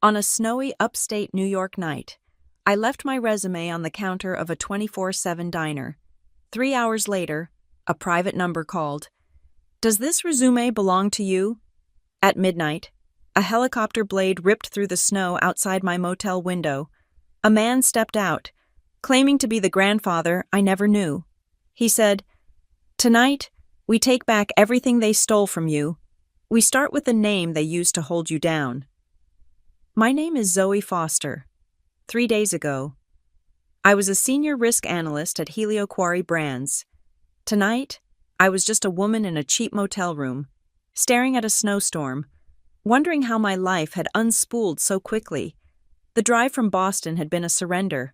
On a snowy upstate New York night, I left my resume on the counter of a 24/7 diner. 3 hours later, a private number called. "Does this resume belong to you?" At midnight, a helicopter blade ripped through the snow outside my motel window. A man stepped out, claiming to be the grandfather I never knew. He said, "Tonight, we take back everything they stole from you. We start with the name they used to hold you down." My name is Zoe Foster. 3 days ago, I was a senior risk analyst at Helio Quarry Brands. Tonight, I was just a woman in a cheap motel room, staring at a snowstorm, wondering how my life had unspooled so quickly. The drive from Boston had been a surrender.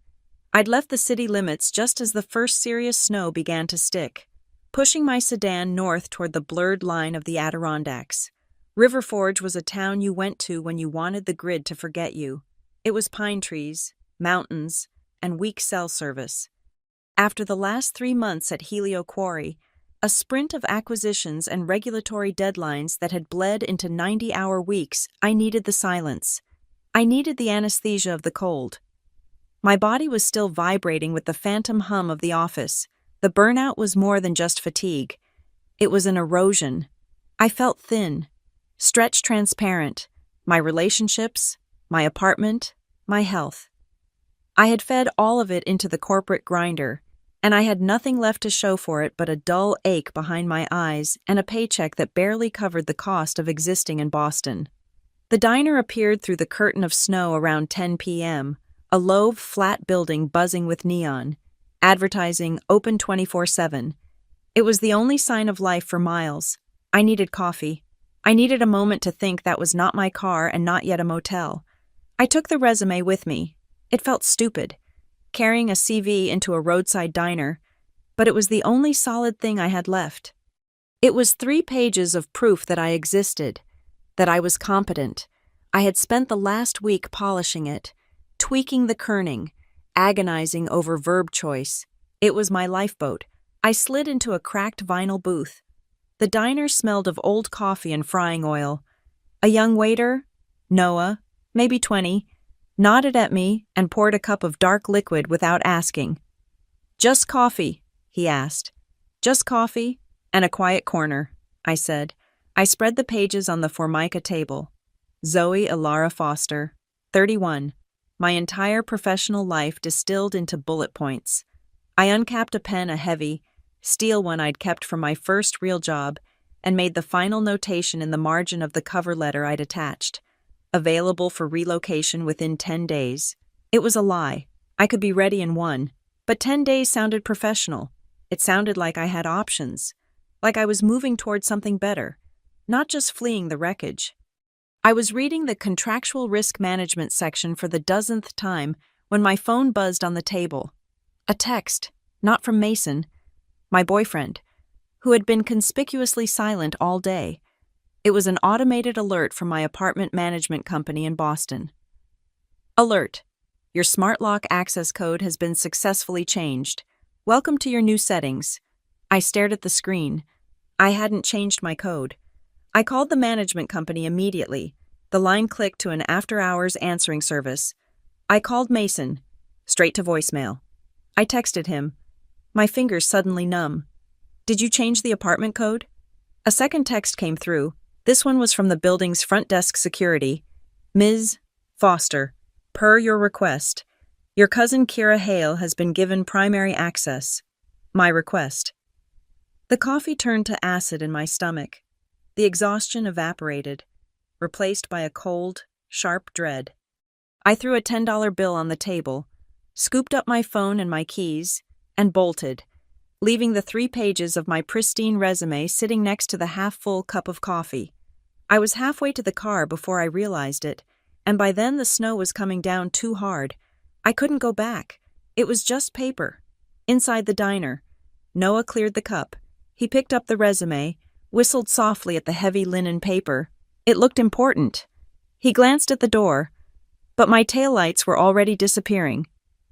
I'd left the city limits just as the first serious snow began to stick, pushing my sedan north toward the blurred line of the Adirondacks. River Forge was a town you went to when you wanted the grid to forget you. It was pine trees, mountains, and weak cell service. After the last 3 months at Helio Quarry, a sprint of acquisitions and regulatory deadlines that had bled into 90-hour weeks, I needed the silence. I needed the anesthesia of the cold. My body was still vibrating with the phantom hum of the office. The burnout was more than just fatigue. It was an erosion. I felt thin, stretched transparent, my relationships, my apartment, my health. I had fed all of it into the corporate grinder, and I had nothing left to show for it but a dull ache behind my eyes and a paycheck that barely covered the cost of existing in Boston. The diner appeared through the curtain of snow around 10 p.m., a low, flat building buzzing with neon, advertising open 24/7. It was the only sign of life for miles. I needed coffee. I needed a moment to think that was not my car and not yet a motel. I took the resume with me. It felt stupid, carrying a CV into a roadside diner, but it was the only solid thing I had left. It was 3 pages of proof that I existed, that I was competent. I had spent the last week polishing it, tweaking the kerning, agonizing over verb choice. It was my lifeboat. I slid into a cracked vinyl booth. The diner smelled of old coffee and frying oil. A young waiter, Noah, maybe 20, nodded at me and poured a cup of dark liquid without asking. "Just coffee," he asked. "Just coffee and a quiet corner," I said. I spread the pages on the Formica table. Zoe Elara Foster, 31. My entire professional life distilled into bullet points. I uncapped a pen, a heavy, steel one I'd kept from my first real job, and made the final notation in the margin of the cover letter I'd attached. Available for relocation within 10 days. It was a lie. I could be ready in 1, but 10 days sounded professional. It sounded like I had options, like I was moving towards something better, not just fleeing the wreckage. I was reading the contractual risk management section for the dozenth time when my phone buzzed on the table. A text, not from Mason, my boyfriend, who had been conspicuously silent all day. It was an automated alert from my apartment management company in Boston. Alert. Your smart lock access code has been successfully changed. Welcome to your new settings. I stared at the screen. I hadn't changed my code. I called the management company immediately. The line clicked to an after-hours answering service. I called Mason, straight to voicemail. I texted him. My fingers suddenly numb. "Did you change the apartment code?" A second text came through. This one was from the building's front desk security. "Ms. Foster, per your request, your cousin Kira Hale has been given primary access. My request." The coffee turned to acid in my stomach. The exhaustion evaporated, replaced by a cold, sharp dread. I threw a $10 bill on the table, scooped up my phone and my keys, and bolted, leaving the 3 pages of my pristine resume sitting next to the half-full cup of coffee. I was halfway to the car before I realized it, and by then the snow was coming down too hard. I couldn't go back. It was just paper. Inside the diner, Noah cleared the cup. He picked up the resume, whistled softly at the heavy linen paper. It looked important. He glanced at the door, but my taillights were already disappearing.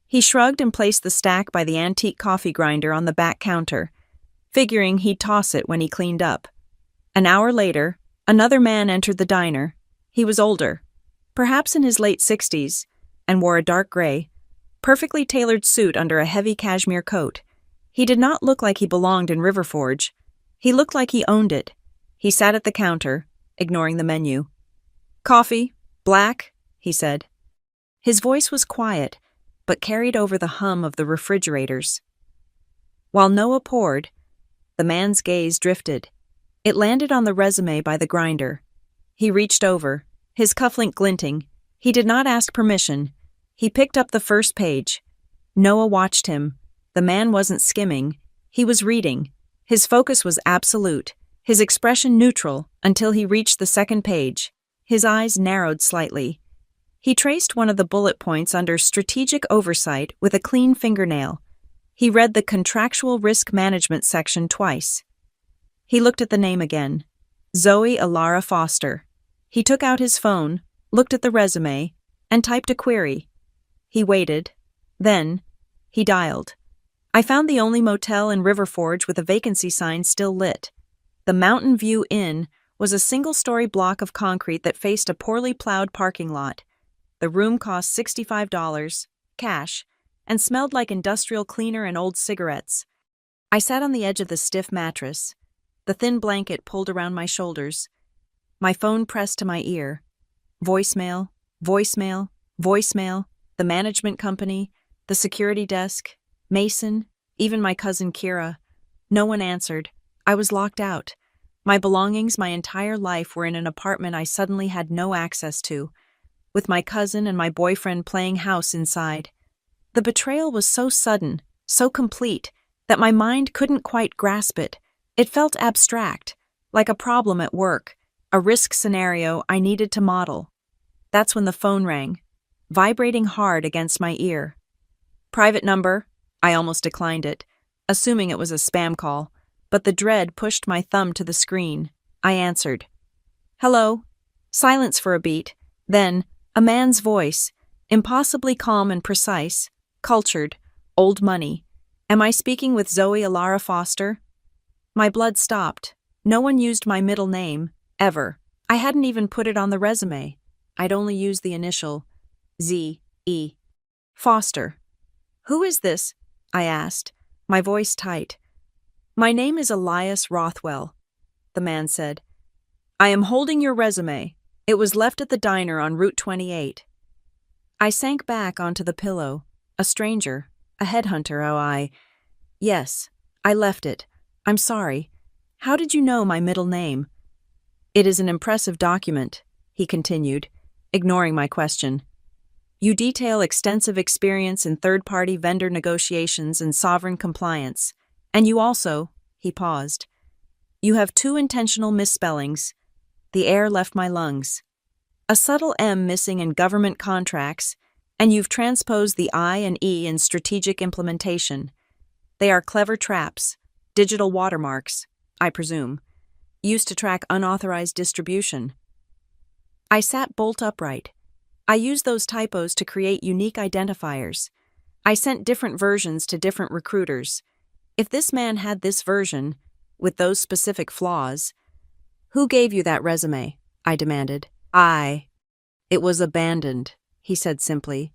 He shrugged and placed the stack by the antique coffee grinder on the back counter, figuring he'd toss it when he cleaned up. An hour later, another man entered the diner. He was older, perhaps in his late 60s, and wore a dark gray, perfectly tailored suit under a heavy cashmere coat. He did not look like he belonged in River Forge. He looked like he owned it. He sat at the counter, ignoring the menu. "Coffee? Black?" he said. His voice was quiet, but carried over the hum of the refrigerators. While Noah poured, the man's gaze drifted. It landed on the resume by the grinder. He reached over, his cufflink glinting. He did not ask permission. He picked up the first page. Noah watched him. The man wasn't skimming. He was reading. His focus was absolute, his expression neutral, until he reached the second page. His eyes narrowed slightly. He traced one of the bullet points under strategic oversight with a clean fingernail. He read the contractual risk management section twice. He looked at the name again. Zoe Alara Foster. He took out his phone, looked at the resume, and typed a query. He waited. Then, he dialed. I found the only motel in River Forge with a vacancy sign still lit. The Mountain View Inn was a single-story block of concrete that faced a poorly plowed parking lot. The room cost $65, cash, and smelled like industrial cleaner and old cigarettes. I sat on the edge of the stiff mattress, the thin blanket pulled around my shoulders. My phone pressed to my ear. Voicemail, voicemail, voicemail, the management company, the security desk, Mason, even my cousin Kira. No one answered. I was locked out. My belongings, my entire life were in an apartment I suddenly had no access to, with my cousin and my boyfriend playing house inside. The betrayal was so sudden, so complete, that my mind couldn't quite grasp it. It felt abstract, like a problem at work, a risk scenario I needed to model. That's when the phone rang, vibrating hard against my ear. Private number. I almost declined it, assuming it was a spam call, but the dread pushed my thumb to the screen. I answered. Hello. Silence for a beat. Then, a man's voice, impossibly calm and precise, cultured, old money. Am I speaking with Zoe Alara Foster? My blood stopped. No one used my middle name, ever. I hadn't even put it on the resume. I'd only used the initial, Z.E. Foster. Who is this? I asked, my voice tight. My name is Elias Rothwell, the man said. I am holding your resume. It was left at the diner on Route 28. I sank back onto the pillow. A stranger, a headhunter, Yes, I left it. I'm sorry. How did you know my middle name? It is an impressive document, he continued, ignoring my question. You detail extensive experience in third-party vendor negotiations and sovereign compliance. And you also, he paused. You have 2 intentional misspellings. The air left my lungs. A subtle M missing in government contracts, and you've transposed the I and E in strategic implementation. They are clever traps, digital watermarks, I presume, used to track unauthorized distribution. I sat bolt upright. I used those typos to create unique identifiers. I sent different versions to different recruiters. If this man had this version, with those specific flaws, who gave you that resume? I demanded. It was abandoned, he said simply.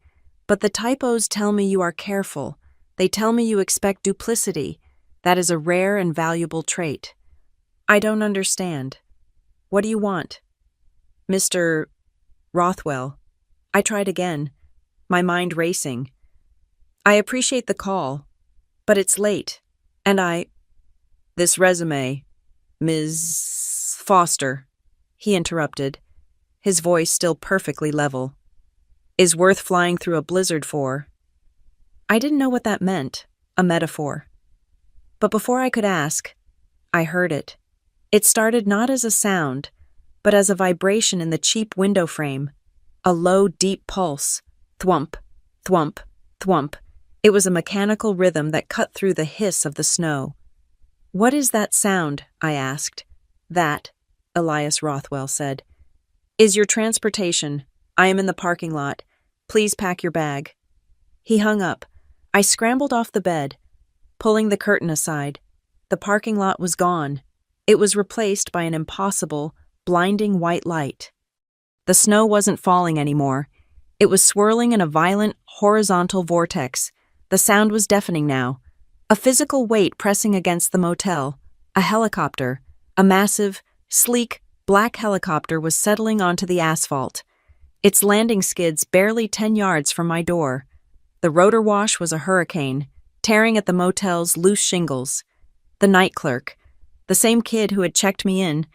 But the typos tell me you are careful. They tell me you expect duplicity. That is a rare and valuable trait. I don't understand. What do you want? Mr. Rothwell. I tried again, my mind racing. I appreciate the call, but it's late, and This resume, Ms. Foster, he interrupted, his voice still perfectly level, is worth flying through a blizzard for. I didn't know what that meant, a metaphor. But before I could ask, I heard it. It started not as a sound, but as a vibration in the cheap window frame, a low, deep pulse, thwump, thwump, thwump. It was a mechanical rhythm that cut through the hiss of the snow. What is that sound? I asked. That, Elias Rothwell said, is your transportation. I am in the parking lot. Please pack your bag. He hung up. I scrambled off the bed, pulling the curtain aside. The parking lot was gone. It was replaced by an impossible, blinding white light. The snow wasn't falling anymore. It was swirling in a violent, horizontal vortex. The sound was deafening now. A physical weight pressing against the motel. A helicopter. A massive, sleek, black helicopter was settling onto the asphalt. Its landing skids barely 10 yards from my door. The rotor wash was a hurricane, tearing at the motel's loose shingles. The night clerk, the same kid who had checked me in,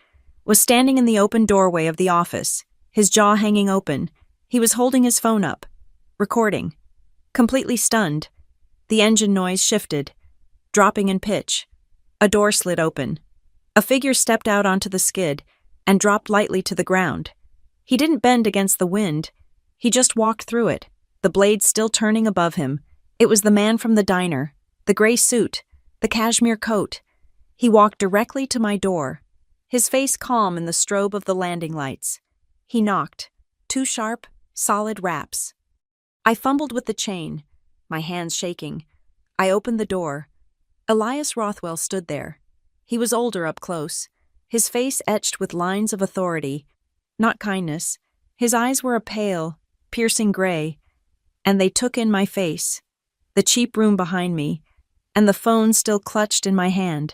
was standing in the open doorway of the office, his jaw hanging open. He was holding his phone up, recording. Completely stunned, the engine noise shifted, dropping in pitch. A door slid open. A figure stepped out onto the skid and dropped lightly to the ground. He didn't bend against the wind. He just walked through it, the blades still turning above him. It was the man from the diner, the gray suit, the cashmere coat. He walked directly to my door, his face calm in the strobe of the landing lights. He knocked. 2 sharp, solid raps. I fumbled with the chain, my hands shaking. I opened the door. Elias Rothwell stood there. He was older up close, his face etched with lines of authority, not kindness. His eyes were a pale, piercing gray, and they took in my face, the cheap room behind me, and the phone still clutched in my hand.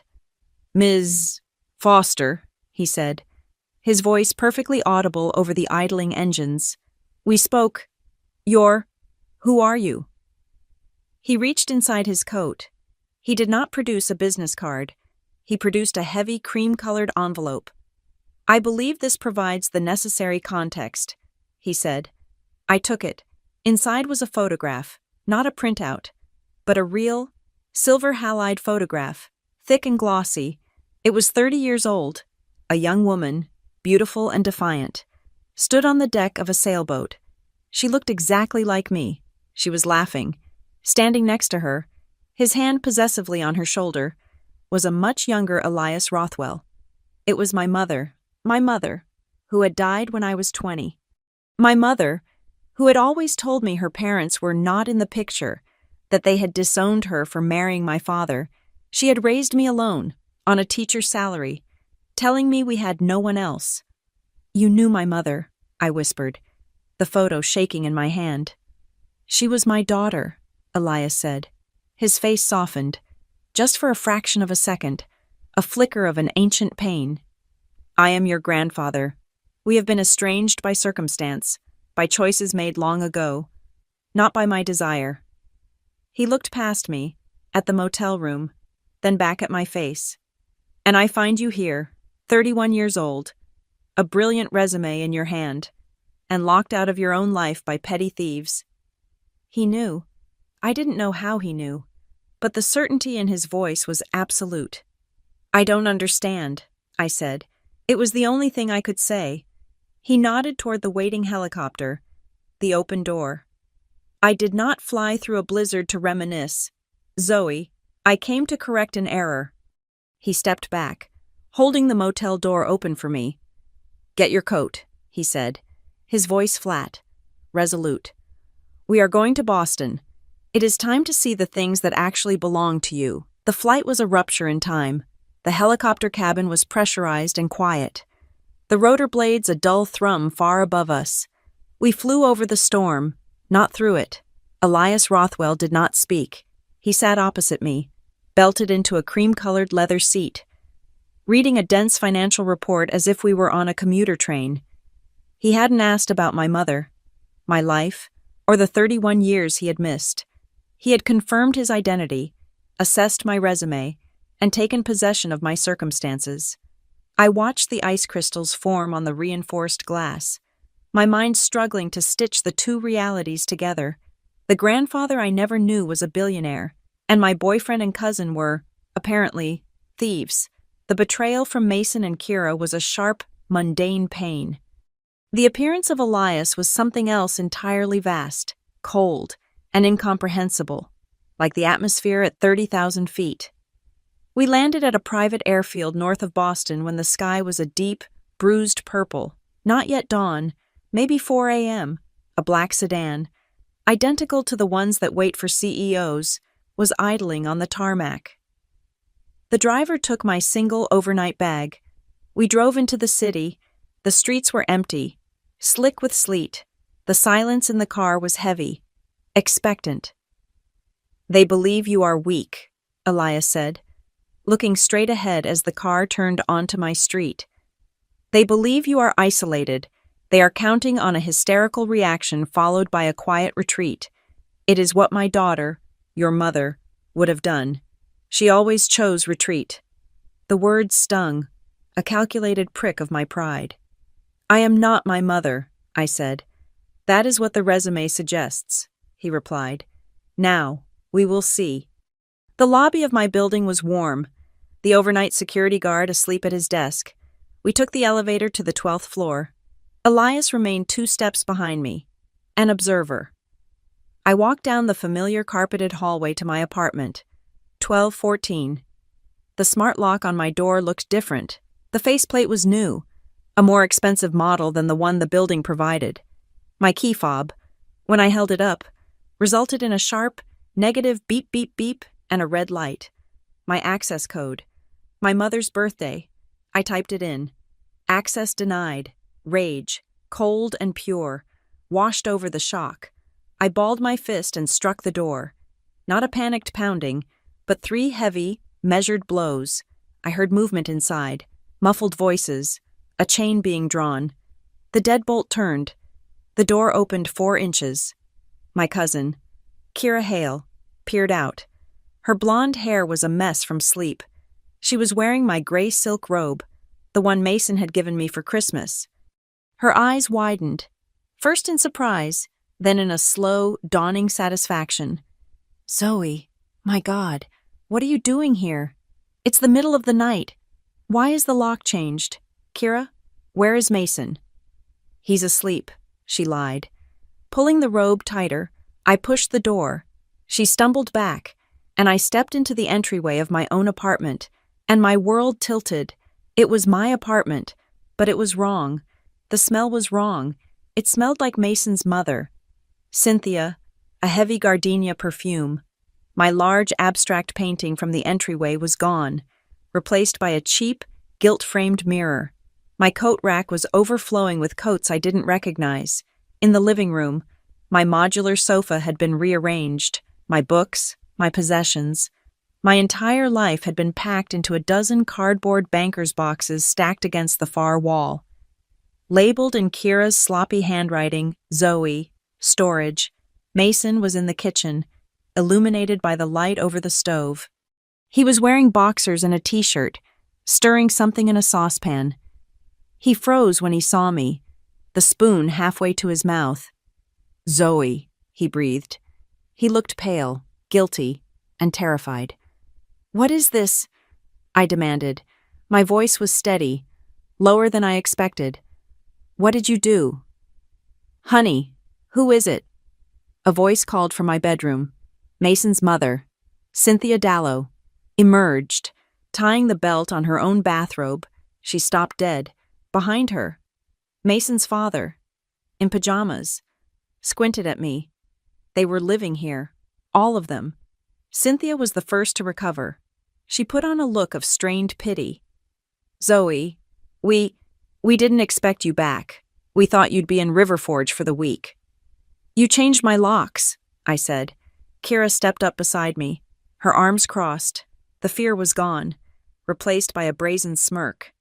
"Ms. Foster," he said, his voice perfectly audible over the idling engines. "We spoke. Who are you?" He reached inside his coat. He did not produce a business card. He produced a heavy cream-colored envelope. "I believe this provides the necessary context," he said. I took it. Inside was a photograph, not a printout, but a real, silver-halide photograph, thick and glossy. It was 30 years old. A young woman, beautiful and defiant, stood on the deck of a sailboat. She looked exactly like me. She was laughing. Standing next to her, his hand possessively on her shoulder, was a much younger Elias Rothwell. It was my mother, who had died when I was 20. My mother, who had always told me her parents were not in the picture, that they had disowned her for marrying my father. She had raised me alone, on a teacher's salary, telling me we had no one else. "You knew my mother," I whispered, the photo shaking in my hand. "She was my daughter," Elias said. His face softened, just for a fraction of a second, a flicker of an ancient pain. "I am your grandfather. We have been estranged by circumstance, by choices made long ago, not by my desire." He looked past me, at the motel room, then back at my face. "And I find you here, 31 years old, a brilliant resume in your hand, and locked out of your own life by petty thieves." He knew. I didn't know how he knew, but the certainty in his voice was absolute. "I don't understand," I said. It was the only thing I could say. He nodded toward the waiting helicopter, the open door. "I did not fly through a blizzard to reminisce. Zoe, I came to correct an error." He stepped back, holding the motel door open for me. "Get your coat," he said, his voice flat, resolute. "We are going to Boston. It is time to see the things that actually belong to you." The flight was a rupture in time. The helicopter cabin was pressurized and quiet. The rotor blades a dull thrum far above us. We flew over the storm, not through it. Elias Rothwell did not speak. He sat opposite me, belted into a cream-colored leather seat, reading a dense financial report as if we were on a commuter train. He hadn't asked about my mother, my life, or the 31 years he had missed. He had confirmed his identity, assessed my resume, and taken possession of my circumstances. I watched the ice crystals form on the reinforced glass, my mind struggling to stitch the two realities together. The grandfather I never knew was a billionaire, and my boyfriend and cousin were, apparently, thieves. The betrayal from Mason and Kira was a sharp, mundane pain. The appearance of Elias was something else entirely vast, cold, and incomprehensible, like the atmosphere at 30,000 feet. We landed at a private airfield north of Boston when the sky was a deep, bruised purple. Not yet dawn, maybe 4 a.m., a black sedan, identical to the ones that wait for CEOs, was idling on the tarmac. The driver took my single overnight bag. We drove into the city. The streets were empty, slick with sleet. The silence in the car was heavy, expectant. "They believe you are weak," Elias said, looking straight ahead as the car turned onto my street. "They believe you are isolated. They are counting on a hysterical reaction followed by a quiet retreat. It is what my daughter, your mother, would have done. She always chose retreat." The words stung, a calculated prick of my pride. "I am not my mother," I said. "That is what the resume suggests," he replied. "Now, we will see." The lobby of my building was warm, the overnight security guard asleep at his desk. We took the elevator to the 12th floor. Elias remained 2 steps behind me, an observer. I walked down the familiar carpeted hallway to my apartment, 1214. The smart lock on my door looked different. The faceplate was new, a more expensive model than the one the building provided. My key fob, when I held it up, resulted in a sharp, negative beep beep beep and a red light. My access code. My mother's birthday. I typed it in. Access denied. Rage. Cold and pure. Washed over the shock. I balled my fist and struck the door. Not a panicked pounding, but 3 heavy, measured blows. I heard movement inside, muffled voices, a chain being drawn. The deadbolt turned. The door opened 4 inches. My cousin, Kira Hale, peered out. Her blonde hair was a mess from sleep. She was wearing my gray silk robe, the one Mason had given me for Christmas. Her eyes widened, first in surprise, then in a slow, dawning satisfaction. "Zoe, my God, what are you doing here? It's the middle of the night. Why is the lock changed? Kira, where is Mason?" "He's asleep," she lied. Pulling the robe tighter, I pushed the door. She stumbled back, and I stepped into the entryway of my own apartment, and my world tilted. It was my apartment, but it was wrong. The smell was wrong. It smelled like Mason's mother. Cynthia, a heavy gardenia perfume. My large abstract painting from the entryway was gone, replaced by a cheap, gilt-framed mirror. My coat rack was overflowing with coats I didn't recognize. In the living room, my modular sofa had been rearranged, my books, my possessions. My entire life had been packed into a dozen cardboard banker's boxes stacked against the far wall. Labeled in Kira's sloppy handwriting, Zoe, storage, Mason was in the kitchen, illuminated by the light over the stove. He was wearing boxers and a t-shirt, stirring something in a saucepan. He froze when he saw me, the spoon halfway to his mouth. "Zoe," he breathed. He looked pale, guilty, and terrified. "What is this?" I demanded. My voice was steady, lower than I expected. "What did you do?" "Honey, who is it?" A voice called from my bedroom. Mason's mother, Cynthia Dallow, emerged, tying the belt on her own bathrobe. She stopped dead. Behind her, Mason's father, in pajamas, squinted at me. They were living here, all of them. Cynthia was the first to recover. She put on a look of strained pity. "Zoe, we didn't expect you back. We thought you'd be in Riverforge for the week." "You changed my locks," I said. Kira stepped up beside me, her arms crossed. The fear was gone, replaced by a brazen smirk.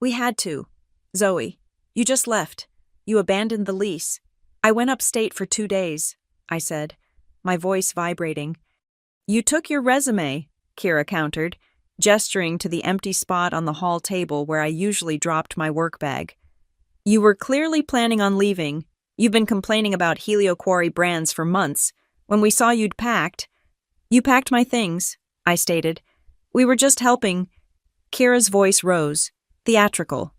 "We had to. Zoe, you just left. You abandoned the lease. I went upstate for 2 days," I said, my voice vibrating. "You took your resume," Kira countered, gesturing to the empty spot on the hall table where I usually dropped my work bag. "You were clearly planning on leaving. You've been complaining about Helioquarry brands for months. When we saw you'd packed..." "You packed my things," I stated. "We were just helping." Kira's voice rose, theatrical.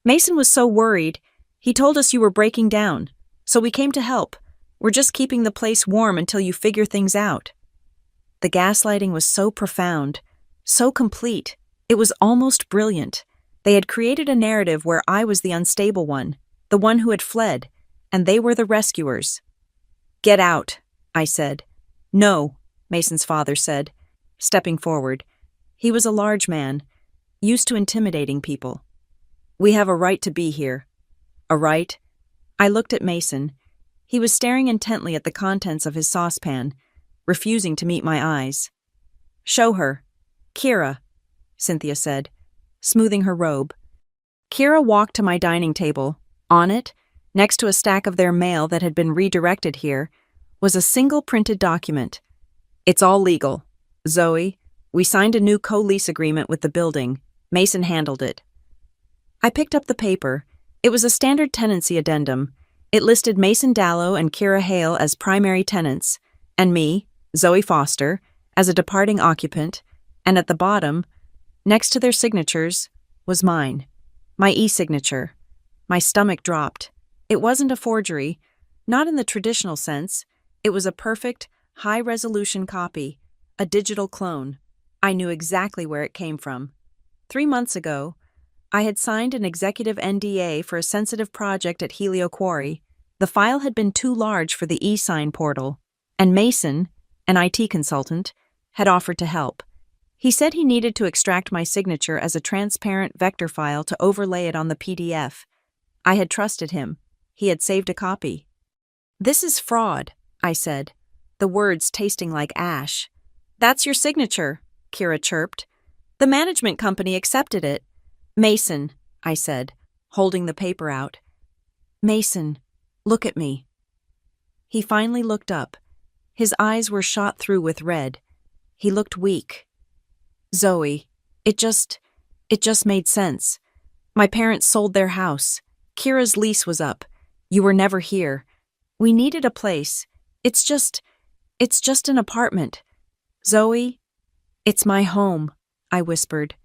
"Mason was so worried. He told us you were breaking down, so we came to help. We're just keeping the place warm until you figure things out." The gaslighting was so profound, so complete. It was almost brilliant. They had created a narrative where I was the unstable one, the one who had fled, and they were the rescuers. "Get out," I said. "No," Mason's father said, stepping forward. He was a large man, used to intimidating people. "We have a right to be here. A right I looked at Mason. He was staring intently at the contents of his saucepan, refusing to meet my eyes. "Show her. Kira," Cynthia said, smoothing her robe. Kira walked to my dining table. On it, next to a stack of their mail that had been redirected here, was a single printed document. "It's all legal. Zoe, we signed a new co-lease agreement with the building. Mason handled it." I picked up the paper. It was a standard tenancy addendum. It listed Mason Dallow and Kira Hale as primary tenants, and me, Zoe Foster, as a departing occupant, and at the bottom, next to their signatures, was mine. My e-signature. My stomach dropped. It wasn't a forgery, not in the traditional sense. It was a perfect, high-resolution copy, a digital clone. I knew exactly where it came from. 3 months ago, I had signed an executive NDA for a sensitive project at Helio Quarry. The file had been too large for the e-sign portal, and Mason, an IT consultant, had offered to help. He said he needed to extract my signature as a transparent vector file to overlay it on the PDF. I had trusted him. He had saved a copy. "This is fraud," I said, the words tasting like ash. "That's your signature," Kira chirped. "The management company accepted it." "Mason," I said, holding the paper out. "Mason, look at me." He finally looked up. His eyes were shot through with red. He looked weak. "Zoe, it just made sense. My parents sold their house. Kira's lease was up. You were never here. We needed a place. It's just an apartment. Zoe, it's my home," I whispered.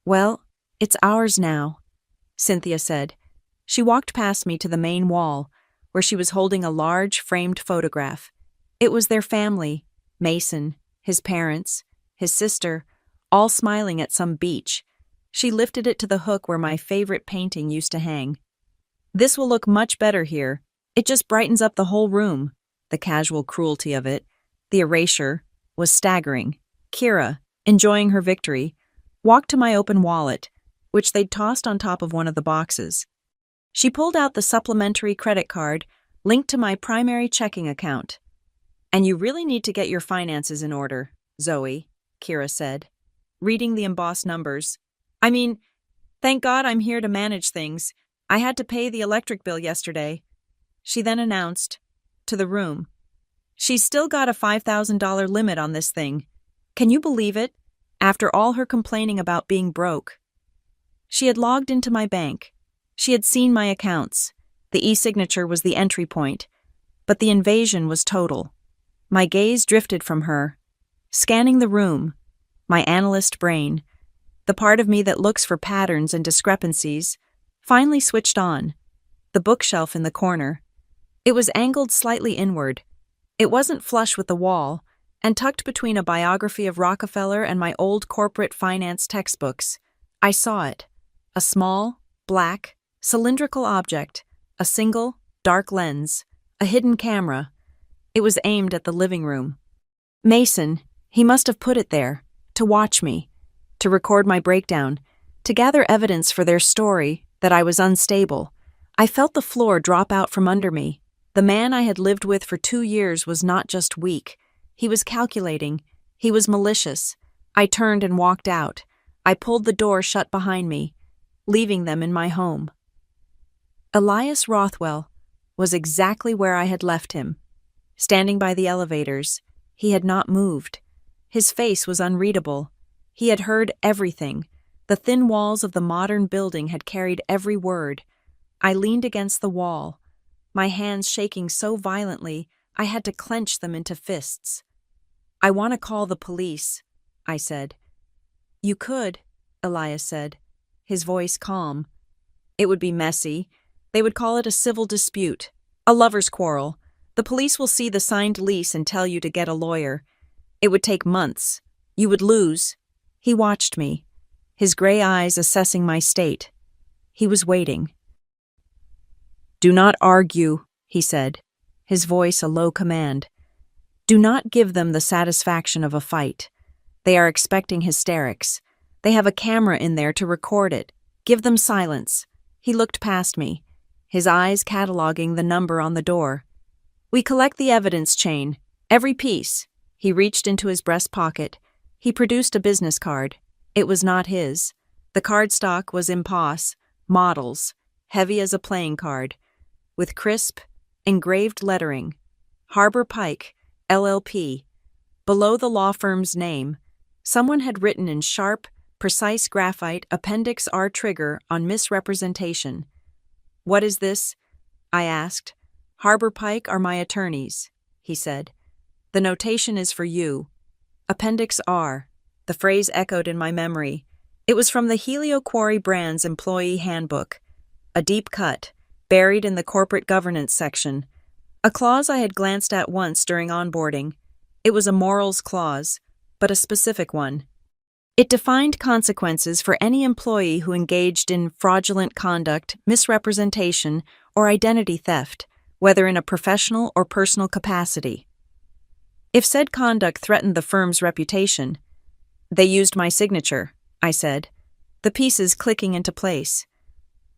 "Well, it's ours now," Cynthia said. She walked past me to the main wall, where she was holding a large, framed photograph. It was their family, Mason, his parents, his sister, all smiling at some beach. She lifted it to the hook where my favorite painting used to hang. "This will look much better here. It just brightens up the whole room." The casual cruelty of it, the erasure, was staggering. Kira, enjoying her victory, walked to my open wallet, which they'd tossed on top of one of the boxes. She pulled out the supplementary credit card linked to my primary checking account. "And you really need to get your finances in order, Zoe," Kira said, reading the embossed numbers. "I mean, thank God I'm here to manage things. I had to pay the electric bill yesterday." She then announced, to the room, "She's still got a $5,000 limit on this thing. Can you believe it? After all her complaining about being broke." She had logged into my bank. She had seen my accounts. The e-signature was the entry point, but the invasion was total. My gaze drifted from her, scanning the room, my analyst brain, the part of me that looks for patterns and discrepancies, finally switched on. The bookshelf in the corner. It was angled slightly inward. It wasn't flush with the wall, and tucked between a biography of Rockefeller and my old corporate finance textbooks. I saw it. A small, black, cylindrical object, a single, dark lens, a hidden camera. It was aimed at the living room. Mason, he must have put it there, to watch me, to record my breakdown, to gather evidence for their story that I was unstable. I felt the floor drop out from under me. The man I had lived with for 2 years was not just weak. He was calculating. He was malicious. I turned and walked out. I pulled the door shut behind me, leaving them in my home. Elias Rothwell was exactly where I had left him. Standing by the elevators, he had not moved. His face was unreadable. He had heard everything. The thin walls of the modern building had carried every word. I leaned against the wall, my hands shaking so violently I had to clench them into fists. "I want to call the police," I said. "You could," Elias said, his voice calm. "It would be messy. They would call it a civil dispute, a lover's quarrel. The police will see the signed lease and tell you to get a lawyer. It would take months. You would lose." He watched me, his gray eyes assessing my state. He was waiting. "Do not argue," he said, his voice a low command. "Do not give them the satisfaction of a fight. They are expecting hysterics. They have a camera in there to record it. Give them silence." He looked past me. his eyes cataloging the number on the door. "We collect the evidence chain, every piece." He reached into his breast pocket. He produced a business card. It was not his. The cardstock was imposs, models, heavy as a playing card, with crisp, engraved lettering. Harbor Pike, LLP. Below the law firm's name, someone had written in sharp, precise graphite Appendix R trigger on misrepresentation. "What is this?" I asked. "Harbor Pike are my attorneys," he said. "The notation is for you. Appendix R." The phrase echoed in my memory. It was from the Helio Quarry Brand's employee handbook, a deep cut, buried in the corporate governance section. A clause I had glanced at once during onboarding. It was a morals clause, but a specific one. It defined consequences for any employee who engaged in fraudulent conduct, misrepresentation, or identity theft, whether in a professional or personal capacity. If said conduct threatened the firm's reputation, "They used my signature," I said, the pieces clicking into place.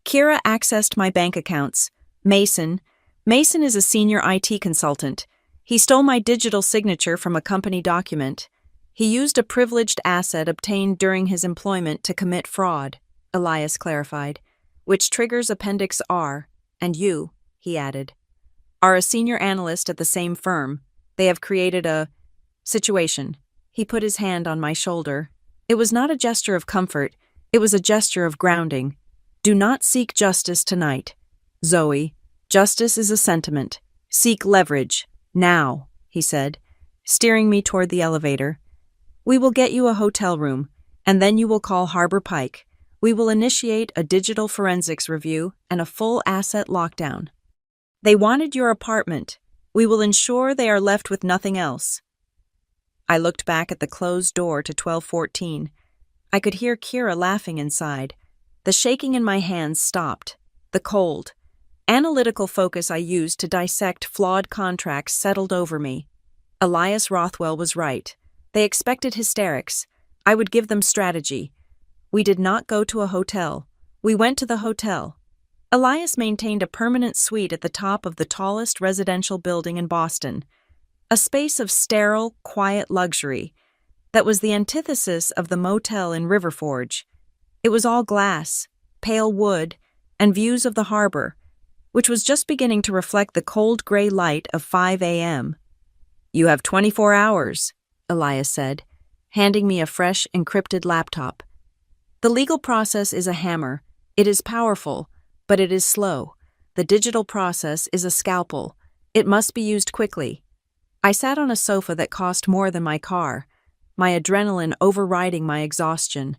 "Kira accessed my bank accounts. Mason is a senior IT consultant. He stole my digital signature from a company document. He used a privileged asset obtained during his employment to commit fraud," Elias clarified, "which triggers Appendix R, and you," he added, "are a senior analyst at the same firm. They have created a situation." He put his hand on my shoulder. It was not a gesture of comfort, it was a gesture of grounding. "Do not seek justice tonight, Zoe. Justice is a sentiment. Seek leverage, now," he said, steering me toward the elevator. "We will get you a hotel room, and then you will call Harbor Pike. We will initiate a digital forensics review and a full asset lockdown. They wanted your apartment. We will ensure they are left with nothing else." I looked back at the closed door to 1214. I could hear Kira laughing inside. The shaking in my hands stopped. The cold, analytical focus I used to dissect flawed contracts settled over me. Elias Rothwell was right. They expected hysterics. I would give them strategy. We did not go to a hotel. We went to the hotel. Elias maintained a permanent suite at the top of the tallest residential building in Boston, a space of sterile, quiet luxury that was the antithesis of the motel in River Forge. It was all glass, pale wood, and views of the harbor, which was just beginning to reflect the cold gray light of 5 a.m. "You have 24 hours, Elias said, handing me a fresh, encrypted laptop. "The legal process is a hammer. It is powerful, but it is slow. The digital process is a scalpel. It must be used quickly." I sat on a sofa that cost more than my car, my adrenaline overriding my exhaustion.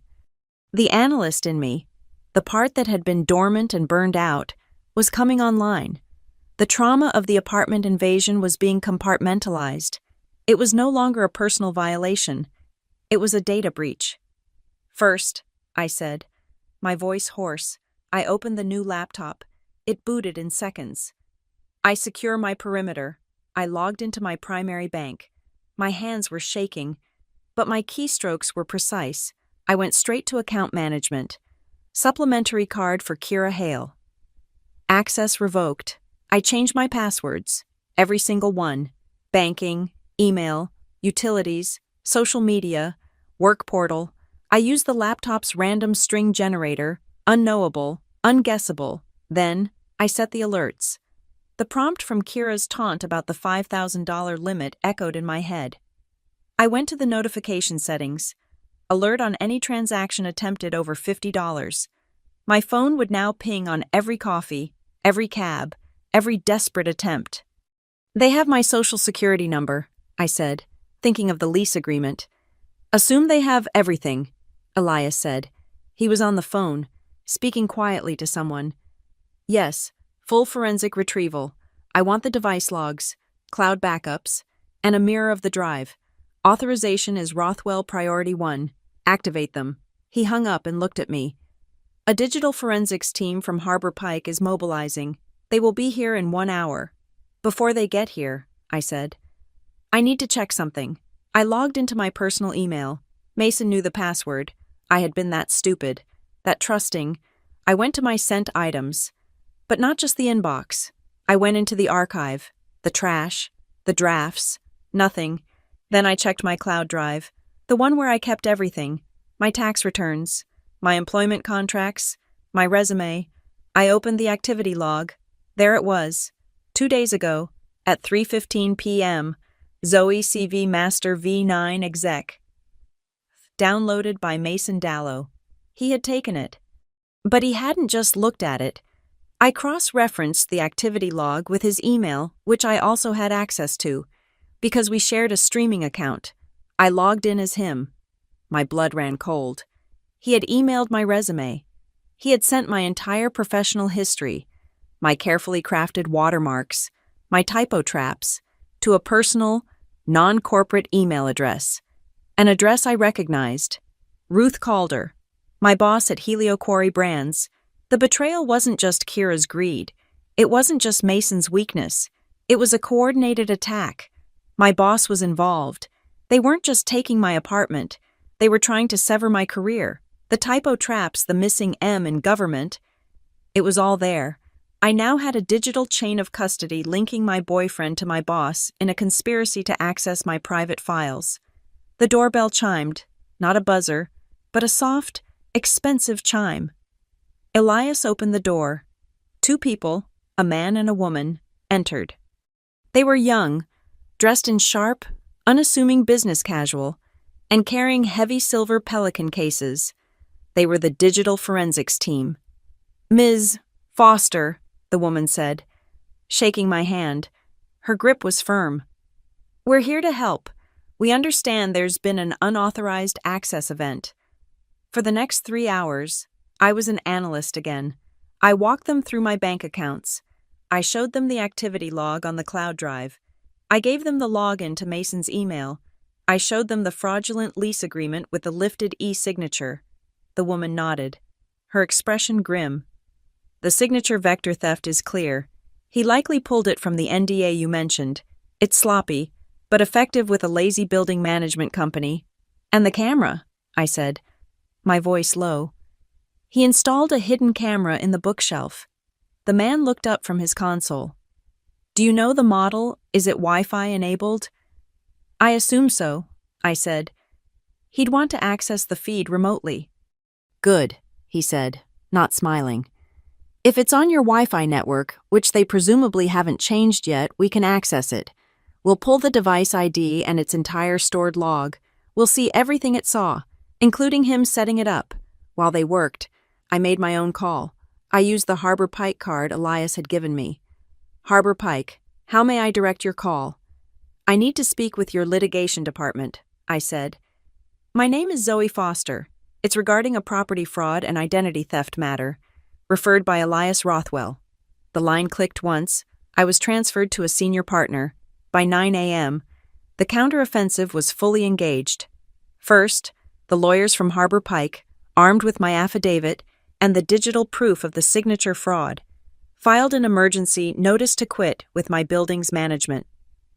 The analyst in me, the part that had been dormant and burned out, was coming online. The trauma of the apartment invasion was being compartmentalized. It was no longer a personal violation. It was a data breach. "First," I said, my voice hoarse, I opened the new laptop. It booted in seconds. "I secure my perimeter." I logged into my primary bank. My hands were shaking, but my keystrokes were precise. I went straight to account management. Supplementary card for Kira Hale. Access revoked. I changed my passwords, every single one. Banking, email, utilities, social media, work portal. I used the laptop's random string generator, unknowable, unguessable. Then, I set the alerts. The prompt from Kira's taunt about the $5,000 limit echoed in my head. I went to the notification settings. Alert on any transaction attempted over $50. My phone would now ping on every coffee, every cab, every desperate attempt. "They have my social security number," I said, thinking of the lease agreement. "Assume they have everything," Elias said. He was on the phone, speaking quietly to someone. "Yes, full forensic retrieval. I want the device logs, cloud backups, and a mirror of the drive. Authorization is Rothwell Priority 1. Activate them." He hung up and looked at me. "A digital forensics team from Harbor Pike is mobilizing. They will be here in 1 hour." "Before they get here," I said, "I need to check something." I logged into my personal email. Mason knew the password. I had been that stupid, that trusting. I went to my sent items. But not just the inbox. I went into the archive, the trash, the drafts, nothing. Then I checked my cloud drive, the one where I kept everything, my tax returns, my employment contracts, my resume. I opened the activity log. There it was. 2 days ago, at 3:15 p.m., Zoe CV Master V9 Exec. Downloaded by Mason Dallow. He had taken it. But he hadn't just looked at it. I cross-referenced the activity log with his email, which I also had access to, because we shared a streaming account. I logged in as him. My blood ran cold. He had emailed my resume. He had sent my entire professional history, my carefully crafted watermarks, my typo traps, to a personal, non-corporate email address. An address I recognized. Ruth Calder, my boss at Helio Quarry Brands. The betrayal wasn't just Kira's greed. It wasn't just Mason's weakness. It was a coordinated attack. My boss was involved. They weren't just taking my apartment. They were trying to sever my career. The typo traps, the missing M in government. It was all there. I now had a digital chain of custody linking my boyfriend to my boss in a conspiracy to access my private files. The doorbell chimed, not a buzzer, but a soft, expensive chime. Elias opened the door. 2 people, a man and a woman, entered. They were young, dressed in sharp, unassuming business casual, and carrying heavy silver Pelican cases. They were the digital forensics team. "Ms. Foster," the woman said, shaking my hand. Her grip was firm. "We're here to help. We understand there's been an unauthorized access event." For the next 3 hours, I was an analyst again. I walked them through my bank accounts. I showed them the activity log on the cloud drive. I gave them the login to Mason's email. I showed them the fraudulent lease agreement with the lifted e-signature. The woman nodded, her expression grim. "The signature vector theft is clear. He likely pulled it from the NDA you mentioned. It's sloppy, but effective with a lazy building management company." "And the camera," I said, my voice low. "He installed a hidden camera in the bookshelf." The man looked up from his console. "Do you know the model? Is it Wi-Fi enabled?" "I assume so," I said. "He'd want to access the feed remotely." "Good," he said, not smiling. "If it's on your Wi-Fi network, which they presumably haven't changed yet, we can access it. We'll pull the device ID and its entire stored log. We'll see everything it saw, including him setting it up. While they worked, I made my own call. I used the Harbor Pike card Elias had given me. Harbor Pike, how may I direct your call?" "I need to speak with your litigation department," I said. "My name is Zoe Foster. It's regarding a property fraud and identity theft matter, referred by Elias Rothwell." The line clicked once. I was transferred to a senior partner. By 9 a.m., the counteroffensive was fully engaged. First, the lawyers from Harbor Pike, armed with my affidavit and the digital proof of the signature fraud, filed an emergency notice to quit with my building's management.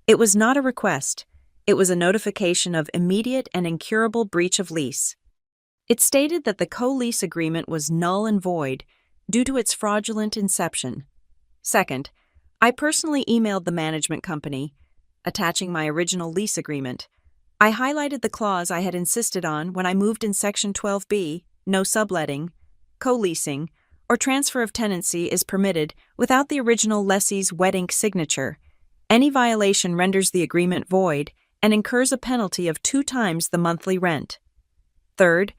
It was not a request. It was a notification of immediate and incurable breach of lease. It stated that the co-lease agreement was null and void due to its fraudulent inception. Second, I personally emailed the management company, attaching my original lease agreement. I highlighted the clause I had insisted on when I moved in Section 12B, no subletting, co-leasing, or transfer of tenancy is permitted without the original lessee's wet ink signature. Any violation renders the agreement void and incurs a penalty of 2 times the monthly rent. Third,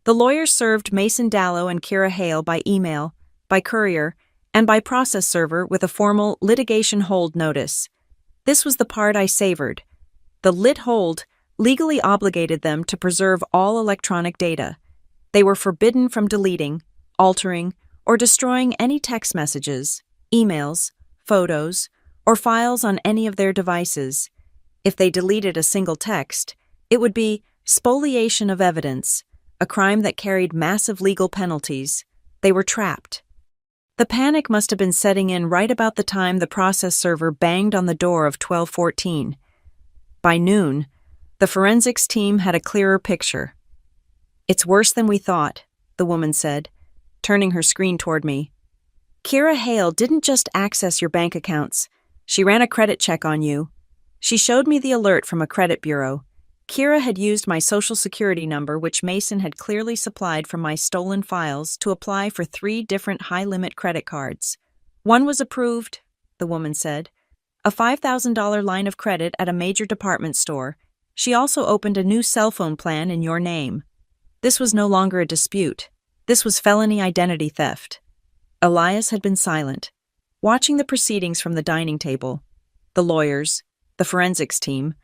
the lawyers served Mason Dallow and Kira Hale by email, by courier, and by process server with a formal litigation hold notice. This was the part I savored. The lit hold legally obligated them to preserve all electronic data. They were forbidden from deleting, altering, or destroying any text messages, emails, photos, or files on any of their devices. If they deleted a single text, it would be spoliation of evidence, a crime that carried massive legal penalties. They were trapped. The panic must have been setting in right about the time the process server banged on the door of 1214. By noon, the forensics team had a clearer picture. "It's worse than we thought," the woman said, turning her screen toward me. Kira Hale didn't just access your bank accounts. She ran a credit check on you. She showed me the alert from a credit bureau. Kira had used my social security number, which Mason had clearly supplied from my stolen files, to apply for 3 different high-limit credit cards. One was approved, the woman said. A $5,000 line of credit at a major department store. She also opened a new cell phone plan in your name. This was no longer a dispute. This was felony identity theft. Elias had been silent, watching the proceedings from the dining table. The lawyers, the forensics team,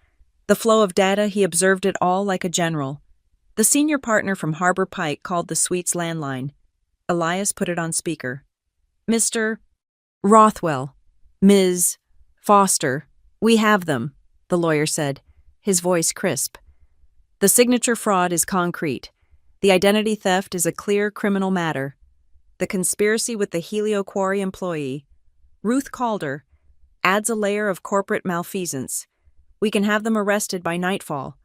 the flow of data. He observed it all like a general. The senior partner from Harbor Pike called the suite's landline. Elias put it on speaker. Mr. Rothwell, Ms. Foster, we have them, the lawyer said, his voice crisp. The signature fraud is concrete. The identity theft is a clear criminal matter. The conspiracy with the Helio Quarry employee, Ruth Calder, adds a layer of corporate malfeasance. We can have them arrested by nightfall.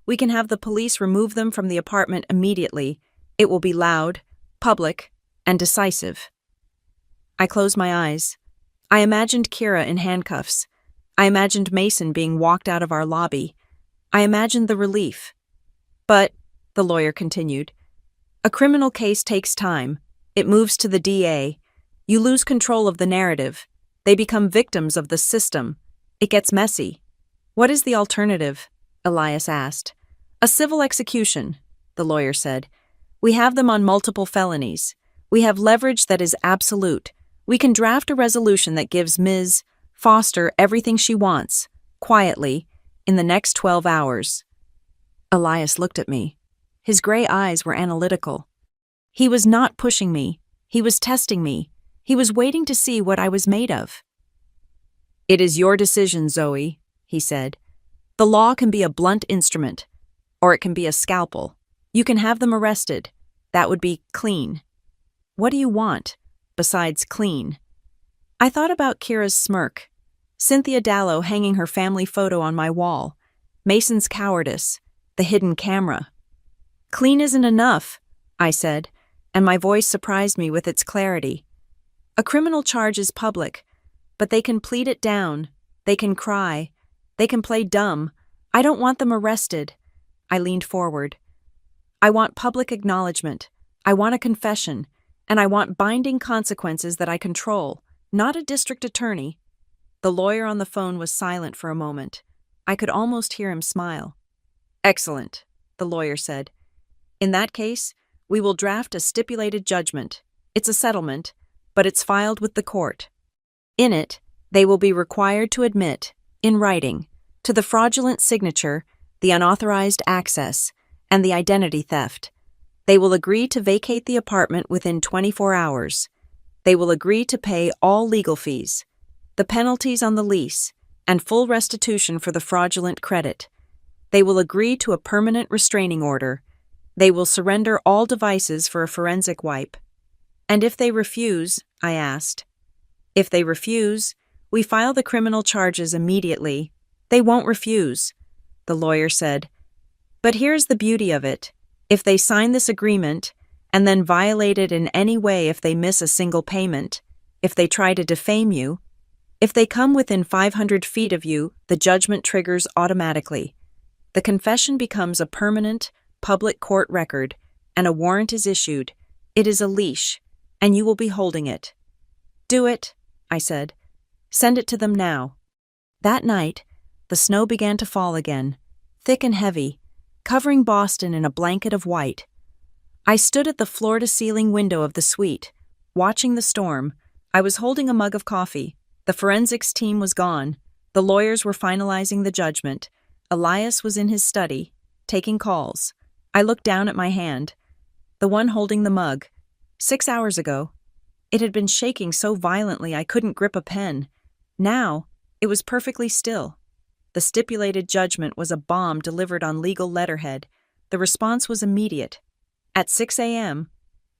We can have the police remove them from the apartment immediately. It will be loud, public, and decisive. I closed my eyes. I imagined Kira in handcuffs. I imagined Mason being walked out of our lobby. I imagined the relief. But, the lawyer continued, a criminal case takes time. It moves to the DA. You lose control of the narrative. They become victims of the system. It gets messy. What is the alternative? Elias asked. A civil execution, the lawyer said. We have them on multiple felonies. We have leverage that is absolute. We can draft a resolution that gives Ms. Foster everything she wants, quietly, in the next 12 hours. Elias looked at me. His gray eyes were analytical. He was not pushing me. He was testing me. He was waiting to see what I was made of. It is your decision, Zoe, he said. The law can be a blunt instrument, or it can be a scalpel. You can have them arrested. That would be clean. What do you want, besides clean? I thought about Kira's smirk, Cynthia Dallow hanging her family photo on my wall, Mason's cowardice, the hidden camera. Clean isn't enough, I said, and my voice surprised me with its clarity. A criminal charge is public, but they can plead it down, they can cry, they can play dumb. I don't want them arrested. I leaned forward. I want public acknowledgement. I want a confession, and I want binding consequences that I control, not a district attorney. The lawyer on the phone was silent for a moment. I could almost hear him smile. Excellent, the lawyer said. In that case, we will draft a stipulated judgment. It's a settlement, but it's filed with the court. In it, they will be required to admit, in writing, to the fraudulent signature, the unauthorized access, and the identity theft. They will agree to vacate the apartment within 24 hours. They will agree to pay all legal fees, the penalties on the lease, and full restitution for the fraudulent credit. They will agree to a permanent restraining order. They will surrender all devices for a forensic wipe. And if they refuse, I asked. If they refuse, we file the criminal charges immediately. They won't refuse, the lawyer said. But here's the beauty of it. If they sign this agreement, and then violate it in any way, if they miss a single payment, if they try to defame you, if they come within 500 feet of you, the judgment triggers automatically. The confession becomes a permanent, public court record, and a warrant is issued. It is a leash, and you will be holding it. Do it, I said. Send it to them now. That night, the snow began to fall again, thick and heavy, covering Boston in a blanket of white. I stood at the floor-to-ceiling window of the suite, watching the storm. I was holding a mug of coffee. The forensics team was gone. The lawyers were finalizing the judgment. Elias was in his study, taking calls. I looked down at my hand, the one holding the mug. 6 hours ago, it had been shaking so violently I couldn't grip a pen. Now, it was perfectly still. The stipulated judgment was a bomb delivered on legal letterhead. The response was immediate. At 6 a.m.,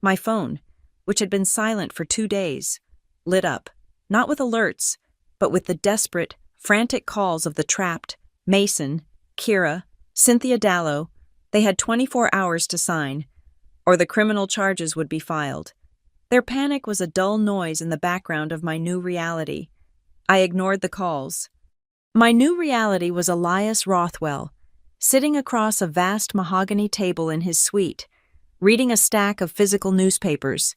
my phone, which had been silent for 2 days, lit up, not with alerts, but with the desperate, frantic calls of the trapped, Mason, Kira, Cynthia Dallow. They had 24 hours to sign, or the criminal charges would be filed. Their panic was a dull noise in the background of my new reality. I ignored the calls. My new reality was Elias Rothwell, sitting across a vast mahogany table in his suite, reading a stack of physical newspapers.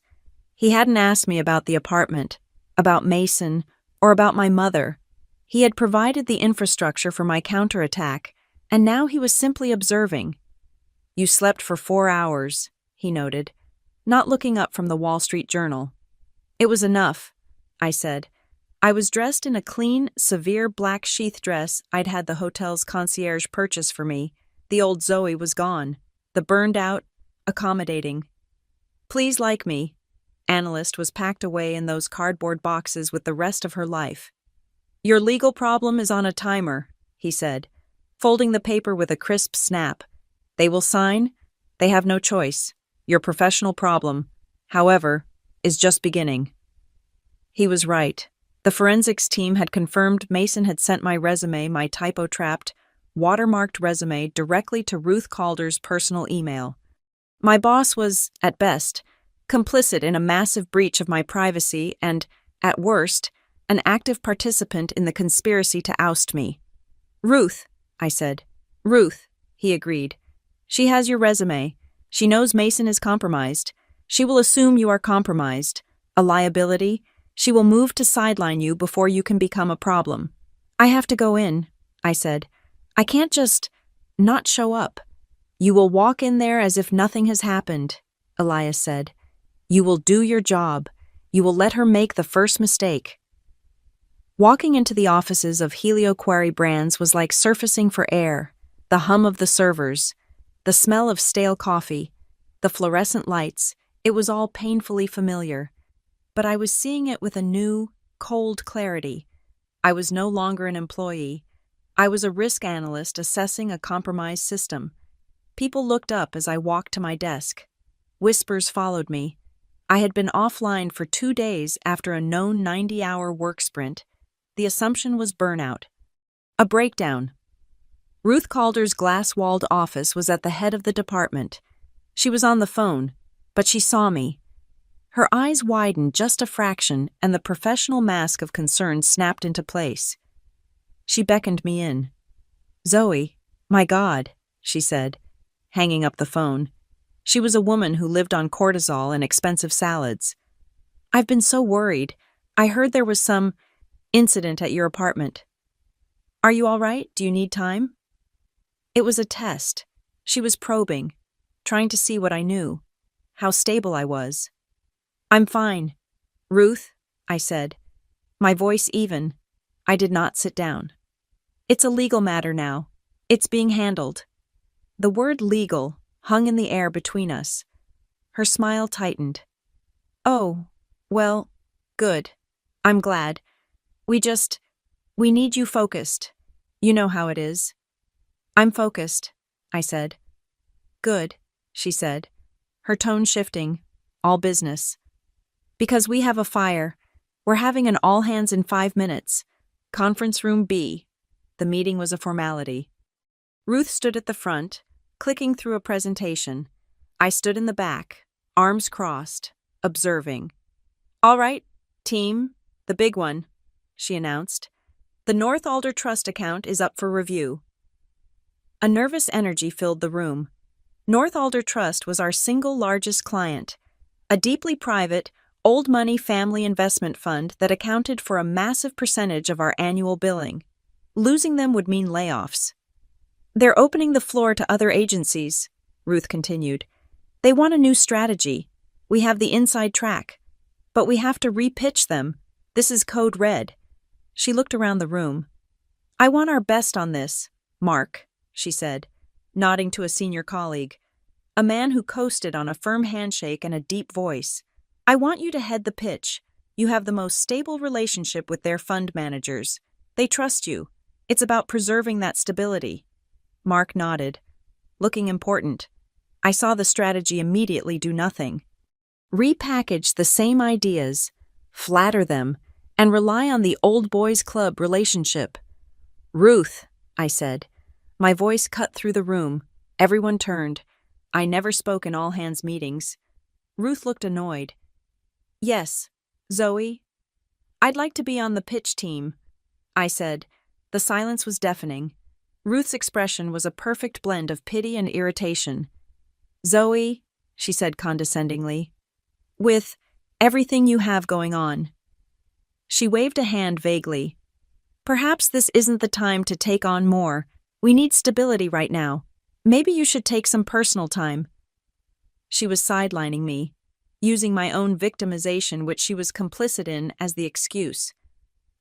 He hadn't asked me about the apartment, about Mason, or about my mother. He had provided the infrastructure for my counterattack, and now he was simply observing. "You slept for 4 hours," he noted, not looking up from the Wall Street Journal. "It was enough," I said. I was dressed in a clean, severe black sheath dress I'd had the hotel's concierge purchase for me. The old Zoe was gone, the burned-out, accommodating. "Please like me," Analyst was packed away in those cardboard boxes with the rest of her life. "Your legal problem is on a timer," he said, folding the paper with a crisp snap. "They will sign. They have no choice. Your professional problem, however, is just beginning." He was right. The forensics team had confirmed Mason had sent my resume, my typo-trapped, watermarked resume, directly to Ruth Calder's personal email. My boss was, at best, complicit in a massive breach of my privacy and, at worst, an active participant in the conspiracy to oust me. "Ruth," I said. "Ruth," he agreed. "She has your resume. She knows Mason is compromised. She will assume you are compromised, a liability. She will move to sideline you before you can become a problem." "I have to go in," I said. "I can't just not show up." "You will walk in there as if nothing has happened," Elias said. "You will do your job. You will let her make the first mistake." Walking into the offices of HelioQuery Brands was like surfacing for air. The hum of the servers, the smell of stale coffee, the fluorescent lights, it was all painfully familiar. But I was seeing it with a new, cold clarity. I was no longer an employee. I was a risk analyst assessing a compromised system. People looked up as I walked to my desk. Whispers followed me. I had been offline for 2 days after a known 90-hour work sprint. The assumption was burnout. A breakdown. Ruth Calder's glass-walled office was at the head of the department. She was on the phone, but she saw me. Her eyes widened just a fraction, and the professional mask of concern snapped into place. She beckoned me in. "Zoe, my God," she said, hanging up the phone. She was a woman who lived on cortisol and expensive salads. "I've been so worried. I heard there was some incident at your apartment. Are you all right? Do you need time?" It was a test. She was probing, trying to see what I knew, how stable I was. "I'm fine, Ruth," I said, my voice even. I did not sit down. "It's a legal matter now. It's being handled." The word legal hung in the air between us. Her smile tightened. "Oh, well, good. I'm glad. We need you focused. You know how it is." "I'm focused," I said. "Good," she said, her tone shifting, all business. "Because we have a fire. We're having an all-hands in 5 minutes. Conference room B." The meeting was a formality. Ruth stood at the front, clicking through a presentation. I stood in the back, arms crossed, observing. "All right, team, the big one," she announced. "The North Alder Trust account is up for review." A nervous energy filled the room. North Alder Trust was our single largest client, a deeply private, old money family investment fund that accounted for a massive percentage of our annual billing. Losing them would mean layoffs. "They're opening the floor to other agencies," Ruth continued. "They want a new strategy. We have the inside track. But we have to repitch them. This is code red." She looked around the room. "I want our best on this, Mark," she said, nodding to a senior colleague, a man who coasted on a firm handshake and a deep voice. "I want you to head the pitch. You have the most stable relationship with their fund managers. They trust you. It's about preserving that stability." Mark nodded, looking important. I saw the strategy immediately do nothing. Repackage the same ideas, flatter them, and rely on the old boys club relationship. "Ruth," I said. My voice cut through the room. Everyone turned. I never spoke in all-hands meetings. Ruth looked annoyed. Yes, Zoe. I'd like to be on the pitch team, I said. The silence was deafening. Ruth's expression was a perfect blend of pity and irritation. Zoe, she said condescendingly, with everything you have going on. She waved a hand vaguely. Perhaps this isn't the time to take on more. We need stability right now. Maybe you should take some personal time. She was sidelining me, using my own victimization, which she was complicit in, as the excuse.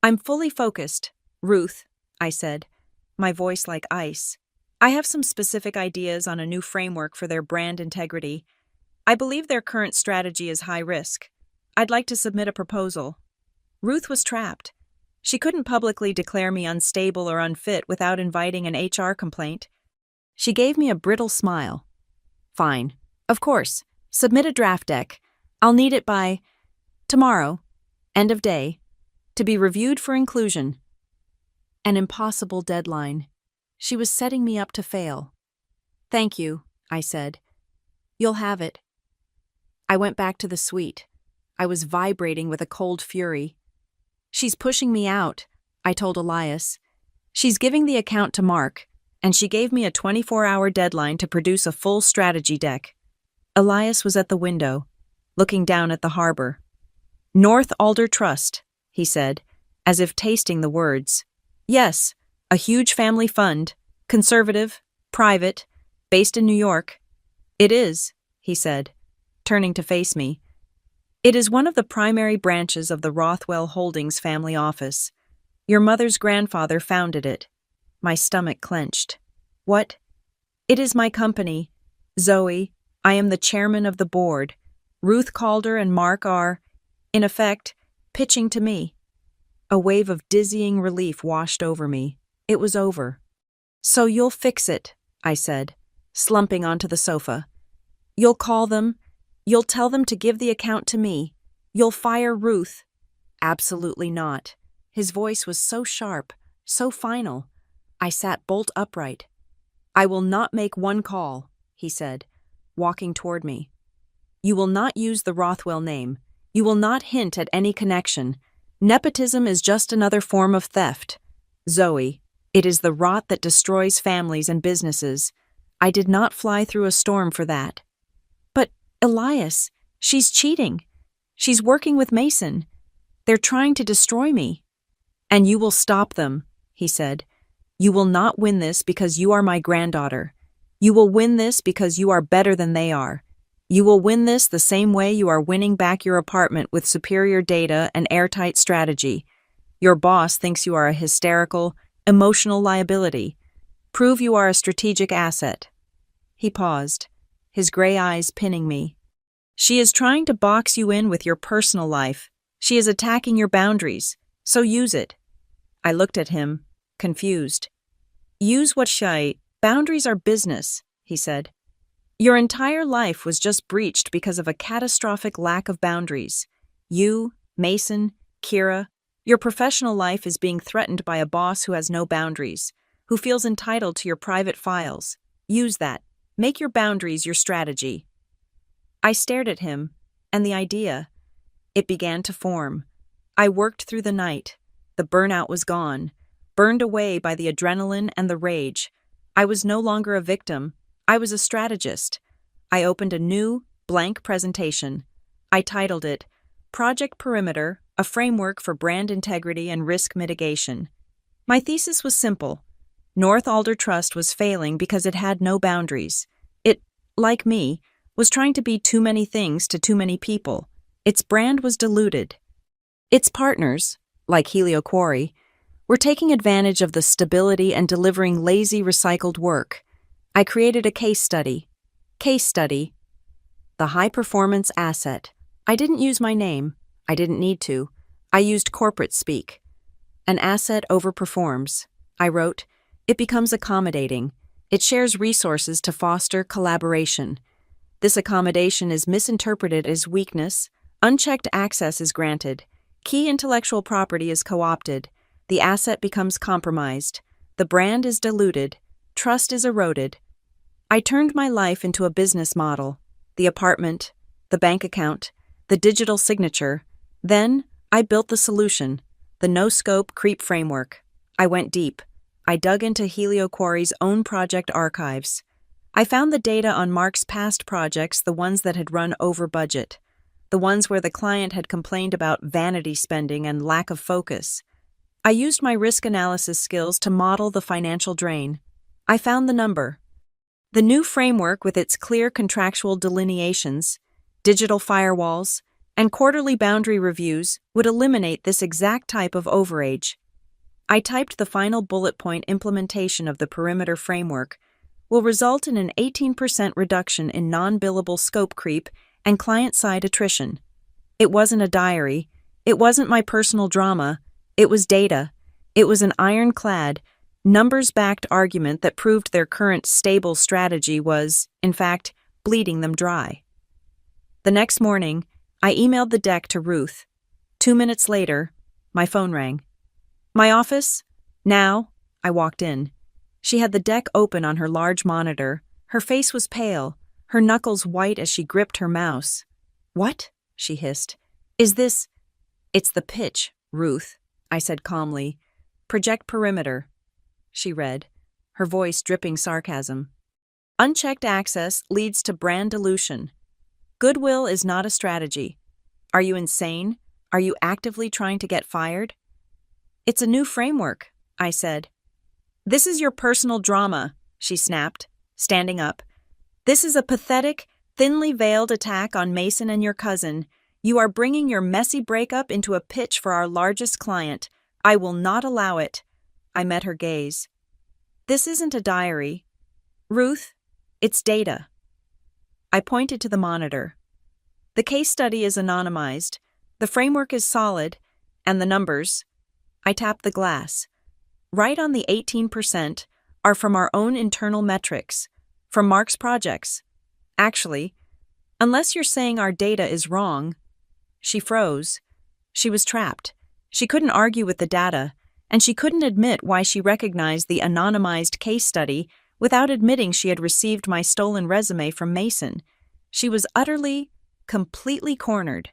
I'm fully focused, Ruth, I said, my voice like ice. I have some specific ideas on a new framework for their brand integrity. I believe their current strategy is high risk. I'd like to submit a proposal. Ruth was trapped. She couldn't publicly declare me unstable or unfit without inviting an HR complaint. She gave me a brittle smile. Fine. Of course. Submit a draft deck. I'll need it by tomorrow, end of day, to be reviewed for inclusion. An impossible deadline. She was setting me up to fail. Thank you, I said. You'll have it. I went back to the suite. I was vibrating with a cold fury. She's pushing me out, I told Elias. She's giving the account to Mark, and she gave me a 24-hour deadline to produce a full strategy deck. Elias was at the window, looking down at the harbor. North Alder Trust, he said, as if tasting the words. Yes, a huge family fund, conservative, private, based in New York. It is, he said, turning to face me. It is one of the primary branches of the Rothwell Holdings family office. Your mother's grandfather founded it. My stomach clenched. What? It is my company. Zoe, I am the chairman of the board. Ruth Calder and Mark are, in effect, pitching to me. A wave of dizzying relief washed over me. It was over. So you'll fix it, I said, slumping onto the sofa. You'll call them. You'll tell them to give the account to me. You'll fire Ruth. Absolutely not. His voice was so sharp, so final. I sat bolt upright. I will not make one call, he said, walking toward me. You will not use the Rothwell name. You will not hint at any connection. Nepotism is just another form of theft. Zoe, it is the rot that destroys families and businesses. I did not fly through a storm for that. But, Elias, she's cheating. She's working with Mason. They're trying to destroy me. And you will stop them, he said. You will not win this because you are my granddaughter. You will win this because you are better than they are. You will win this the same way you are winning back your apartment with superior data and airtight strategy. Your boss thinks you are a hysterical, emotional liability. Prove you are a strategic asset. He paused, his gray eyes pinning me. She is trying to box you in with your personal life. She is attacking your boundaries, so use it. I looked at him, confused. Use what boundaries are business, he said. Your entire life was just breached because of a catastrophic lack of boundaries. You, Mason, Kira, your professional life is being threatened by a boss who has no boundaries, who feels entitled to your private files. Use that. Make your boundaries your strategy. I stared at him, and the idea, it began to form. I worked through the night. The burnout was gone, burned away by the adrenaline and the rage. I was no longer a victim. I was a strategist. I opened a new, blank presentation. I titled it, Project Perimeter, a Framework for Brand Integrity and Risk Mitigation. My thesis was simple. North Alder Trust was failing because it had no boundaries. It, like me, was trying to be too many things to too many people. Its brand was diluted. Its partners, like Helio Quarry, were taking advantage of the stability and delivering lazy recycled work. I created a case study. The high-performance asset. I didn't use my name. I didn't need to. I used corporate speak. An asset overperforms. I wrote, it becomes accommodating. It shares resources to foster collaboration. This accommodation is misinterpreted as weakness. Unchecked access is granted. Key intellectual property is co-opted. The asset becomes compromised. The brand is diluted. Trust is eroded. I turned my life into a business model. The apartment, the bank account, the digital signature. Then, I built the solution, the no-scope creep framework. I went deep. I dug into HelioQuary's own project archives. I found the data on Mark's past projects, the ones that had run over budget, the ones where the client had complained about vanity spending and lack of focus. I used my risk analysis skills to model the financial drain. I found the number. The new framework, with its clear contractual delineations, digital firewalls, and quarterly boundary reviews, would eliminate this exact type of overage. I typed the final bullet point: implementation of the perimeter framework will result in an 18% reduction in non-billable scope creep and client-side attrition. It wasn't a diary. It wasn't my personal drama. It was data. It was an ironclad, numbers-backed argument that proved their current stable strategy was, in fact, bleeding them dry. The next morning, I emailed the deck to Ruth. 2 minutes later, my phone rang. My office? Now? I walked in. She had the deck open on her large monitor. Her face was pale, her knuckles white as she gripped her mouse. What? She hissed. Is this? It's the pitch, Ruth, I said calmly. Project perimeter. She read, her voice dripping sarcasm. Unchecked access leads to brand dilution. Goodwill is not a strategy. Are you insane? Are you actively trying to get fired? It's a new framework, I said. This is your personal drama, she snapped, standing up. This is a pathetic, thinly veiled attack on Mason and your cousin. You are bringing your messy breakup into a pitch for our largest client. I will not allow it. I met her gaze. This isn't a diary. Ruth, it's data. I pointed to the monitor. The case study is anonymized, the framework is solid, and the numbers. I tapped the glass. Right on the 18% are from our own internal metrics, from Mark's projects. Actually, unless you're saying our data is wrong. She froze. She was trapped. She couldn't argue with the data, and she couldn't admit why she recognized the anonymized case study without admitting she had received my stolen resume from Mason. She was utterly, completely cornered.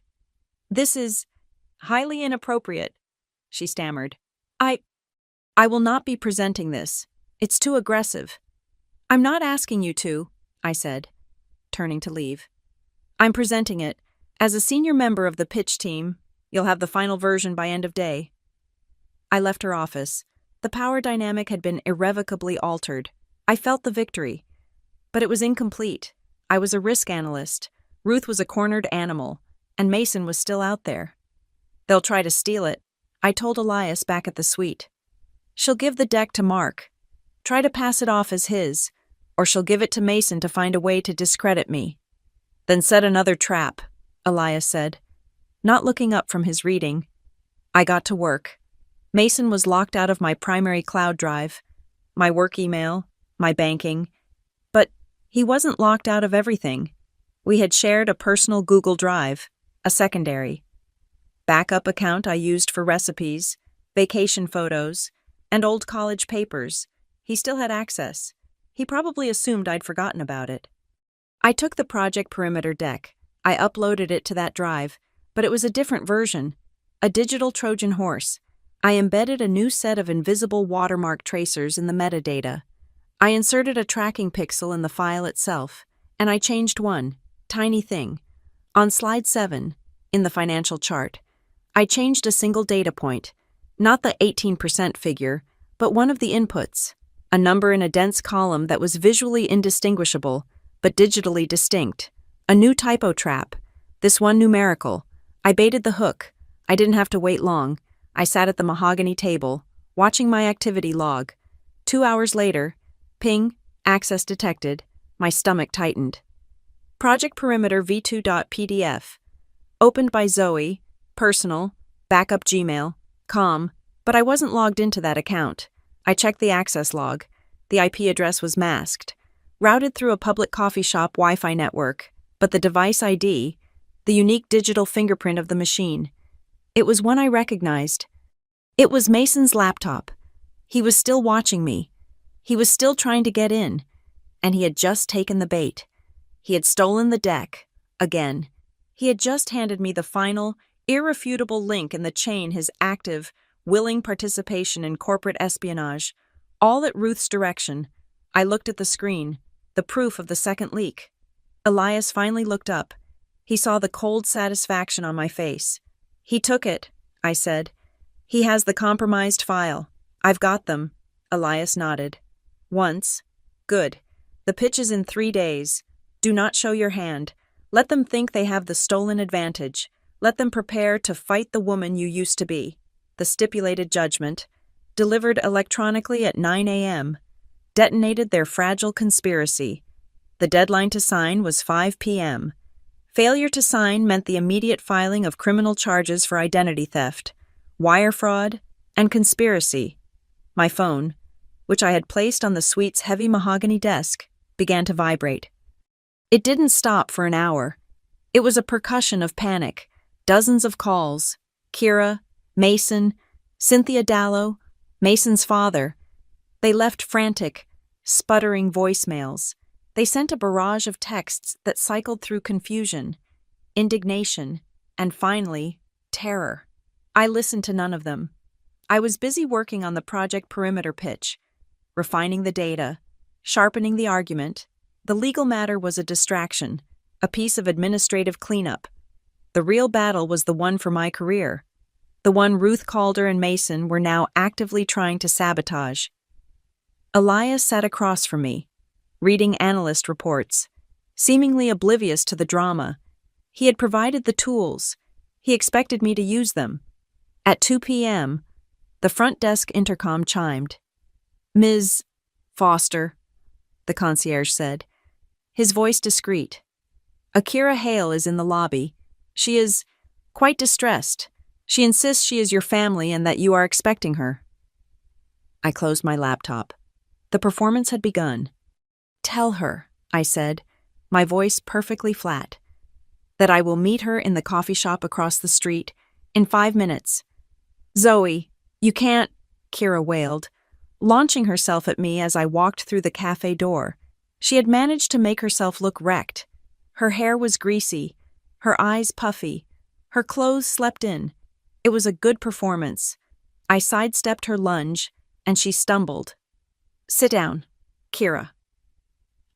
This is highly inappropriate, she stammered. I will not be presenting this. It's too aggressive. I'm not asking you to, I said, turning to leave. I'm presenting it. As a senior member of the pitch team, you'll have the final version by end of day. I left her office. The power dynamic had been irrevocably altered. I felt the victory. But it was incomplete. I was a risk analyst. Ruth was a cornered animal, and Mason was still out there. They'll try to steal it, I told Elias back at the suite. She'll give the deck to Mark. Try to pass it off as his, or she'll give it to Mason to find a way to discredit me. Then set another trap, Elias said, not looking up from his reading. I got to work. Mason was locked out of my primary cloud drive, my work email, my banking, but he wasn't locked out of everything. We had shared a personal Google Drive, a secondary backup account I used for recipes, vacation photos, and old college papers. He still had access. He probably assumed I'd forgotten about it. I took the Project Perimeter deck. I uploaded it to that drive, but it was a different version, a digital Trojan horse. I embedded a new set of invisible watermark tracers in the metadata. I inserted a tracking pixel in the file itself, and I changed one tiny thing. On slide 7, in the financial chart, I changed a single data point, not the 18% figure, but one of the inputs, a number in a dense column that was visually indistinguishable, but digitally distinct. A new typo trap, this one numerical. I baited the hook. I didn't have to wait long. I sat at the mahogany table, watching my activity log. 2 hours later, ping, access detected, my stomach tightened. Project Perimeter v2.pdf. Opened by Zoe, personal, backup Gmail, com, but I wasn't logged into that account. I checked the access log. The IP address was masked, routed through a public coffee shop Wi-Fi network, but the device ID, the unique digital fingerprint of the machine, it was one I recognized. It was Mason's laptop. He was still watching me. He was still trying to get in, and he had just taken the bait. He had stolen the deck, again. He had just handed me the final, irrefutable link in the chain, his active, willing participation in corporate espionage, all at Ruth's direction. I looked at the screen, the proof of the second leak. Elias finally looked up. He saw the cold satisfaction on my face. "He took it," I said. "He has the compromised file. I've got them." Elias nodded. "Once. Good. The pitch is in 3 days. Do not show your hand. Let them think they have the stolen advantage. Let them prepare to fight the woman you used to be." The stipulated judgment, delivered electronically at 9 a.m., detonated their fragile conspiracy. The deadline to sign was 5 p.m. Failure to sign meant the immediate filing of criminal charges for identity theft, wire fraud, and conspiracy. My phone, which I had placed on the suite's heavy mahogany desk, began to vibrate. It didn't stop for an hour. It was a percussion of panic, dozens of calls. Kira, Mason, Cynthia Dallow, Mason's father. They left frantic, sputtering voicemails. They sent a barrage of texts that cycled through confusion, indignation, and finally, terror. I listened to none of them. I was busy working on the Project Perimeter pitch, refining the data, sharpening the argument. The legal matter was a distraction, a piece of administrative cleanup. The real battle was the one for my career, the one Ruth Calder and Mason were now actively trying to sabotage. Elias sat across from me, reading analyst reports, seemingly oblivious to the drama. He had provided the tools. He expected me to use them. At 2 p.m., the front desk intercom chimed. "Ms. Foster," the concierge said, his voice discreet. "Akira Hale is in the lobby. She is quite distressed. She insists she is your family and that you are expecting her." I closed my laptop. The performance had begun. "Tell her," I said, my voice perfectly flat, "that I will meet her in the coffee shop across the street in 5 minutes. Zoe, you can't," Kira wailed, launching herself at me as I walked through the cafe door. She had managed to make herself look wrecked. Her hair was greasy, her eyes puffy, her clothes slept in. It was a good performance. I sidestepped her lunge, and she stumbled. "Sit down, Kira."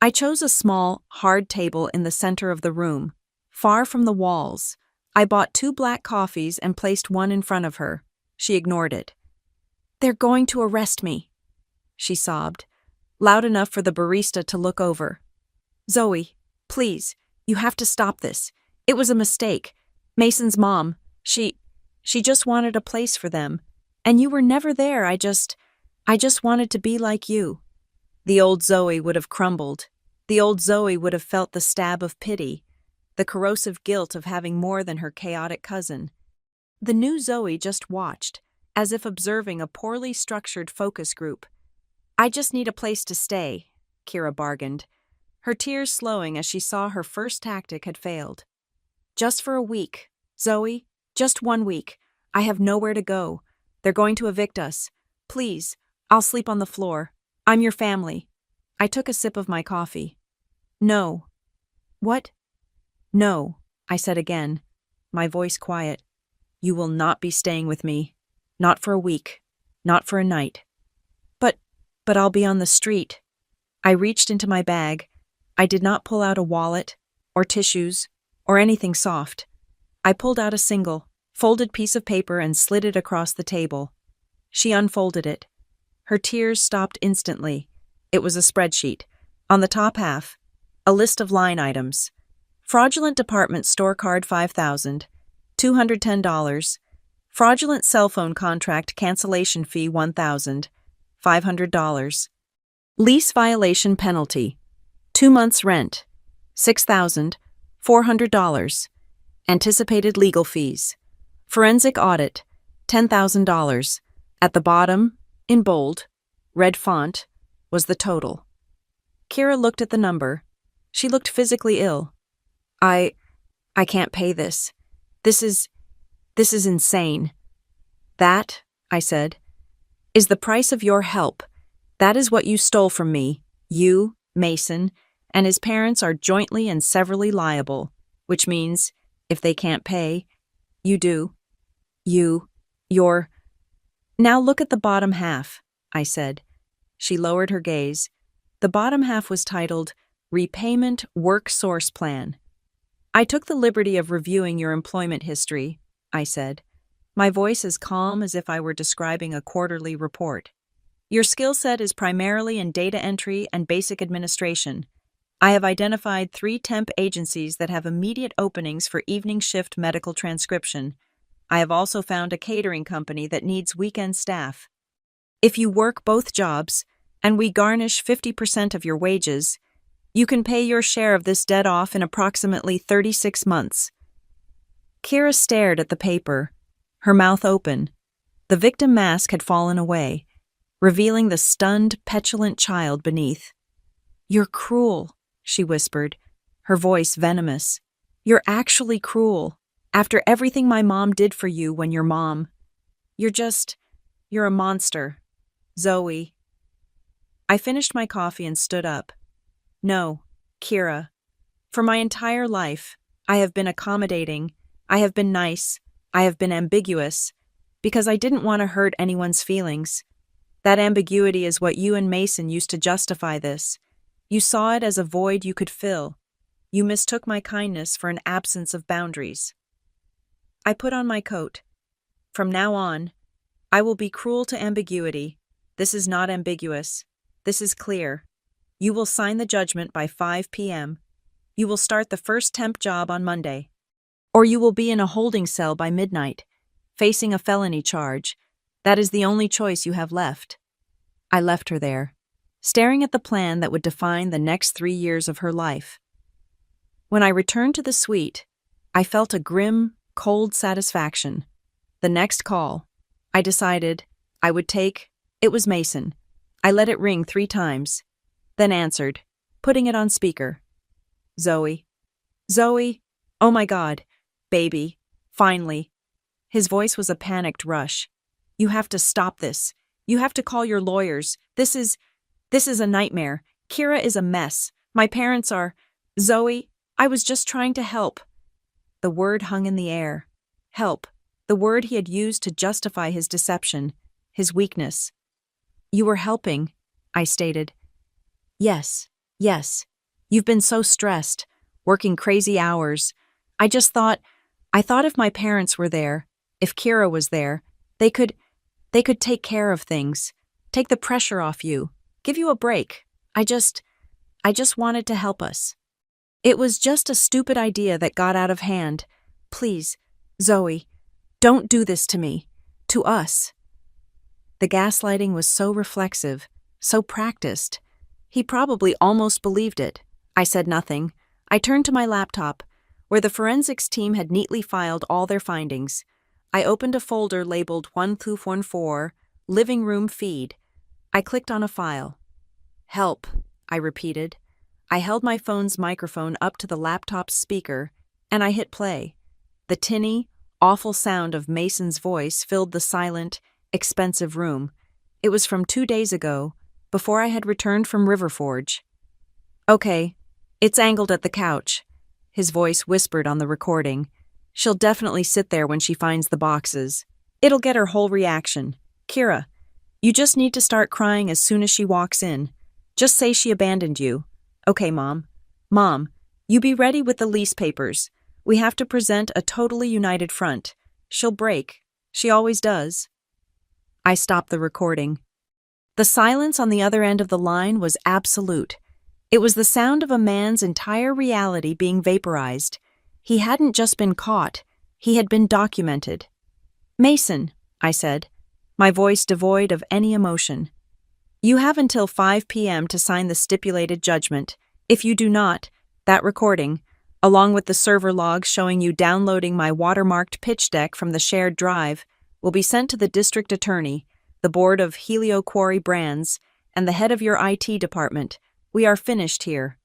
I chose a small, hard table in the center of the room, far from the walls. I bought 2 black coffees and placed one in front of her. She ignored it. "They're going to arrest me," she sobbed, loud enough for the barista to look over. "Zoe, please, you have to stop this. It was a mistake. Mason's mom, she just wanted a place for them. And you were never there. I just wanted to be like you." The old Zoe would have crumbled. The old Zoe would have felt the stab of pity, the corrosive guilt of having more than her chaotic cousin. The new Zoe just watched, as if observing a poorly structured focus group. "I just need a place to stay," Kira bargained, her tears slowing as she saw her first tactic had failed. "Just for a week, Zoe, just 1 week. I have nowhere to go. They're going to evict us. Please, I'll sleep on the floor. I'm your family." I took a sip of my coffee. "No." "What?" "No," I said again, my voice quiet. "You will not be staying with me. Not for a week. Not for a night." But I'll be on the street." I reached into my bag. I did not pull out a wallet, or tissues, or anything soft. I pulled out a single, folded piece of paper and slid it across the table. She unfolded it. Her tears stopped instantly. It was a spreadsheet. On the top half, a list of line items. Fraudulent department store card $5,000, $210. Fraudulent cell phone contract cancellation fee $1,000, $500. Lease violation penalty, 2 months rent, $6,000, $400. Anticipated legal fees. Forensic audit, $10,000. At the bottom, in bold, red font, was the total. Kira looked at the number. She looked physically ill. I can't pay this. This is insane." "That," I said, "is the price of your help. That is what you stole from me. You, Mason, and his parents are jointly and severally liable, which means If they can't pay, you do. You're. Now look at the bottom half, I said. She lowered her gaze. The bottom half was titled, Repayment Work Source Plan. I took the liberty of reviewing your employment history, I said, my voice as calm as if I were describing a quarterly report. Your skill set is primarily in data entry and basic administration. I have identified 3 temp agencies that have immediate openings for evening shift medical transcription. I have also found a catering company that needs weekend staff. If you work both jobs, and we garnish 50% of your wages, you can pay your share of this debt off in approximately 36 months. Kira stared at the paper, her mouth open. The victim mask had fallen away, revealing the stunned, petulant child beneath. You're cruel, she whispered, her voice venomous. You're actually cruel. After everything my mom did for you when you're mom. You're a monster. Zoe. I finished my coffee and stood up. No, Kira. For my entire life, I have been accommodating, I have been nice, I have been ambiguous, because I didn't want to hurt anyone's feelings. That ambiguity is what you and Mason used to justify this. You saw it as a void you could fill. You mistook my kindness for an absence of boundaries. I put on my coat. From now on, I will be cruel to ambiguity. This is not ambiguous. This is clear. You will sign the judgment by 5 p.m. You will start the first temp job on Monday. Or you will be in a holding cell by midnight, facing a felony charge. That is the only choice you have left. I left her there, staring at the plan that would define the next 3 years of her life. When I returned to the suite, I felt a grim, cold satisfaction. The next call, I decided I would take, it was Mason. I let it ring 3 times, then answered, putting it on speaker. Zoe. Zoe, oh my God, baby, finally. His voice was a panicked rush. You have to stop this. You have to call your lawyers. This is a nightmare. Kira is a mess. My parents are. Zoe, I was just trying to help. The word hung in the air. Help. The word he had used to justify his deception, his weakness. You were helping, I stated. Yes. You've been so stressed, working crazy hours. I thought if my parents were there, if Kira was there, they could take care of things, take the pressure off you, give you a break. I just wanted to help us. It was just a stupid idea that got out of hand. Please, Zoe, don't do this to me, to us. The gaslighting was so reflexive, so practiced. He probably almost believed it. I said nothing. I turned to my laptop, where the forensics team had neatly filed all their findings. I opened a folder labeled 1214, Living Room Feed. I clicked on a file. Help, I repeated. I held my phone's microphone up to the laptop's speaker, and I hit play. The tinny, awful sound of Mason's voice filled the silent, expensive room. It was from 2 days ago, before I had returned from River Forge. Okay, it's angled at the couch. His voice whispered on the recording. She'll definitely sit there when she finds the boxes. It'll get her whole reaction. Kira, you just need to start crying as soon as she walks in. Just say she abandoned you. Okay, Mom. Mom, you be ready with the lease papers. We have to present a totally united front. She'll break. She always does. I stopped the recording. The silence on the other end of the line was absolute. It was the sound of a man's entire reality being vaporized. He hadn't just been caught. He had been documented. Mason, I said, my voice devoid of any emotion. You have until 5 p.m. to sign the stipulated judgment. If you do not, that recording, along with the server logs showing you downloading my watermarked pitch deck from the shared drive, will be sent to the district attorney, the board of Helio Quarry Brands, and the head of your IT department. We are finished here.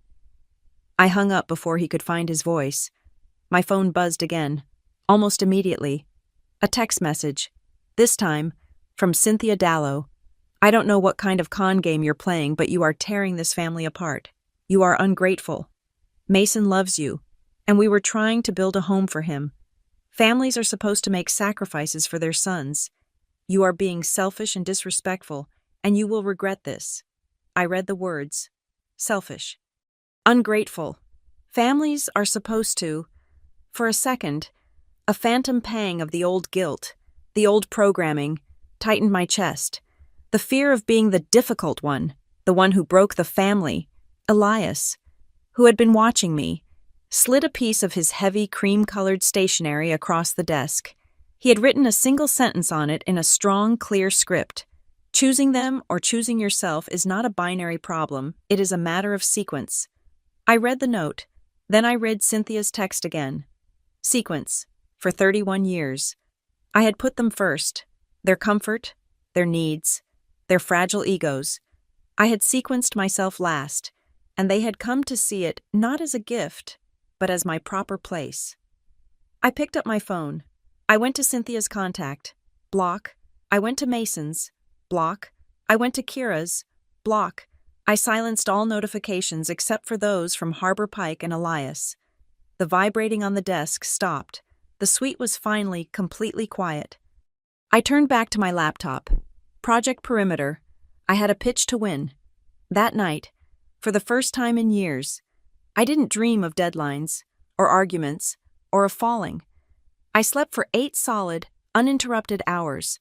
I hung up before he could find his voice. My phone buzzed again, almost immediately. A text message, this time from Cynthia Dallow. I don't know what kind of con game you're playing, but you are tearing this family apart. You are ungrateful. Mason loves you. and we were trying to build a home for him. Families are supposed to make sacrifices for their sons. You are being selfish and disrespectful, and you will regret this. I read the words. Selfish. Ungrateful. Families are supposed to. For a second, a phantom pang of the old guilt, the old programming, tightened my chest. The fear of being the difficult one, the one who broke the family, Elias, who had been watching me, slid a piece of his heavy cream-colored stationery across the desk. He had written a single sentence on it in a strong, clear script. Choosing them or choosing yourself is not a binary problem, it is a matter of sequence. I read the note, then I read Cynthia's text again. Sequence. For 31 years. I had put them first, their comfort, their needs, their fragile egos. I had sequenced myself last, and they had come to see it not as a gift, but as my proper place. I picked up my phone. I went to Cynthia's contact. Block. I went to Mason's. Block. I went to Kira's. Block. I silenced all notifications except for those from Harbor Pike and Elias. The vibrating on the desk stopped. The suite was finally completely quiet. I turned back to my laptop. Project Perimeter. I had a pitch to win. That night, for the first time in years, I didn't dream of deadlines, or arguments, or of falling. I slept for 8 solid, uninterrupted hours.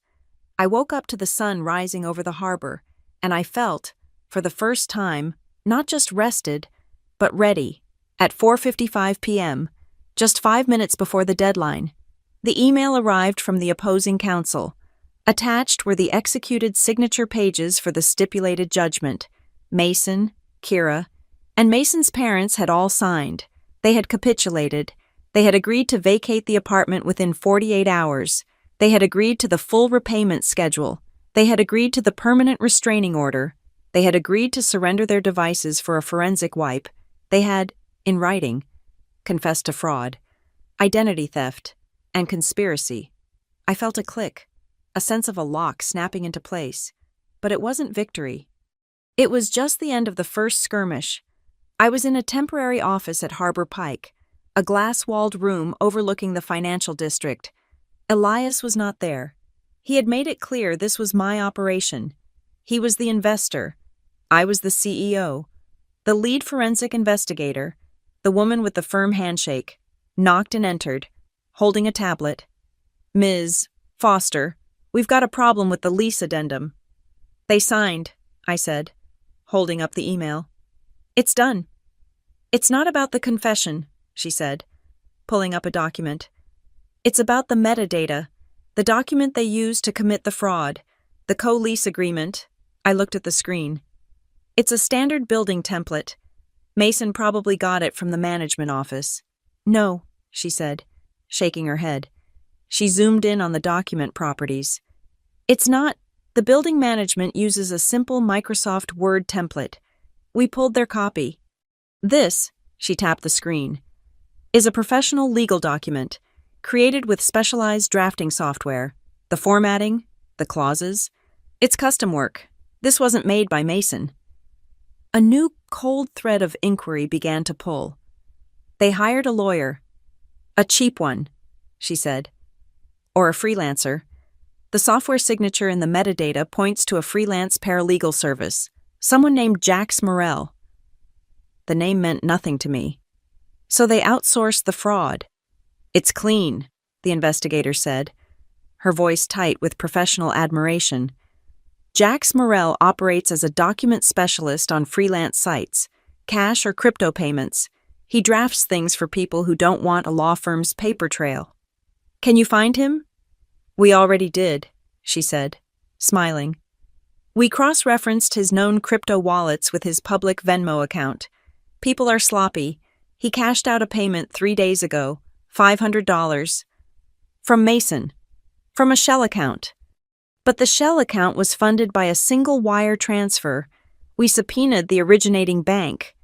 I woke up to the sun rising over the harbor, and I felt, for the first time, not just rested, but ready, at 4:55 p.m., just 5 minutes before the deadline. The email arrived from the opposing counsel. Attached were the executed signature pages for the stipulated judgment. Mason, Kira, and Mason's parents had all signed. They had capitulated. They had agreed to vacate the apartment within 48 hours. They had agreed to the full repayment schedule. They had agreed to the permanent restraining order. They had agreed to surrender their devices for a forensic wipe. They had, in writing, confessed to fraud, identity theft, and conspiracy. I felt a click, a sense of a lock snapping into place. But it wasn't victory. It was just the end of the first skirmish. I was in a temporary office at Harbor Pike, a glass-walled room overlooking the financial district. Elias was not there. He had made it clear this was my operation. He was the investor. I was the CEO. The lead forensic investigator, the woman with the firm handshake, knocked and entered, holding a tablet. Ms. Foster, we've got a problem with the lease addendum. They signed, I said, holding up the email. It's done. It's not about the confession, she said, pulling up a document. It's about the metadata, the document they used to commit the fraud, the co-lease agreement. I looked at the screen. It's a standard building template. Mason probably got it from the management office. No, she said, shaking her head. She zoomed in on the document properties. It's not. The building management uses a simple Microsoft Word template. We pulled their copy. This, she tapped the screen, is a professional legal document, created with specialized drafting software. The formatting, the clauses, it's custom work. This wasn't made by Mason. A new cold thread of inquiry began to pull. They hired a lawyer. A cheap one, she said. Or a freelancer. The software signature in the metadata points to a freelance paralegal service, someone named Jax Morrell. The name meant nothing to me. So they outsourced the fraud. It's clean, the investigator said, her voice tight with professional admiration. Jax Morrell operates as a document specialist on freelance sites, cash or crypto payments. He drafts things for people who don't want a law firm's paper trail. Can you find him? We already did, she said, smiling. We cross-referenced his known crypto wallets with his public Venmo account. People are sloppy. He cashed out a payment 3 days ago, $500. From Mason. From a shell account. But the shell account was funded by a single wire transfer. We subpoenaed the originating bank.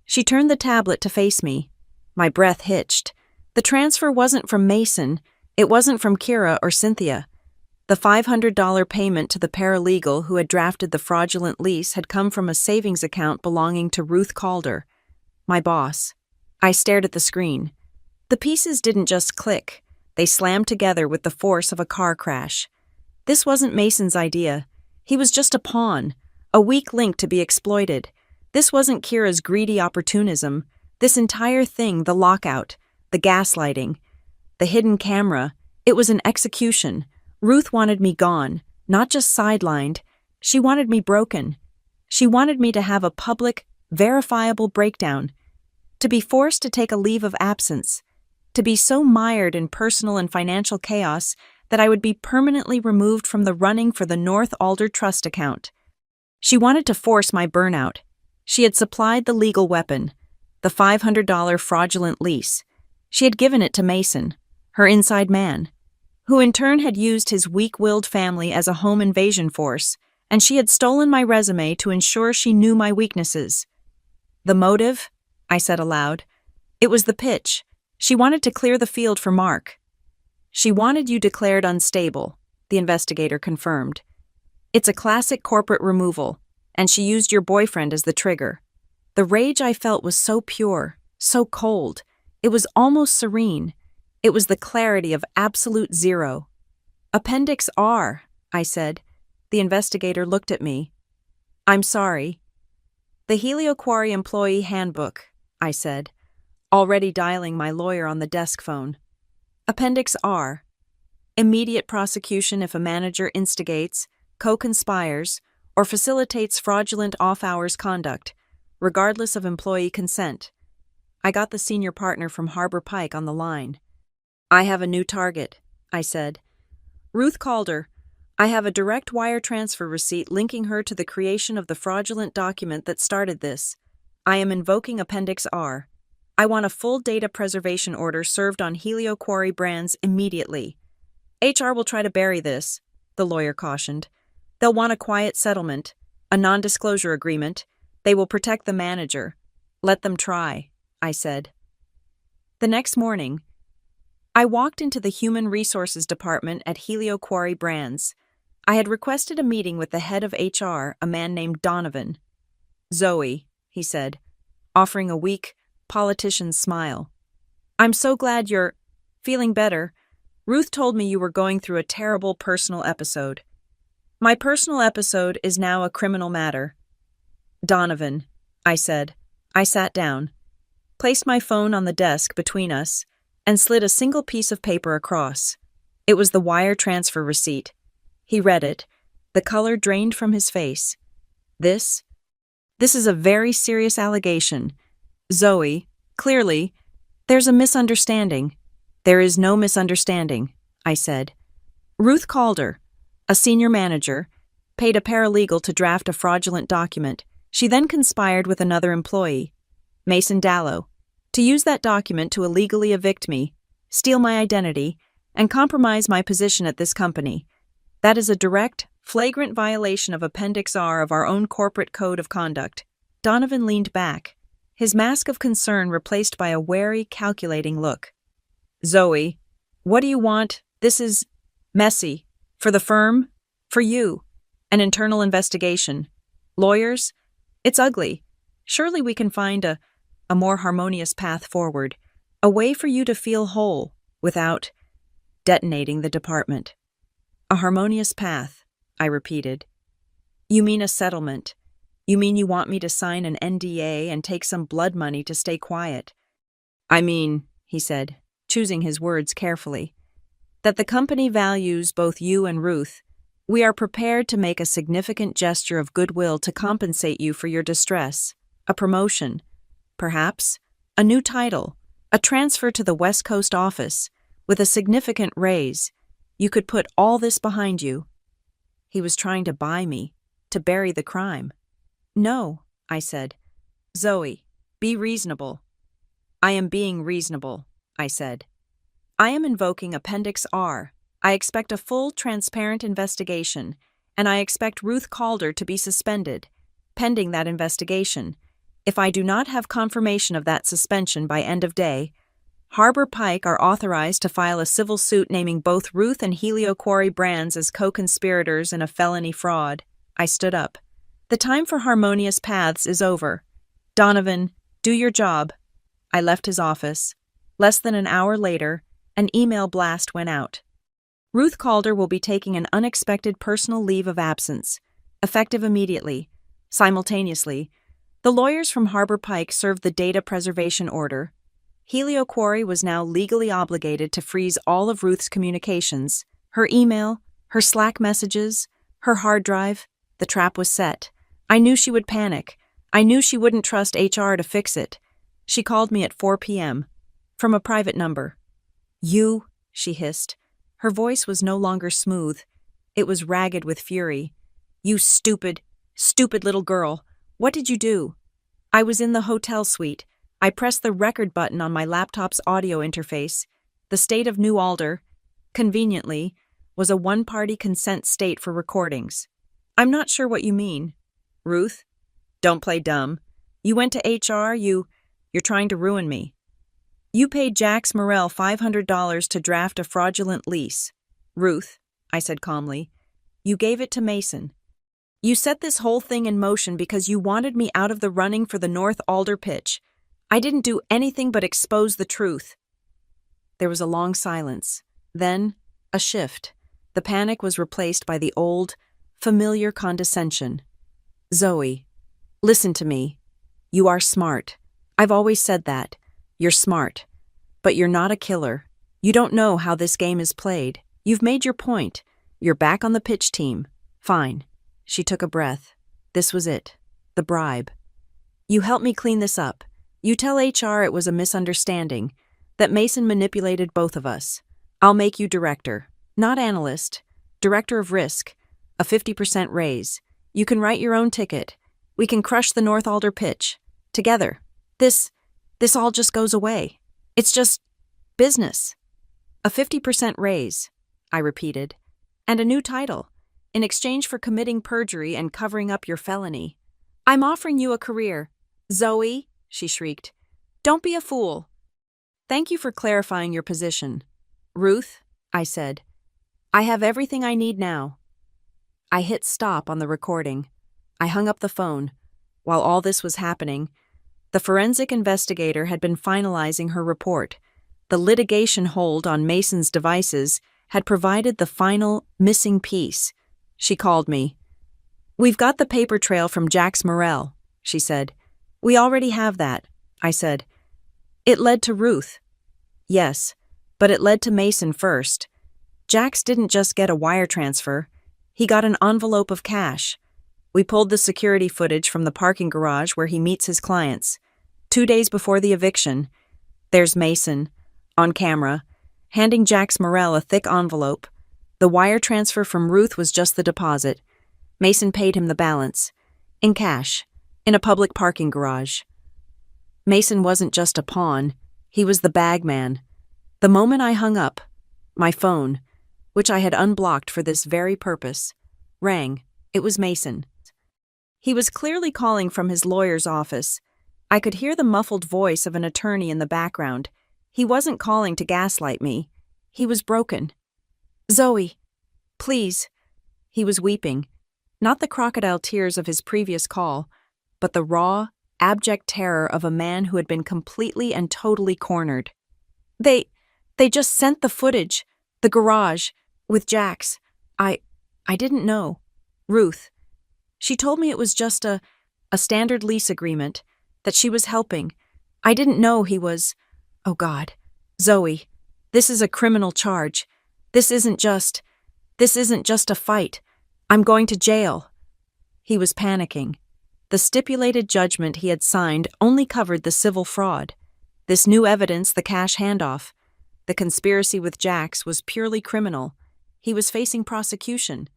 She turned the tablet to face me. My breath hitched. The transfer wasn't from Mason. It wasn't from Kira or Cynthia. The $500 payment to the paralegal who had drafted the fraudulent lease had come from a savings account belonging to Ruth Calder, my boss. I stared at the screen. The pieces didn't just click. They slammed together with the force of a car crash. This wasn't Mason's idea. He was just a pawn, a weak link to be exploited. This wasn't Kira's greedy opportunism. This entire thing, the lockout, the gaslighting, the hidden camera, it was an execution. Ruth wanted me gone, not just sidelined. She wanted me broken. She wanted me to have a public, verifiable breakdown, to be forced to take a leave of absence, to be so mired in personal and financial chaos that I would be permanently removed from the running for the North Alder Trust account. She wanted to force my burnout. She had supplied the legal weapon, the $500 fraudulent lease. She had given it to Mason, her inside man, who in turn had used his weak-willed family as a home invasion force, and she had stolen my resume to ensure she knew my weaknesses. The motive? I said aloud. It was the pitch. She wanted to clear the field for Mark. She wanted you declared unstable, the investigator confirmed. It's a classic corporate removal, and she used your boyfriend as the trigger. The rage I felt was so pure, so cold. It was almost serene. It was the clarity of absolute zero. Appendix R, I said. The investigator looked at me. I'm sorry. The Helioquarry Employee Handbook, I said, already dialing my lawyer on the desk phone. Appendix R. Immediate prosecution if a manager instigates, co-conspires, or facilitates fraudulent off-hours conduct, regardless of employee consent. I got the senior partner from Harbor Pike on the line. I have a new target, I said. Ruth Calder. I have a direct wire transfer receipt linking her to the creation of the fraudulent document that started this. I am invoking Appendix R. I want a full data preservation order served on Helioquarry brands immediately. HR will try to bury this, the lawyer cautioned. They'll want a quiet settlement, a non-disclosure agreement. They will protect the manager. Let them try, I said. The next morning, I walked into the Human Resources Department at Helioquarry Brands. I had requested a meeting with the head of HR, a man named Donovan. Zoe, he said, offering a weak, politician's smile. I'm so glad you're feeling better. Ruth told me you were going through a terrible personal episode. My personal episode is now a criminal matter. Donovan, I said. I sat down, placed my phone on the desk between us, and slid a single piece of paper across. It was the wire transfer receipt. He read it. The color drained from his face. This is a very serious allegation. Zoe, clearly, there's a misunderstanding. There is no misunderstanding, I said. Ruth Calder, a senior manager, paid a paralegal to draft a fraudulent document. She then conspired with another employee, Mason Dallow, to use that document to illegally evict me, steal my identity, and compromise my position at this company. That is a direct, flagrant violation of Appendix R of our own corporate code of conduct. Donovan leaned back, his mask of concern replaced by a wary, calculating look. Zoe, what do you want? This is messy. For the firm? For you. An internal investigation. Lawyers? It's ugly. Surely we can find a more harmonious path forward, a way for you to feel whole without detonating the department. A harmonious path, I repeated. You mean a settlement. You mean you want me to sign an NDA and take some blood money to stay quiet? I mean, he said, choosing his words carefully, that the company values both you and Ruth. We are prepared to make a significant gesture of goodwill to compensate you for your distress, a promotion, perhaps, a new title, a transfer to the West Coast office, with a significant raise. You could put all this behind you. He was trying to buy me, to bury the crime. No, I said. Zoe, be reasonable. I am being reasonable, I said. I am invoking Appendix R. I expect a full, transparent investigation, and I expect Ruth Calder to be suspended, pending that investigation. If I do not have confirmation of that suspension by end of day, Harbor Pike are authorized to file a civil suit naming both Ruth and Helioquarry Brands as co-conspirators in a felony fraud. I stood up. The time for harmonious paths is over. Donovan, do your job. I left his office. Less than an hour later, an email blast went out. Ruth Calder will be taking an unexpected personal leave of absence, effective immediately. Simultaneously, the lawyers from Harbor Pike served the data preservation order. Helio Quarry was now legally obligated to freeze all of Ruth's communications, her email, her Slack messages, her hard drive. The trap was set. I knew she would panic. I knew she wouldn't trust HR to fix it. She called me at 4 p.m. from a private number. "You," she hissed. Her voice was no longer smooth. It was ragged with fury. "You stupid little girl. What did you do?" I was in the hotel suite. I pressed the record button on my laptop's audio interface. The state of New Alder, conveniently, was a one-party consent state for recordings. "I'm not sure what you mean." "Ruth, don't play dumb. You went to HR, you're trying to ruin me. You paid Jax Morrell $500 to draft a fraudulent lease." "Ruth," I said calmly, "you gave it to Mason. You set this whole thing in motion because you wanted me out of the running for the North Alder pitch. I didn't do anything but expose the truth." There was a long silence. Then, a shift. The panic was replaced by the old, familiar condescension. "Zoe, listen to me. You are smart. I've always said that. You're smart. But you're not a killer. You don't know how this game is played. You've made your point. You're back on the pitch team. Fine." She took a breath. This was it. The bribe. "You help me clean this up. You tell HR it was a misunderstanding, that Mason manipulated both of us. I'll make you director, not analyst, director of risk, a 50% raise. You can write your own ticket. We can crush the North Alder pitch. Together. This all just goes away. It's just business." "A 50% raise," I repeated, "and a new title, in exchange for committing perjury and covering up your felony. I'm offering you a career." "Zoe," she shrieked, "don't be a fool." "Thank you for clarifying your position." "Ruth," I said, "I have everything I need now." I hit stop on the recording. I hung up the phone. While all this was happening, the forensic investigator had been finalizing her report. The litigation hold on Mason's devices had provided the final missing piece. She called me. "We've got the paper trail from Jax Morrell," she said. "We already have that," I said. "It led to Ruth." "Yes, but it led to Mason first. Jax didn't just get a wire transfer. He got an envelope of cash. We pulled the security footage from the parking garage where he meets his clients. 2 days before the eviction, there's Mason, on camera, handing Jax Morrell a thick envelope. The wire transfer from Ruth was just the deposit. Mason paid him the balance, in cash, in a public parking garage. Mason wasn't just a pawn, he was the bagman. The moment I hung up, my phone, which I had unblocked for this very purpose, rang. It was Mason. He was clearly calling from his lawyer's office. I could hear the muffled voice of an attorney in the background. He wasn't calling to gaslight me. He was broken. "Zoe, please." He was weeping. Not the crocodile tears of his previous call, but the raw, abject terror of a man who had been completely and totally cornered. They just sent the footage, the garage, with Jax. I didn't know. Ruth. She told me it was just a standard lease agreement, that she was helping. I didn't know he was... Oh God. Zoe, this is a criminal charge. This isn't just a fight. I'm going to jail." He was panicking. The stipulated judgment he had signed only covered the civil fraud. This new evidence, the cash handoff. The conspiracy with Jax was purely criminal. He was facing prosecution.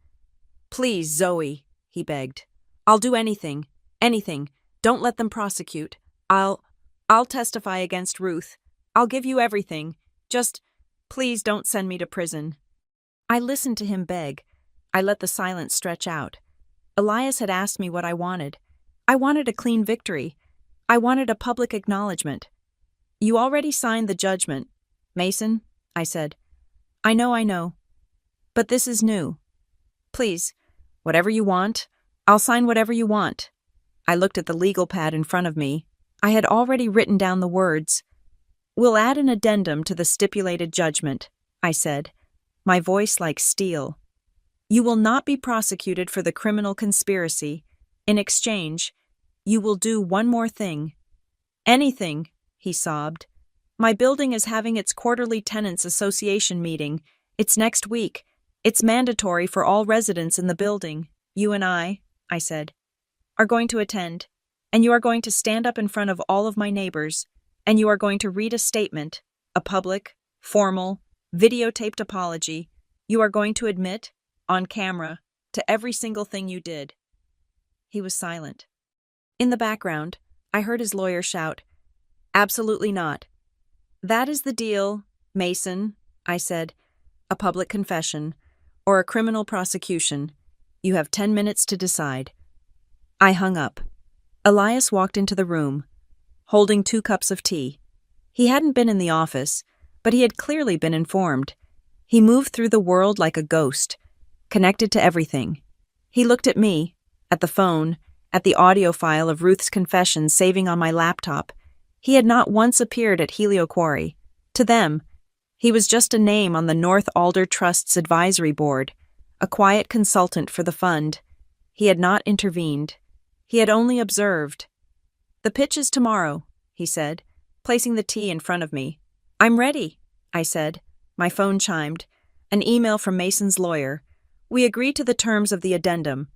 "Please, Zoe," he begged. "I'll do anything. Anything. Don't let them prosecute. I'll testify against Ruth. I'll give you everything. Just, please don't send me to prison." I listened to him beg. I let the silence stretch out. Elias had asked me what I wanted. I wanted a clean victory. I wanted a public acknowledgement. "You already signed the judgment, Mason," I said. I know. But this is new. Please, whatever you want, I'll sign whatever you want." I looked at the legal pad in front of me. I had already written down the words. "We'll add an addendum to the stipulated judgment," I said, my voice like steel. "You will not be prosecuted for the criminal conspiracy. In exchange, you will do one more thing." "Anything," he sobbed. "My building is having its quarterly tenants association meeting. It's next week. It's mandatory for all residents in the building. You and I said, are going to attend, and you are going to stand up in front of all of my neighbors, and you are going to read a statement, a public, formal, videotaped apology. You are going to admit, on camera, to every single thing you did." He was silent. In the background, I heard his lawyer shout, "Absolutely not." "That is the deal, Mason," I said. "A public confession, or a criminal prosecution. You have 10 minutes to decide." I hung up. Elias walked into the room, holding 2 cups of tea. He hadn't been in the office, but he had clearly been informed. He moved through the world like a ghost, connected to everything. He looked at me, at the phone, at the audio file of Ruth's confession saving on my laptop. He had not once appeared at Helio Quarry. To them, he was just a name on the North Alder Trust's advisory board, a quiet consultant for the fund. He had not intervened. He had only observed. "The pitch is tomorrow," he said, placing the tea in front of me. "I'm ready," I said. My phone chimed. An email from Mason's lawyer. "We agreed to the terms of the addendum."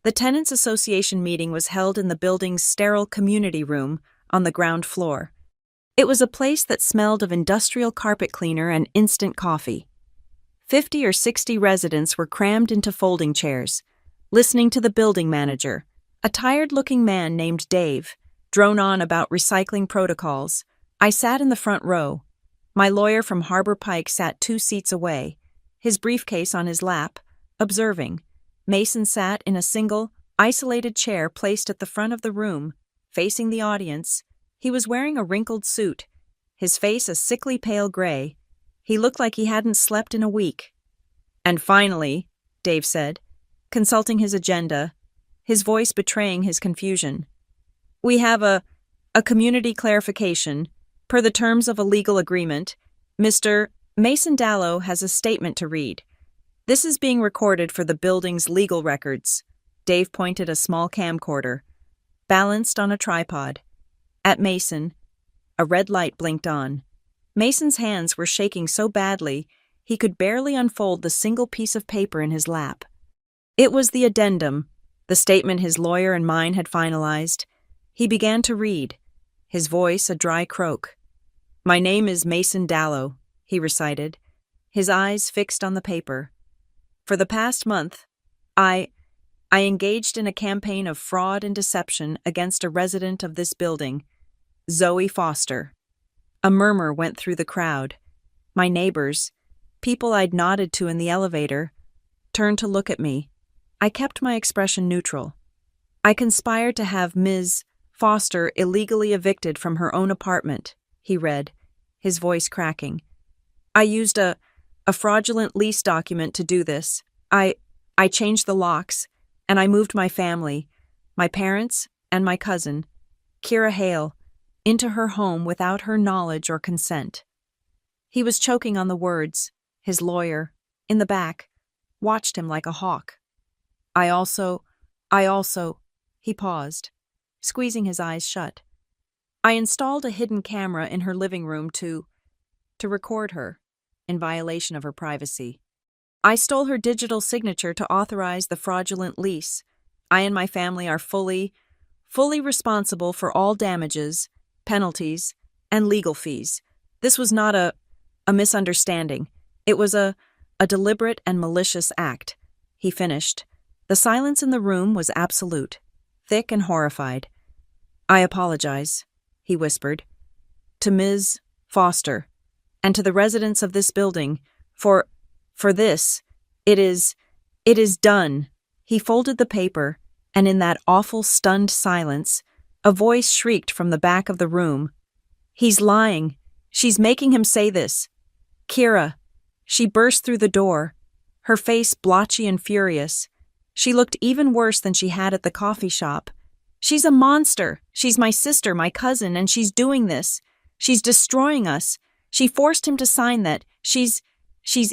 The Tenants Association meeting was held in the building's sterile community room on the ground floor. It was a place that smelled of industrial carpet cleaner and instant coffee. 50 or 60 residents were crammed into folding chairs, listening to the building manager, a tired-looking man named Dave, drone on about recycling protocols. I sat in the front row. My lawyer from Harbor Pike sat 2 seats away, his briefcase on his lap, observing. Mason sat in a single, isolated chair placed at the front of the room, facing the audience. He was wearing a wrinkled suit, his face a sickly pale gray. He looked like he hadn't slept in a week. "And finally," Dave said, consulting his agenda, his voice betraying his confusion, "we have a community clarification. Per the terms of a legal agreement, Mr. Mason Dallow has a statement to read. This is being recorded for the building's legal records." Dave pointed a small camcorder, balanced on a tripod. At Mason, a red light blinked on. Mason's hands were shaking so badly he could barely unfold the single piece of paper in his lap. It was the addendum, the statement his lawyer and mine had finalized. He began to read, his voice a dry croak. "My name is Mason Dallow," he recited, his eyes fixed on the paper. "For the past month, I engaged in a campaign of fraud and deception against a resident of this building, Zoe Foster." A murmur went through the crowd. My neighbors, people I'd nodded to in the elevator, turned to look at me. I kept my expression neutral. "I conspired to have Ms. Foster illegally evicted from her own apartment," he read, his voice cracking. "I used a fraudulent lease document to do this. I changed the locks, and I moved my family, my parents and my cousin, Kira Hale, into her home without her knowledge or consent." He was choking on the words. His lawyer, in the back, watched him like a hawk. I also, he paused, squeezing his eyes shut. "I installed a hidden camera in her living room to record her, in violation of her privacy. I stole her digital signature to authorize the fraudulent lease. I and my family are fully responsible for all damages, penalties, and legal fees. This was not a misunderstanding. It was a deliberate and malicious act," he finished. The silence in the room was absolute, thick and horrified. "I apologize," he whispered, "to Ms. Foster, and to the residents of this building, for this. It is done." He folded the paper, and in that awful stunned silence, a voice shrieked from the back of the room. "He's lying. She's making him say this. Kira." She burst through the door, her face blotchy and furious. She looked even worse than she had at the coffee shop. She's a monster. She's my sister, my cousin, and she's doing this. She's destroying us. She forced him to sign that. She's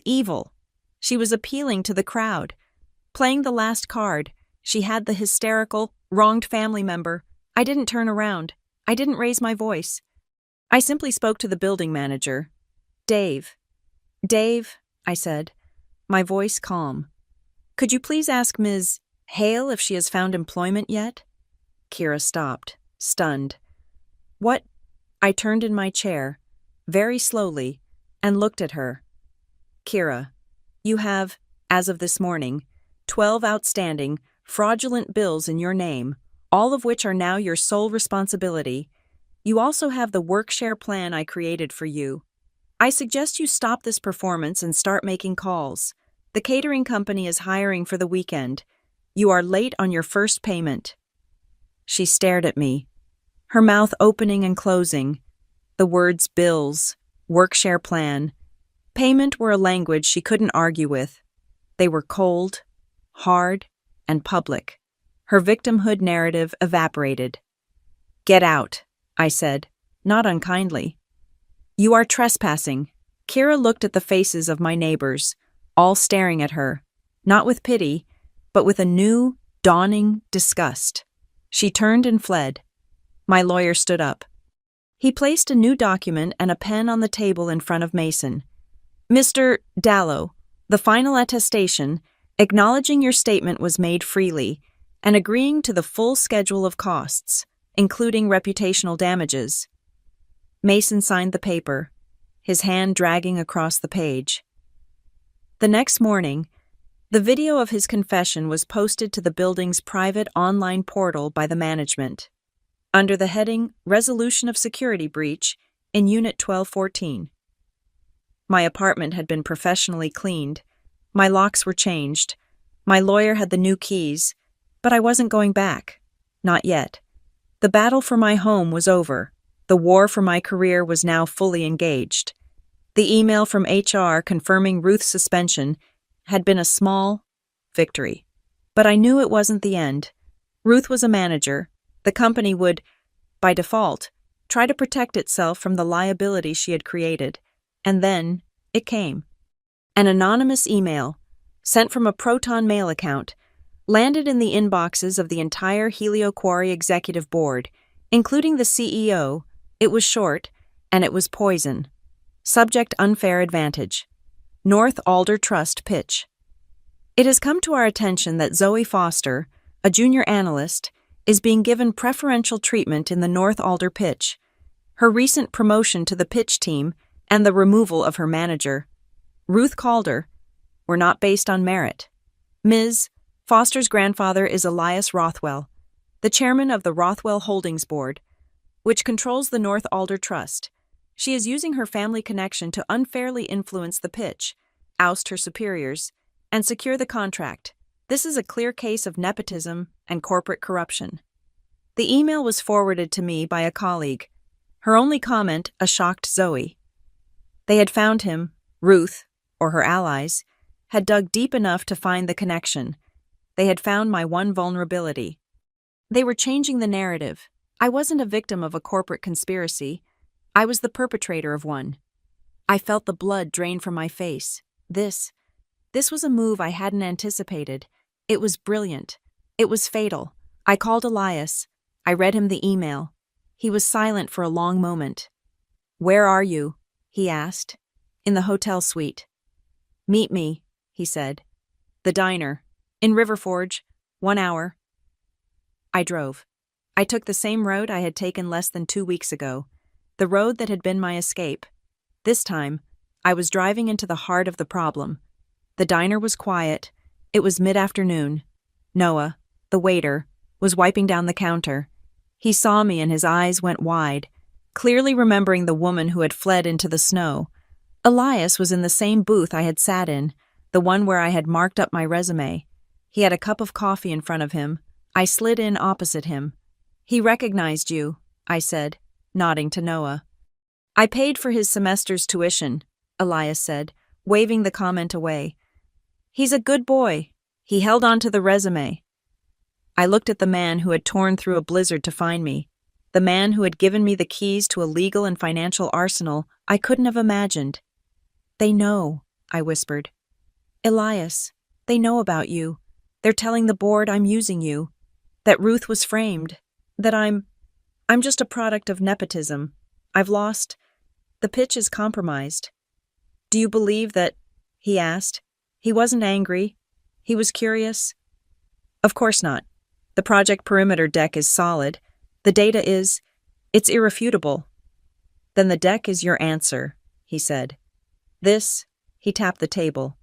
evil. She was appealing to the crowd. Playing the last card, she had the hysterical, wronged family member. I didn't turn around. I didn't raise my voice. I simply spoke to the building manager. Dave, I said, my voice calm. Could you please ask Ms. Hale if she has found employment yet? Kira stopped, stunned. What? I turned in my chair, very slowly, and looked at her. Kira, you have, as of this morning, 12 outstanding, fraudulent bills in your name, all of which are now your sole responsibility. You also have the work-share plan I created for you. I suggest you stop this performance and start making calls. The catering company is hiring for the weekend. You are late on your first payment. She stared at me, her mouth opening and closing. The words bills, work-share plan, payment were a language she couldn't argue with. They were cold, hard, and public. Her victimhood narrative evaporated. Get out, I said, not unkindly. You are trespassing. Kira looked at the faces of my neighbors, all staring at her, not with pity, but with a new, dawning disgust. She turned and fled. My lawyer stood up. He placed a new document and a pen on the table in front of Mason. Mr. Dallow, the final attestation, acknowledging your statement was made freely and agreeing to the full schedule of costs, including reputational damages. Mason signed the paper, his hand dragging across the page. The next morning, the video of his confession was posted to the building's private online portal by the management, under the heading Resolution of Security Breach in Unit 1214. My apartment had been professionally cleaned, my locks were changed, my lawyer had the new keys, but I wasn't going back. Not yet. The battle for my home was over. The war for my career was now fully engaged. The email from HR confirming Ruth's suspension had been a small victory. But I knew it wasn't the end. Ruth was a manager. The company would, by default, try to protect itself from the liability she had created. And then it came. An anonymous email, sent from a Proton Mail account, landed in the inboxes of the entire Helio Quarry executive board, including the CEO. It was short, and it was poison. Subject unfair advantage. North Alder Trust pitch. It has come to our attention that Zoe Foster, a junior analyst, is being given preferential treatment in the North Alder pitch. Her recent promotion to the pitch team and the removal of her manager, Ruth Calder, were not based on merit. Ms. Foster's grandfather is Elias Rothwell, the chairman of the Rothwell Holdings Board, which controls the North Alder Trust. She is using her family connection to unfairly influence the pitch, oust her superiors, and secure the contract. This is a clear case of nepotism and corporate corruption. The email was forwarded to me by a colleague. Her only comment, a shocked Zoe. They had found him, Ruth, or her allies, had dug deep enough to find the connection. They had found my one vulnerability. They were changing the narrative. I wasn't a victim of a corporate conspiracy. I was the perpetrator of one. I felt the blood drain from my face. This was a move I hadn't anticipated. It was brilliant. It was fatal. I called Elias. I read him the email. He was silent for a long moment. "Where are you?" he asked. "In the hotel suite." "Meet me," he said. "The diner. In River Forge. 1 hour." I drove. I took the same road I had taken less than 2 weeks ago, the road that had been my escape. This time, I was driving into the heart of the problem. The diner was quiet. It was mid-afternoon. Noah, the waiter, was wiping down the counter. He saw me and his eyes went wide, clearly remembering the woman who had fled into the snow. Elias was in the same booth I had sat in, the one where I had marked up my resume. He had a cup of coffee in front of him. I slid in opposite him. "He recognized you," I said, nodding to Noah. "I paid for his semester's tuition," Elias said, waving the comment away. "He's a good boy. He held on to the resume." I looked at the man who had torn through a blizzard to find me, the man who had given me the keys to a legal and financial arsenal I couldn't have imagined. "They know," I whispered. "Elias, they know about you. They're telling the board I'm using you, that Ruth was framed, that I'm just a product of nepotism. I've lost. The pitch is compromised." "Do you believe that?" he asked. He wasn't angry. He was curious. "Of course not. The project perimeter deck is solid. The data it's irrefutable." "Then the deck is your answer," he said. "This," he tapped the table,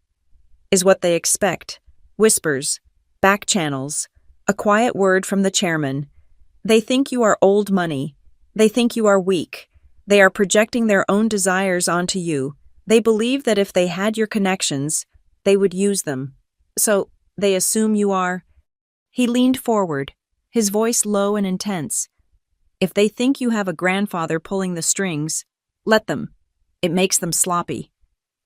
"is what they expect. Whispers, back channels, a quiet word from the chairman. They think you are old money. They think you are weak. They are projecting their own desires onto you. They believe that if they had your connections, they would use them. So, they assume you are—" He leaned forward, his voice low and intense. "If they think you have a grandfather pulling the strings, let them. It makes them sloppy.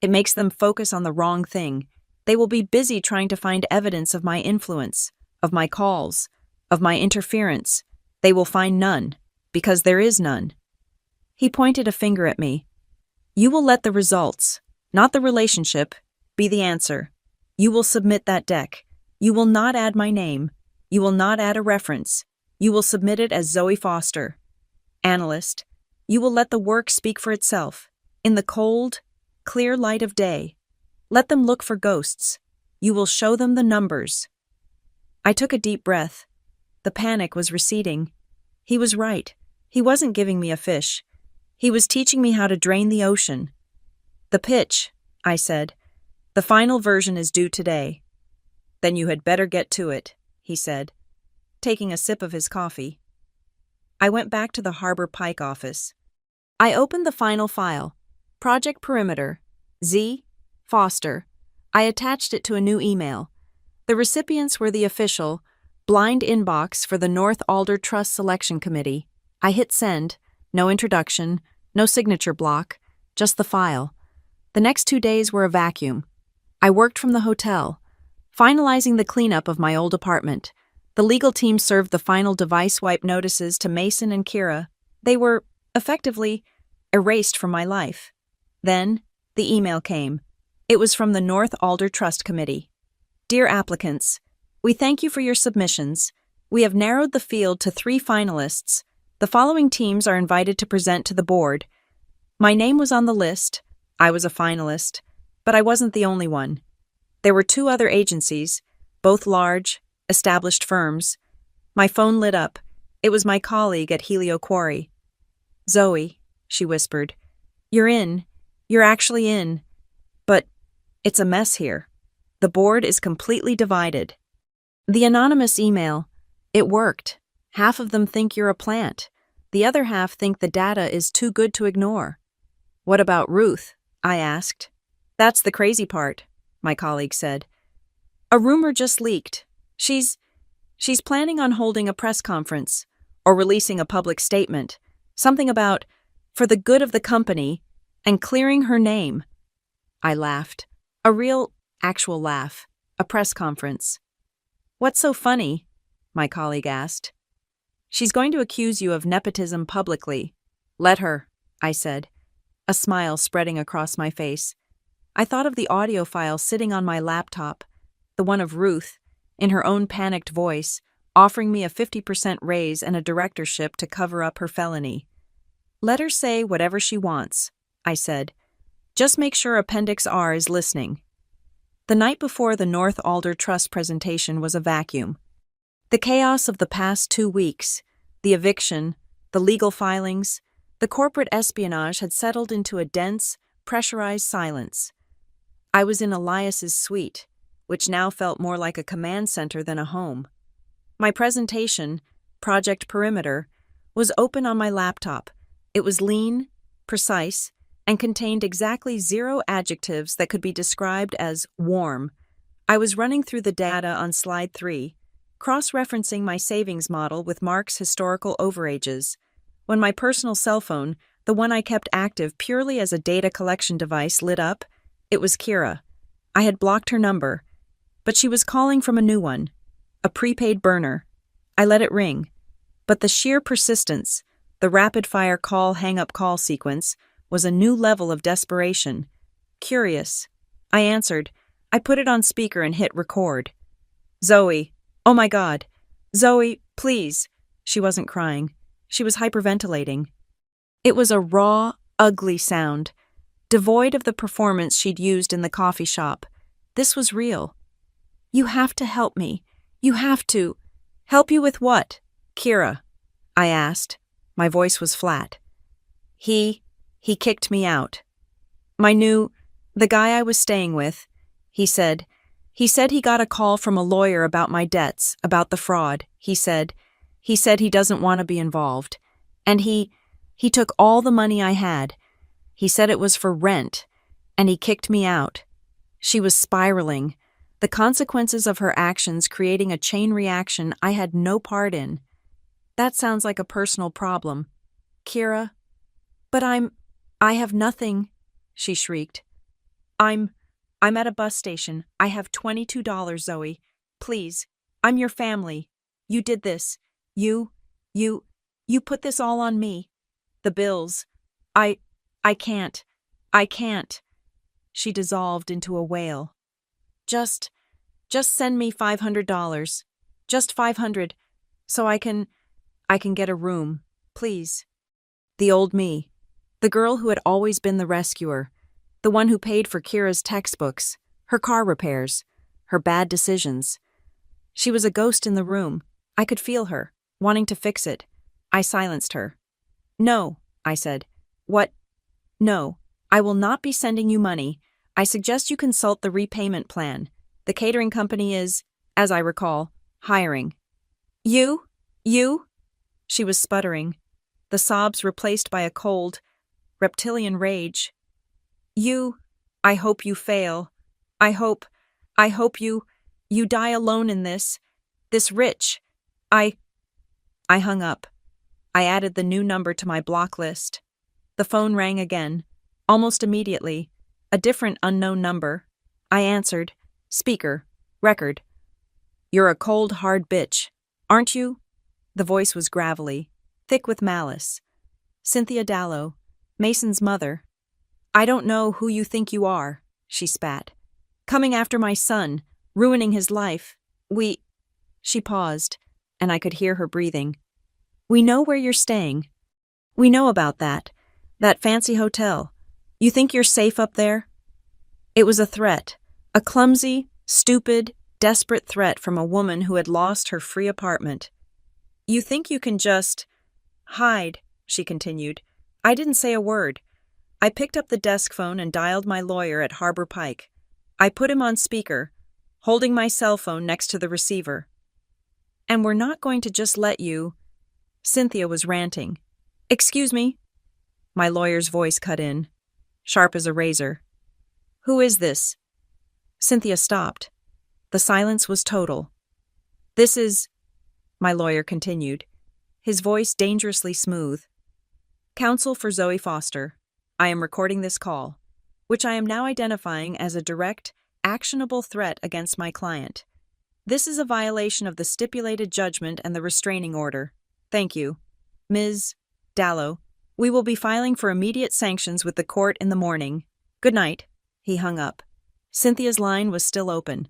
It makes them focus on the wrong thing. They will be busy trying to find evidence of my influence, of my calls, of my interference. They will find none, because there is none." He pointed a finger at me. "You will let the results, not the relationship, be the answer. You will submit that deck. You will not add my name. You will not add a reference. You will submit it as Zoe Foster. Analyst, you will let the work speak for itself, in the cold, clear light of day. Let them look for ghosts. You will show them the numbers." I took a deep breath. The panic was receding. He was right. He wasn't giving me a fish. He was teaching me how to drain the ocean. "The pitch," I said. "The final version is due today." "Then you had better get to it," he said, taking a sip of his coffee. I went back to the Harbor Pike office. I opened the final file, Project Perimeter, Z. Foster. I attached it to a new email. The recipients were the official, blind inbox for the North Alder Trust Selection Committee. I hit send, no introduction, no signature block, just the file. The next 2 days were a vacuum. I worked from the hotel, finalizing the cleanup of my old apartment. The legal team served the final device wipe notices to Mason and Kira. They were, effectively, erased from my life. Then, the email came. It was from the North Alder Trust Committee. "Dear applicants, we thank you for your submissions. We have narrowed the field to 3 finalists. The following teams are invited to present to the board." My name was on the list. I was a finalist, but I wasn't the only one. There were 2 other agencies, both large, established firms. My phone lit up. It was my colleague at Helio Quarry. "Zoe," she whispered, "you're in. You're actually in. But it's a mess here. The board is completely divided." The anonymous email. It worked. Half of them think you're a plant. The other half think the data is too good to ignore. "What about Ruth?" I asked. "That's the crazy part," my colleague said. "A rumor just leaked. She's planning on holding a press conference or releasing a public statement, something about, for the good of the company, and clearing her name." I laughed. A real, actual laugh. A press conference. "What's so funny?" my colleague asked. "She's going to accuse you of nepotism publicly." "Let her," I said, a smile spreading across my face. I thought of the audio file sitting on my laptop, the one of Ruth, in her own panicked voice, offering me a 50% raise and a directorship to cover up her felony. "Let her say whatever she wants," I said. "Just make sure Appendix R is listening." The night before the North Alder Trust presentation was a vacuum. The chaos of the past 2 weeks, the eviction, the legal filings, the corporate espionage had settled into a dense, pressurized silence. I was in Elias's suite, which now felt more like a command center than a home. My presentation, Project Perimeter, was open on my laptop. It was lean, precise, and contained exactly 0 adjectives that could be described as warm. I was running through the data on slide 3, cross-referencing my savings model with Mark's historical overages, when my personal cell phone, the one I kept active purely as a data collection device, lit up. It was Kira. I had blocked her number, but she was calling from a new one, a prepaid burner. I let it ring. But the sheer persistence, the rapid-fire call-hang-up call sequence, was a new level of desperation. Curious. I answered. I put it on speaker and hit record. Zoe. Oh my God. Zoe, please. She wasn't crying. She was hyperventilating. It was a raw, ugly sound, devoid of the performance she'd used in the coffee shop. This was real. You have to help me. You have to. Help you with what? Kira, I asked. My voice was flat. He kicked me out. The guy I was staying with, he said he got a call from a lawyer about my debts, about the fraud. He said he doesn't want to be involved. And he took all the money I had. He said it was for rent, and he kicked me out. She was spiraling, the consequences of her actions creating a chain reaction I had no part in. That sounds like a personal problem. Kira? But I have nothing, she shrieked. I'm at a bus station. I have $22, Zoe. Please. I'm your family. You did this. You put this all on me. The bills. I can't. She dissolved into a wail. Just send me $500. Just $500, so I can get a room, please. The old me. The girl who had always been the rescuer. The one who paid for Kira's textbooks, her car repairs, her bad decisions. She was a ghost in the room. I could feel her, wanting to fix it. I silenced her. No, I said. What? No, I will not be sending you money. I suggest you consult the repayment plan. The catering company is, as I recall, hiring. You? She was sputtering, the sobs replaced by a cold, reptilian rage. I hope you fail. I hope you die alone in this rich. I hung up. I added the new number to my block list. The phone rang again, almost immediately, a different unknown number. I answered. Speaker. Record. You're a cold, hard bitch, aren't you? The voice was gravelly, thick with malice. Cynthia Dallow, Mason's mother. I don't know who you think you are, she spat. Coming after my son, ruining his life. She paused, and I could hear her breathing. We know where you're staying. We know about that fancy hotel. You think you're safe up there? It was a threat, a clumsy, stupid, desperate threat from a woman who had lost her free apartment. You think you can just hide, she continued. I didn't say a word. I picked up the desk phone and dialed my lawyer at Harbor Pike. I put him on speaker, holding my cell phone next to the receiver. And we're not going to just let you... Cynthia was ranting. Excuse me? My lawyer's voice cut in, sharp as a razor. Who is this? Cynthia stopped. The silence was total. This is... My lawyer continued, his voice dangerously smooth. Counsel for Zoe Foster. I am recording this call, which I am now identifying as a direct, actionable threat against my client. This is a violation of the stipulated judgment and the restraining order. Thank you. Ms. Dallow, we will be filing for immediate sanctions with the court in the morning. Good night. He hung up. Cynthia's line was still open.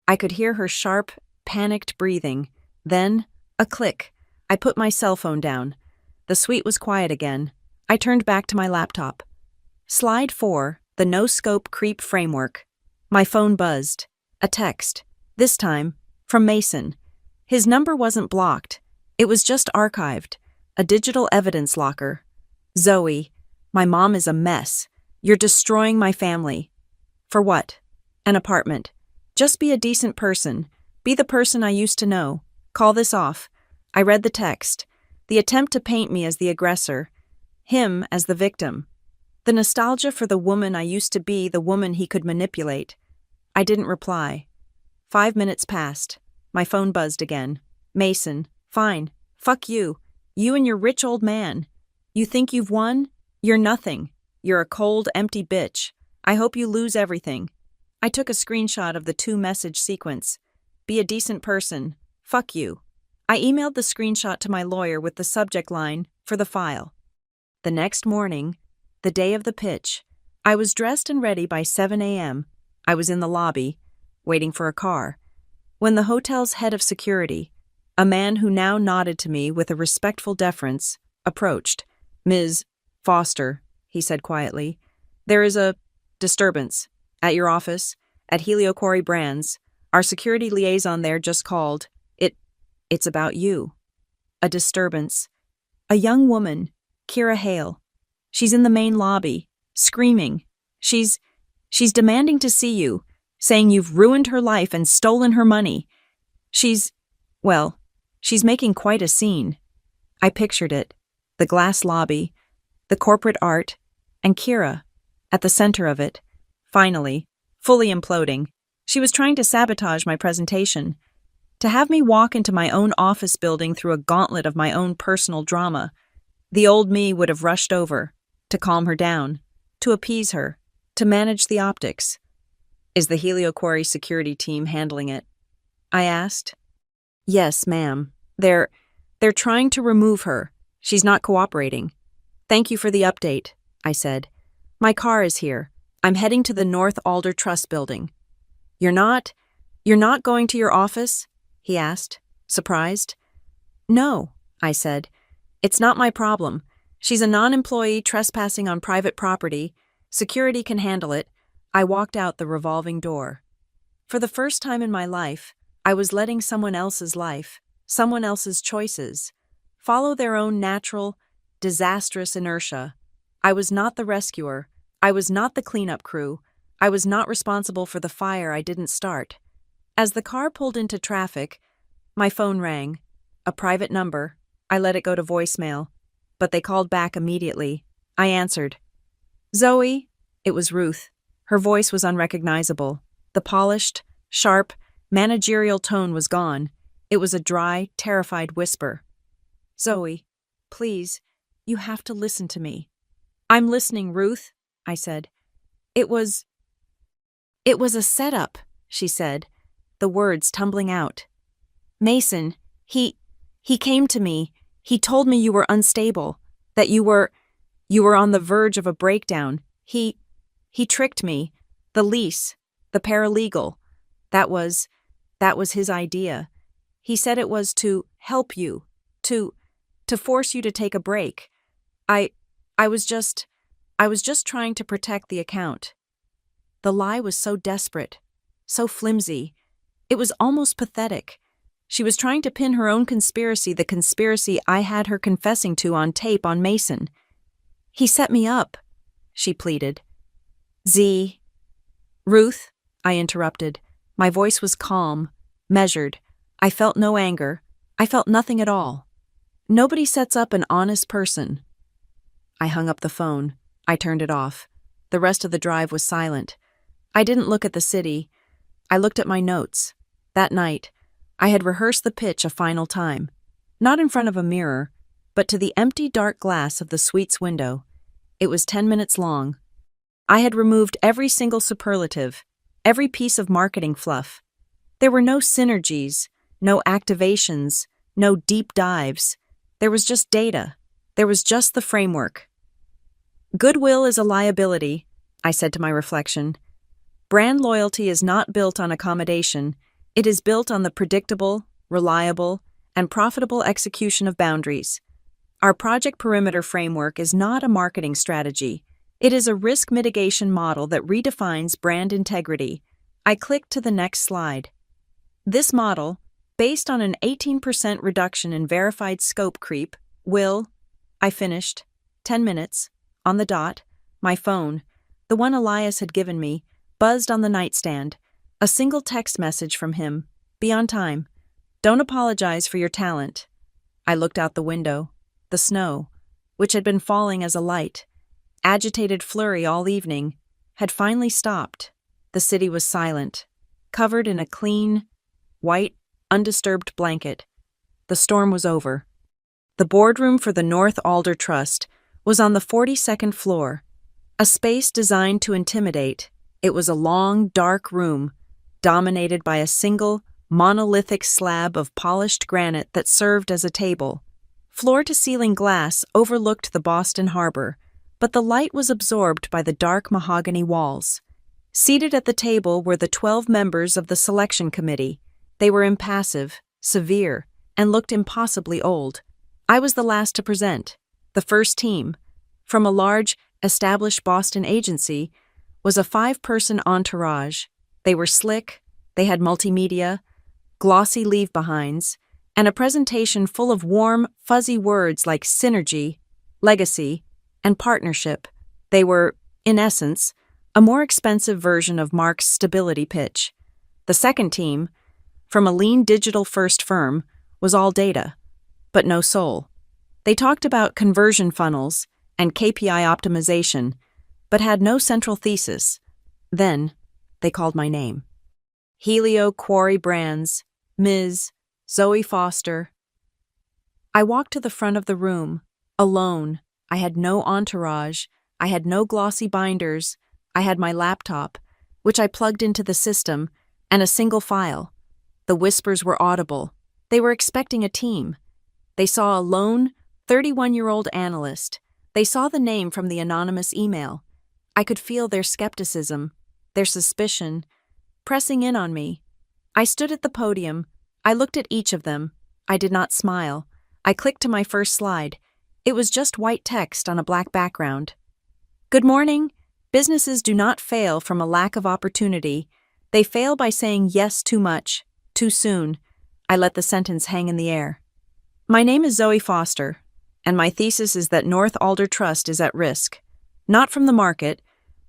I could hear her sharp, panicked breathing. Then, a click. I put my cell phone down. The suite was quiet again. I turned back to my laptop. Slide 4, the no-scope creep framework. My phone buzzed. A text. This time, from Mason. His number wasn't blocked. It was just archived. A digital evidence locker. Zoe, my mom is a mess. You're destroying my family. For what? An apartment. Just be a decent person. Be the person I used to know. Call this off. I read the text. The attempt to paint me as the aggressor. Him as the victim. The nostalgia for the woman I used to be, the woman he could manipulate. I didn't reply. 5 minutes passed. My phone buzzed again. Mason. Fine. Fuck you. You and your rich old man. You think you've won? You're nothing. You're a cold, empty bitch. I hope you lose everything. I took a screenshot of the 2-message sequence. Be a decent person. Fuck you. I emailed the screenshot to my lawyer with the subject line, "For the file." The next morning, the day of the pitch, I was dressed and ready by 7 a.m. I was in the lobby, waiting for a car, when the hotel's head of security, a man who now nodded to me with a respectful deference, approached. "Ms. Foster," he said quietly, "there is a disturbance at your office at Helioquarry Brands. Our security liaison there just called. It's about you." A disturbance. A young woman, Kira Hale. She's in the main lobby, screaming. She's demanding to see you, saying you've ruined her life and stolen her money. She's making quite a scene. I pictured it. The glass lobby, the corporate art, and Kira, at the center of it, finally, fully imploding. She was trying to sabotage my presentation, to have me walk into my own office building through a gauntlet of my own personal drama. The old me would have rushed over, to calm her down, to appease her, to manage the optics. "Is the Helioquarry security team handling it?" I asked. "Yes, ma'am. They're trying to remove her. She's not cooperating." "Thank you for the update," I said. "My car is here. I'm heading to the North Alder Trust building." You're not going to your office?" he asked, surprised. "No," I said. "It's not my problem. She's a non-employee trespassing on private property. Security can handle it." I walked out the revolving door. For the first time in my life, I was letting someone else's life, someone else's choices, follow their own natural, disastrous inertia. I was not the rescuer. I was not the cleanup crew. I was not responsible for the fire I didn't start. As the car pulled into traffic, my phone rang. A private number. I let it go to voicemail, but they called back immediately. I answered. "Zoe?" It was Ruth. Her voice was unrecognizable. The polished, sharp, managerial tone was gone. It was a dry, terrified whisper. "Zoe, please, you have to listen to me." "I'm listening, Ruth," I said. It was a setup," she said, the words tumbling out. "Mason, he came to me. He told me you were unstable, that you were on the verge of a breakdown. He tricked me. The lease, the paralegal. That was his idea. He said it was to help you, to force you to take a break. I was just trying to protect the account." The lie was so desperate, so flimsy. It was almost pathetic. She was trying to pin her own conspiracy, the conspiracy I had her confessing to on tape on Mason. "He set me up," she pleaded. "Ruth," I interrupted. My voice was calm, measured. I felt no anger. I felt nothing at all. "Nobody sets up an honest person." I hung up the phone. I turned it off. The rest of the drive was silent. I didn't look at the city. I looked at my notes. That night, I had rehearsed the pitch a final time, not in front of a mirror, but to the empty dark glass of the suite's window. It was 10 minutes long. I had removed every single superlative, every piece of marketing fluff. There were no synergies, no activations, no deep dives. There was just data. There was just the framework. "Goodwill is a liability," I said to my reflection. "Brand loyalty is not built on accommodation. It is built on the predictable, reliable, and profitable execution of boundaries. Our Project Perimeter framework is not a marketing strategy. It is a risk mitigation model that redefines brand integrity." I clicked to the next slide. This model, based on an 18% reduction in verified scope creep, I finished, 10 minutes, on the dot, my phone, the one Elias had given me, buzzed on the nightstand. A single text message from him. "Be on time. Don't apologize for your talent." I looked out the window. The snow, which had been falling as a light, agitated flurry all evening, had finally stopped. The city was silent, covered in a clean, white, undisturbed blanket. The storm was over. The boardroom for the North Alder Trust was on the 42nd floor, a space designed to intimidate. It was a long, dark room, dominated by a single, monolithic slab of polished granite that served as a table. Floor-to-ceiling glass overlooked the Boston Harbor, but the light was absorbed by the dark mahogany walls. Seated at the table were the 12 members of the selection committee. They were impassive, severe, and looked impossibly old. I was the last to present. The first team, from a large, established Boston agency, was a 5-person entourage. They were slick, they had multimedia, glossy leave-behinds, and a presentation full of warm, fuzzy words like synergy, legacy, and partnership. They were, in essence, a more expensive version of Mark's stability pitch. The second team, from a lean digital-first firm, was all data, but no soul. They talked about conversion funnels and KPI optimization, but had no central thesis. Then, they called my name. Helio Quarry Brands, Ms. Zoe Foster. I walked to the front of the room, alone. I had no entourage, I had no glossy binders, I had my laptop, which I plugged into the system, and a single file. The whispers were audible. They were expecting a team. They saw a lone, 31-year-old analyst. They saw the name from the anonymous email. I could feel their skepticism, their suspicion, pressing in on me. I stood at the podium. I looked at each of them. I did not smile. I clicked to my first slide. It was just white text on a black background. Good morning. Businesses do not fail from a lack of opportunity. They fail by saying yes too much, too soon. I let the sentence hang in the air. My name is Zoe Foster, and my thesis is that North Alder Trust is at risk, not from the market,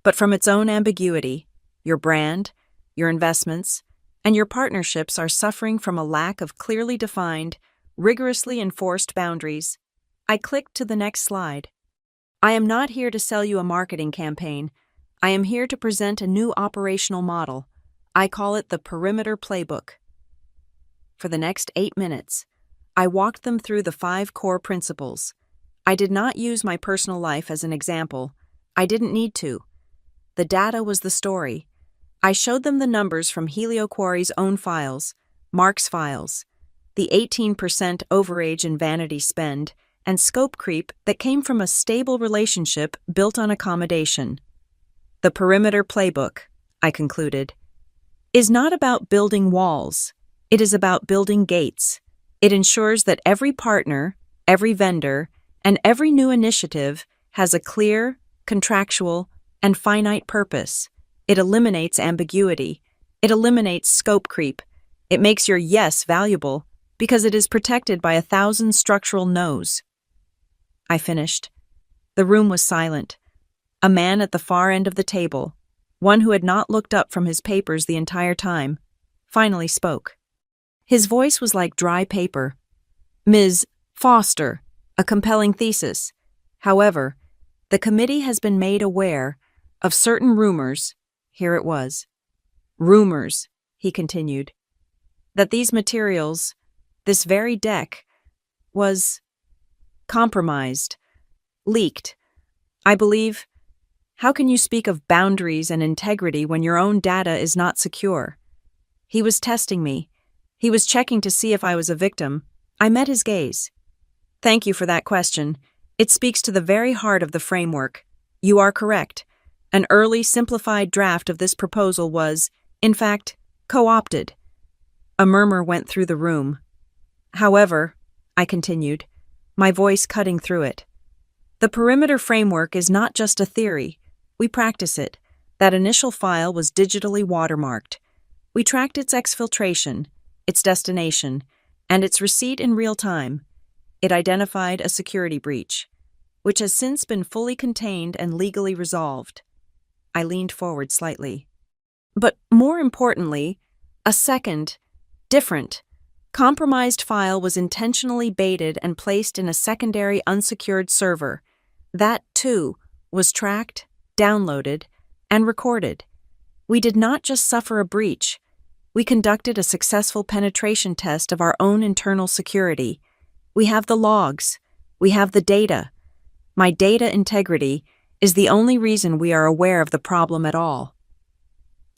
but from its own ambiguity. Your brand, your investments, and your partnerships are suffering from a lack of clearly defined, rigorously enforced boundaries. I clicked to the next slide. I am not here to sell you a marketing campaign. I am here to present a new operational model. I call it the Perimeter Playbook. For the next 8 minutes, I walked them through the 5 core principles. I did not use my personal life as an example. I didn't need to. The data was the story. I showed them the numbers from Helio Quarry's own files, Mark's files, the 18% overage and vanity spend, and scope creep that came from a stable relationship built on accommodation. The Perimeter Playbook, I concluded, is not about building walls. It is about building gates. It ensures that every partner, every vendor, and every new initiative has a clear, contractual, and finite purpose. It eliminates ambiguity. It eliminates scope creep. It makes your yes valuable because it is protected by 1,000 structural no's. I finished. The room was silent. A man at the far end of the table, one who had not looked up from his papers the entire time, finally spoke. His voice was like dry paper. Ms. Foster, a compelling thesis. However, the committee has been made aware of certain rumors. Here it was. Rumors, he continued, that these materials, this very deck, was compromised, leaked. I believe, how can you speak of boundaries and integrity when your own data is not secure? He was testing me. He was checking to see if I was a victim. I met his gaze. Thank you for that question. It speaks to the very heart of the framework. You are correct. An early, simplified draft of this proposal was, in fact, co-opted. A murmur went through the room. However, I continued, my voice cutting through it, the perimeter framework is not just a theory. We practice it. That initial file was digitally watermarked. We tracked its exfiltration, its destination, and its receipt in real time. It identified a security breach, which has since been fully contained and legally resolved. I leaned forward slightly. But more importantly, a second, different, compromised file was intentionally baited and placed in a secondary unsecured server. That, too, was tracked, downloaded, and recorded. We did not just suffer a breach. We conducted a successful penetration test of our own internal security. We have the logs. We have the data. My data integrity is the only reason we are aware of the problem at all.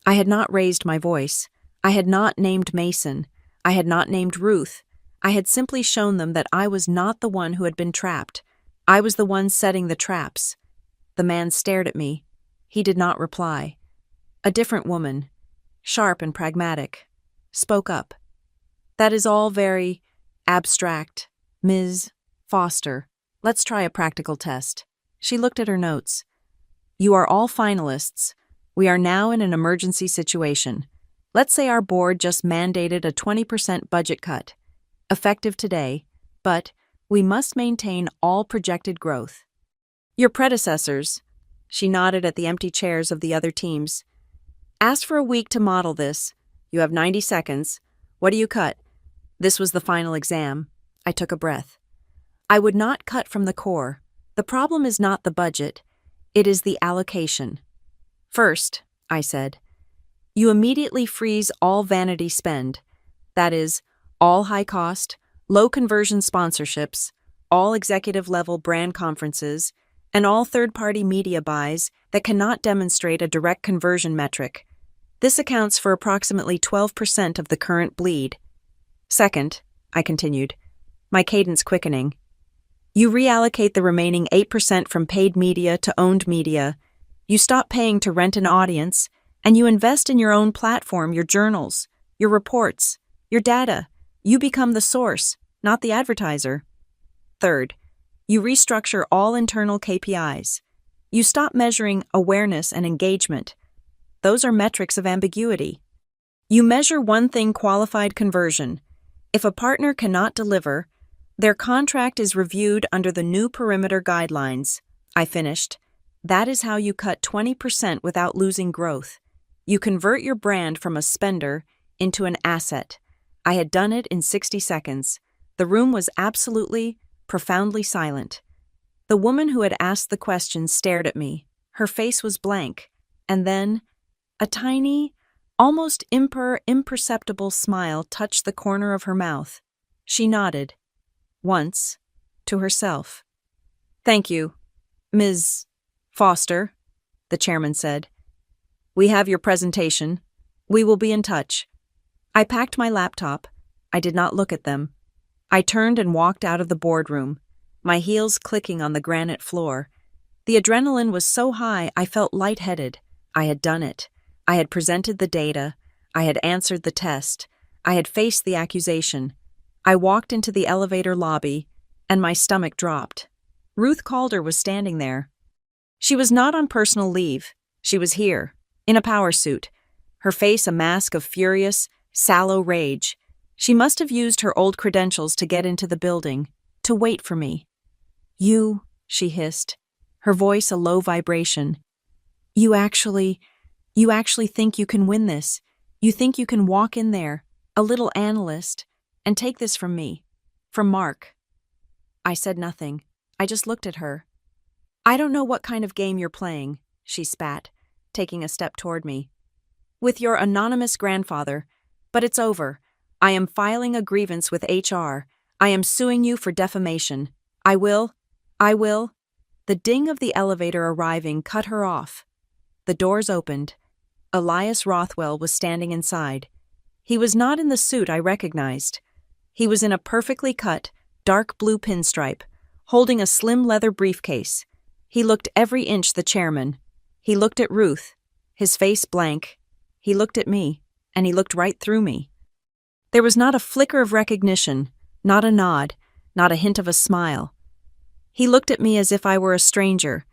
I had not raised my voice. I had not named Mason. I had not named Ruth. I had simply shown them that I was not the one who had been trapped. I was the one setting the traps. The man stared at me. He did not reply. A different woman, sharp and pragmatic, spoke up. That is all very abstract, Ms. Foster. Let's try a practical test. She looked at her notes. You are all finalists. We are now in an emergency situation. Let's say our board just mandated a 20% budget cut, effective today, but we must maintain all projected growth. Your predecessors, she nodded at the empty chairs of the other teams, asked for a week to model this. You have 90 seconds. What do you cut? This was the final exam. I took a breath. I would not cut from the core. The problem is not the budget. It is the allocation. First, I said, you immediately freeze all vanity spend. That is, all high-cost, low-conversion sponsorships, all executive-level brand conferences, and all third-party media buys that cannot demonstrate a direct conversion metric. This accounts for approximately 12% of the current bleed. Second, I continued, my cadence quickening, you reallocate the remaining 8% from paid media to owned media. You stop paying to rent an audience, and you invest in your own platform, your journals, your reports, your data. You become the source, not the advertiser. Third, you restructure all internal KPIs. You stop measuring awareness and engagement. Those are metrics of ambiguity. You measure one thing: qualified conversion. If a partner cannot deliver, their contract is reviewed under the new perimeter guidelines. I finished. That is how you cut 20% without losing growth. You convert your brand from a spender into an asset. I had done it in 60 seconds. The room was absolutely, profoundly silent. The woman who had asked the question stared at me. Her face was blank. And then, a tiny, almost imperceptible smile touched the corner of her mouth. She nodded. Once, to herself. Thank you, Ms. Foster, the chairman said. We have your presentation. We will be in touch. I packed my laptop. I did not look at them. I turned and walked out of the boardroom, my heels clicking on the granite floor. The adrenaline was so high I felt lightheaded. I had done it. I had presented the data. I had answered the test. I had faced the accusation. I walked into the elevator lobby, and my stomach dropped. Ruth Calder was standing there. She was not on personal leave. She was here, in a power suit, her face a mask of furious, sallow rage. She must have used her old credentials to get into the building, to wait for me. You, she hissed, her voice a low vibration. You actually think you can win this. You think you can walk in there, a little analyst, and take this from me, from Mark. I said nothing. I just looked at her. I don't know what kind of game you're playing, she spat, taking a step toward me. With your anonymous grandfather, but it's over. I am filing a grievance with HR. I am suing you for defamation. I will. The ding of the elevator arriving cut her off. The doors opened. Elias Rothwell was standing inside. He was not in the suit I recognized. He was in a perfectly cut, dark blue pinstripe, holding a slim leather briefcase. He looked every inch the chairman. He looked at Ruth, his face blank. He looked at me, and he looked right through me. There was not a flicker of recognition, not a nod, not a hint of a smile. He looked at me as if I were a stranger,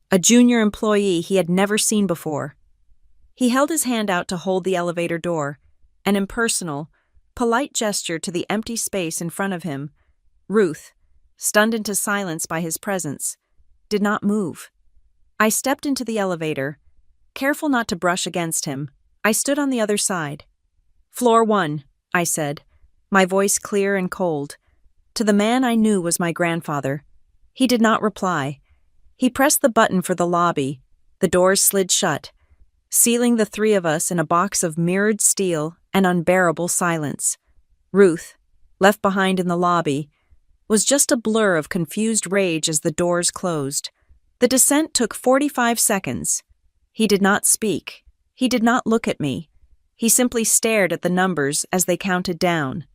a junior employee he had never seen before. He held his hand out to hold the elevator door, an impersonal, polite gesture to the empty space in front of him. Ruth, stunned into silence by his presence, did not move. I stepped into the elevator, careful not to brush against him. I stood on the other side. Floor 1, I said, my voice clear and cold. To the man I knew was my grandfather. He did not reply. He pressed the button for the lobby. The doors slid shut, sealing the three of us in a box of mirrored steel and unbearable silence. Ruth, left behind in the lobby, was just a blur of confused rage as the doors closed. The descent took 45 seconds. He did not speak. He did not look at me. He simply stared at the numbers as they counted down.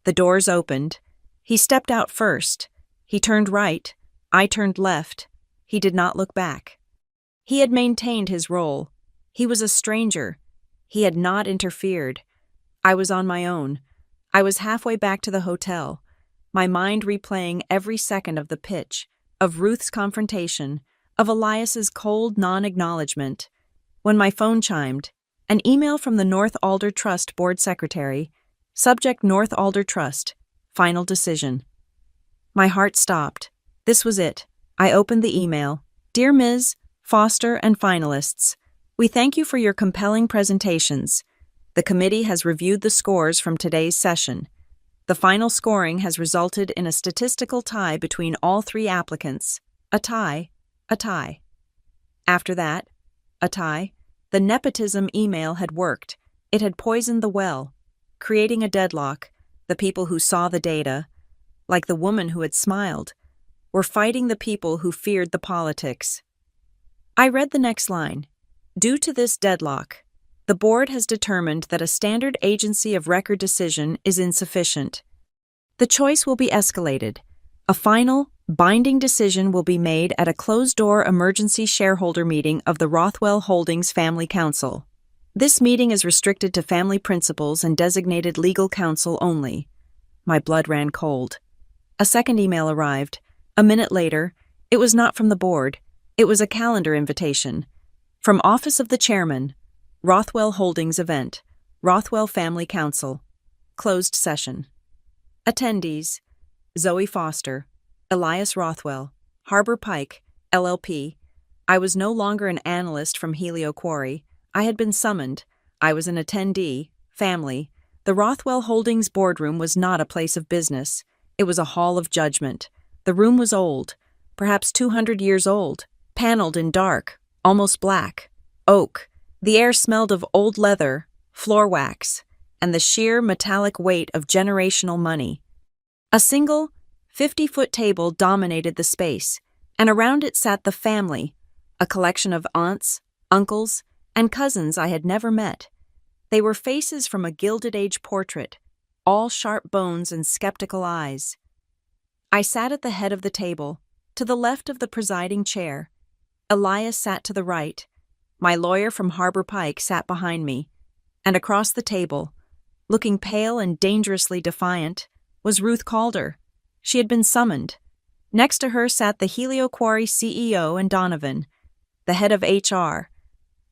The doors opened. He stepped out first. He turned right. I turned left. He did not look back. He had maintained his role. He was a stranger. He had not interfered. I was on my own. I was halfway back to the hotel, my mind replaying every second of the pitch, of Ruth's confrontation, of Elias's cold non-acknowledgement. When my phone chimed, an email from the North Alder Trust board secretary, subject North Alder Trust, final decision. My heart stopped. This was it. I opened the email. Dear Ms. Foster and finalists, we thank you for your compelling presentations. The committee has reviewed the scores from today's session. The final scoring has resulted in a statistical tie between all three applicants. A tie. After that, a tie. The nepotism email had worked. It had poisoned the well, creating a deadlock. The people who saw the data, like the woman who had smiled, were fighting the people who feared the politics. I read the next line. Due to this deadlock, the board has determined that a standard agency of record decision is insufficient. The choice will be escalated. A final, binding decision will be made at a closed-door emergency shareholder meeting of the Rothwell Holdings Family Council. This meeting is restricted to family principals and designated legal counsel only. My blood ran cold. A second email arrived. A minute later, it was not from the board. It was a calendar invitation. From Office of the Chairman, Rothwell Holdings Event, Rothwell Family Council, Closed Session. Attendees: Zoe Foster, Elias Rothwell, Harbor Pike, LLP. I was no longer an analyst from Helio Quarry. I had been summoned. I was an attendee, family. The Rothwell Holdings boardroom was not a place of business. It was a hall of judgment. The room was old, perhaps 200 years old, paneled in dark, almost black, oak. The air smelled of old leather, floor wax, and the sheer metallic weight of generational money. A single, 50-foot table dominated the space, and around it sat the family, a collection of aunts, uncles, and cousins I had never met. They were faces from a Gilded Age portrait, all sharp bones and skeptical eyes. I sat at the head of the table, to the left of the presiding chair. Elias sat to the right. My lawyer from Harbor Pike sat behind me, and across the table, looking pale and dangerously defiant, was Ruth Calder. She had been summoned. Next to her sat the Helio Quarry CEO and Donovan, the head of HR.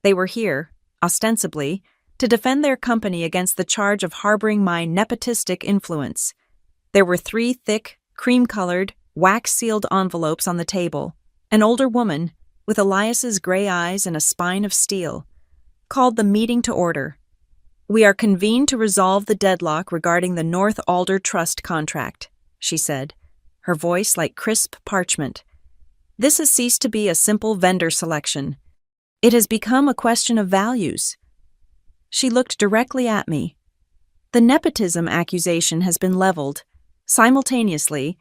They were here, ostensibly, to defend their company against the charge of harboring my nepotistic influence. There were 3 thick, cream-colored, wax-sealed envelopes on the table. An older woman, with Elias's gray eyes and a spine of steel, called the meeting to order. We are convened to resolve the deadlock regarding the North Alder Trust contract, she said, her voice like crisp parchment. This has ceased to be a simple vendor selection. It has become a question of values. She looked directly at me. The nepotism accusation has been leveled. Simultaneously,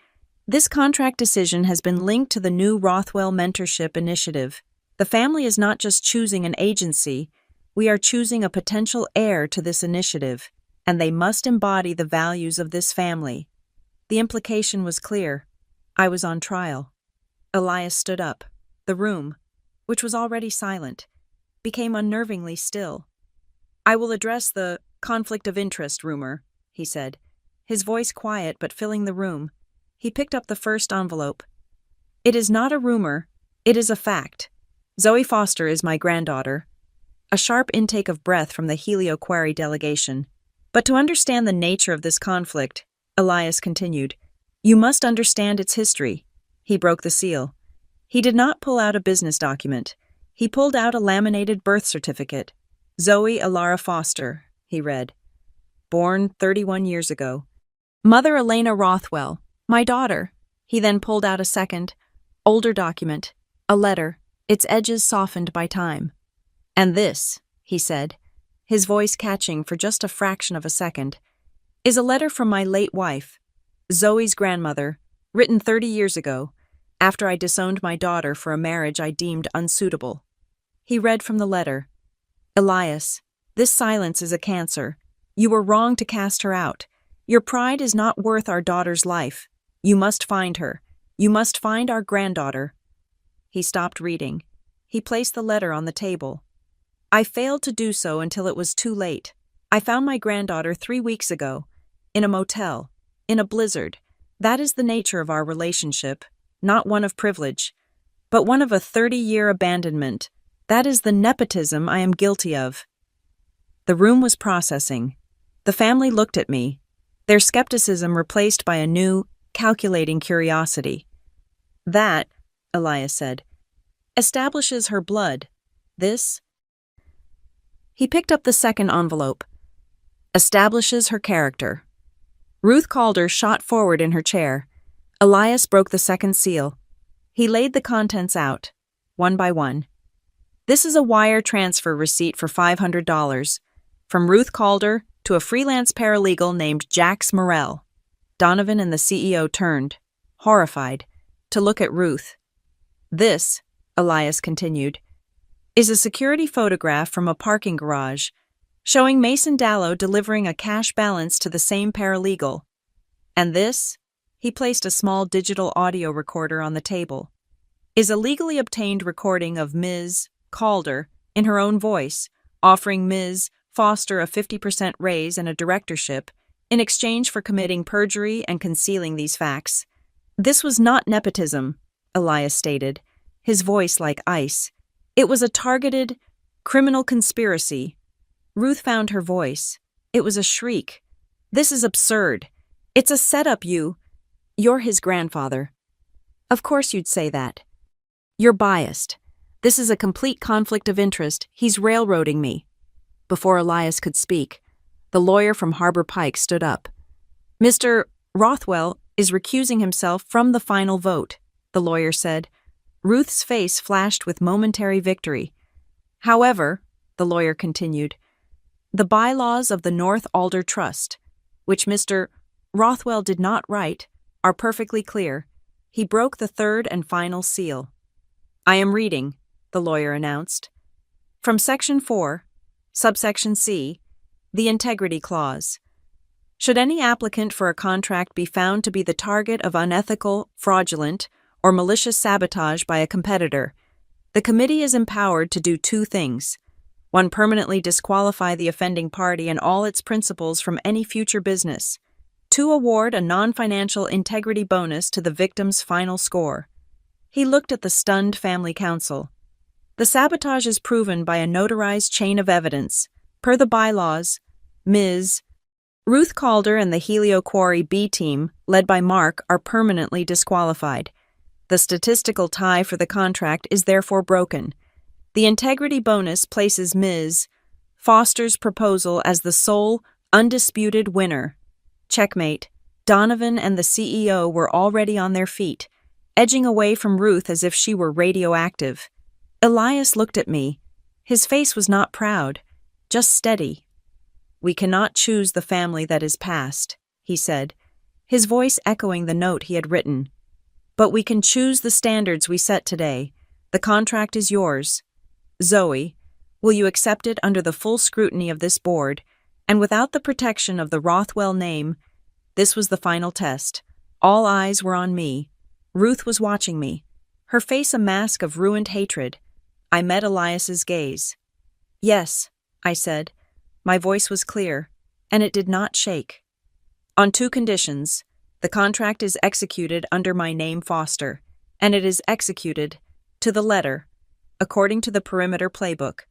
this contract decision has been linked to the new Rothwell Mentorship Initiative. The family is not just choosing an agency, we are choosing a potential heir to this initiative, and they must embody the values of this family. The implication was clear. I was on trial. Elias stood up. The room, which was already silent, became unnervingly still. I will address the conflict of interest rumor, he said, his voice quiet but filling the room. He picked up the first envelope. It is not a rumor, it is a fact. Zoe Foster is my granddaughter. A sharp intake of breath from the Helio Quarry delegation. But to understand the nature of this conflict, Elias continued, you must understand its history. He broke the seal. He did not pull out a business document. He pulled out a laminated birth certificate. Zoe Alara Foster, he read. Born 31 years ago. Mother Elena Rothwell. My daughter. He then pulled out a second, older document, a letter, its edges softened by time. And this, he said, his voice catching for just a fraction of a second, is a letter from my late wife, Zoe's grandmother, written 30 years ago, after I disowned my daughter for a marriage I deemed unsuitable. He read from the letter, Elias, This silence is a cancer. You were wrong to cast her out. Your pride is not worth our daughter's life. You must find her. You must find our granddaughter." He stopped reading. He placed the letter on the table. "I failed to do so until it was too late. I found my granddaughter 3 weeks ago, in a motel, in a blizzard. That is the nature of our relationship, not one of privilege, but one of a 30-year abandonment. That is the nepotism I am guilty of." The room was processing. The family looked at me, their skepticism replaced by a new, calculating curiosity. "That," Elias said, "establishes her blood. This—" He picked up the second envelope. "Establishes her character." Ruth Calder shot forward in her chair. Elias broke the second seal. He laid the contents out, one by one. "This is a wire transfer receipt for $500, from Ruth Calder to a freelance paralegal named Jax Morrell." Donovan and the CEO turned, horrified, to look at Ruth. "This," Elias continued, "is a security photograph from a parking garage, showing Mason Dallow delivering a cash balance to the same paralegal. And this," he placed a small digital audio recorder on the table, "is a legally obtained recording of Ms. Calder, in her own voice, offering Ms. Foster a 50% raise and a directorship in exchange for committing perjury and concealing these facts. This was not nepotism," Elias stated, his voice like ice. "It was a targeted, criminal conspiracy." Ruth found her voice. It was a shriek. "This is absurd. It's a setup, You're his grandfather." "Of course you'd say that. You're biased. This is a complete conflict of interest. He's railroading me." Before Elias could speak, the lawyer from Harbor Pike stood up. "Mr. Rothwell is recusing himself from the final vote," the lawyer said. Ruth's face flashed with momentary victory. "However," the lawyer continued, "the bylaws of the North Alder Trust, which Mr. Rothwell did not write, are perfectly clear." He broke the third and final seal. "I am reading," the lawyer announced, "from Section 4, subsection C, the Integrity Clause. Should any applicant for a contract be found to be the target of unethical, fraudulent, or malicious sabotage by a competitor, the committee is empowered to do 2 things. 1, permanently disqualify the offending party and all its principals from any future business. 2, award a non-financial integrity bonus to the victim's final score." He looked at the stunned family council. "The sabotage is proven by a notarized chain of evidence. Per the bylaws, Ms. Ruth Calder and the Helio Quarry B team, led by Mark, are permanently disqualified. The statistical tie for the contract is therefore broken. The integrity bonus places Ms. Foster's proposal as the sole, undisputed winner." Checkmate. Donovan and the CEO were already on their feet, edging away from Ruth as if she were radioactive. Elias looked at me. His face was not proud, just steady. "We cannot choose the family that is past," he said, his voice echoing the note he had written. "But we can choose the standards we set today. The contract is yours. Zoe, will you accept it under the full scrutiny of this board, and without the protection of the Rothwell name?" This was the final test. All eyes were on me. Ruth was watching me, her face a mask of ruined hatred. I met Elias's gaze. "Yes," I said. My voice was clear, and it did not shake. "On 2 conditions. The contract is executed under my name Foster, and it is executed, to the letter, according to the perimeter playbook."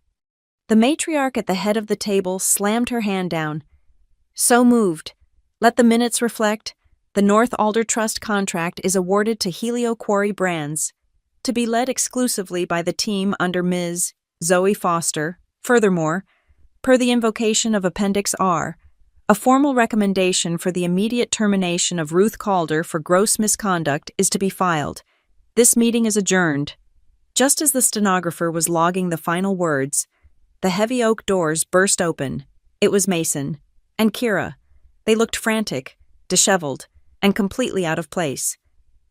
The matriarch at the head of the table slammed her hand down. "So moved. Let the minutes reflect. The North Alder Trust contract is awarded to Helio Quarry Brands, to be led exclusively by the team under Ms. Zoe Foster. Furthermore, per the invocation of Appendix R, a formal recommendation for the immediate termination of Ruth Calder for gross misconduct is to be filed. This meeting is adjourned." Just as the stenographer was logging the final words, the heavy oak doors burst open. It was Mason and Kira. They looked frantic, disheveled, and completely out of place.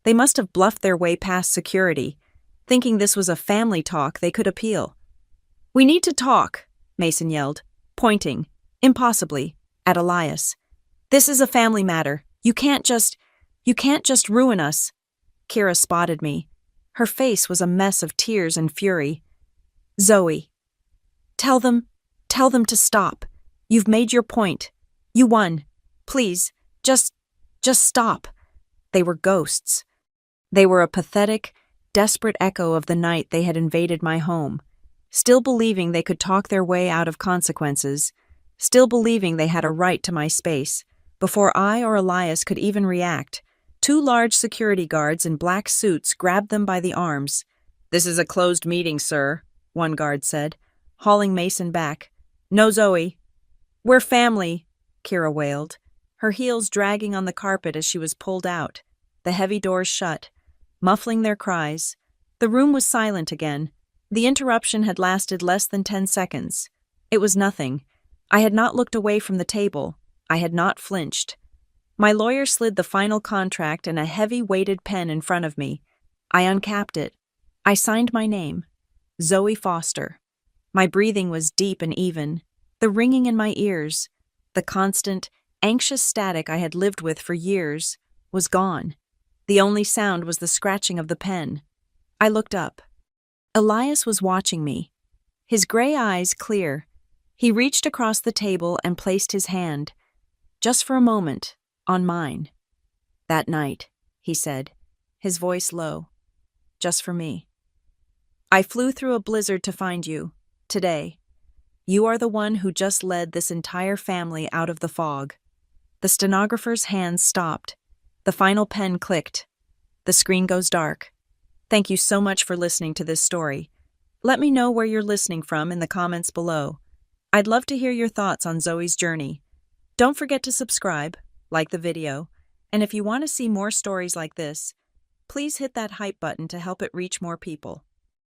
They must have bluffed their way past security, thinking this was a family talk they could appeal. "We need to talk," Mason yelled. pointing, impossibly, at Elias. "This is a family matter. You can't just ruin us." Kira spotted me. Her face was a mess of tears and fury. "Zoe, tell them to stop. You've made your point. You won. Please, just stop." They were ghosts. They were a pathetic, desperate echo of the night they had invaded my home, still believing they could talk their way out of consequences, still believing they had a right to my space. Before I or Elias could even react, 2 large security guards in black suits grabbed them by the arms. "This is a closed meeting, sir," one guard said, hauling Mason back. "No, Zoe." "We're family," Kira wailed, her heels dragging on the carpet as she was pulled out. The heavy doors shut, muffling their cries. The room was silent again. The interruption had lasted less than 10 seconds. It was nothing. I had not looked away from the table. I had not flinched. My lawyer slid the final contract and a heavy weighted pen in front of me. I uncapped it. I signed my name. Zoe Foster. My breathing was deep and even. The ringing in my ears, the constant, anxious static I had lived with for years, was gone. The only sound was the scratching of the pen. I looked up. Elias was watching me, his gray eyes clear. He reached across the table and placed his hand, just for a moment, on mine. "That night," he said, his voice low. "Just for me. I flew through a blizzard to find you. Today. You are the one who just led this entire family out of the fog." The stenographer's hands stopped. The final pen clicked. The screen goes dark. Thank you so much for listening to this story. Let me know where you're listening from in the comments below. I'd love to hear your thoughts on Zoe's journey. Don't forget to subscribe, like the video, and if you want to see more stories like this, please hit that hype button to help it reach more people.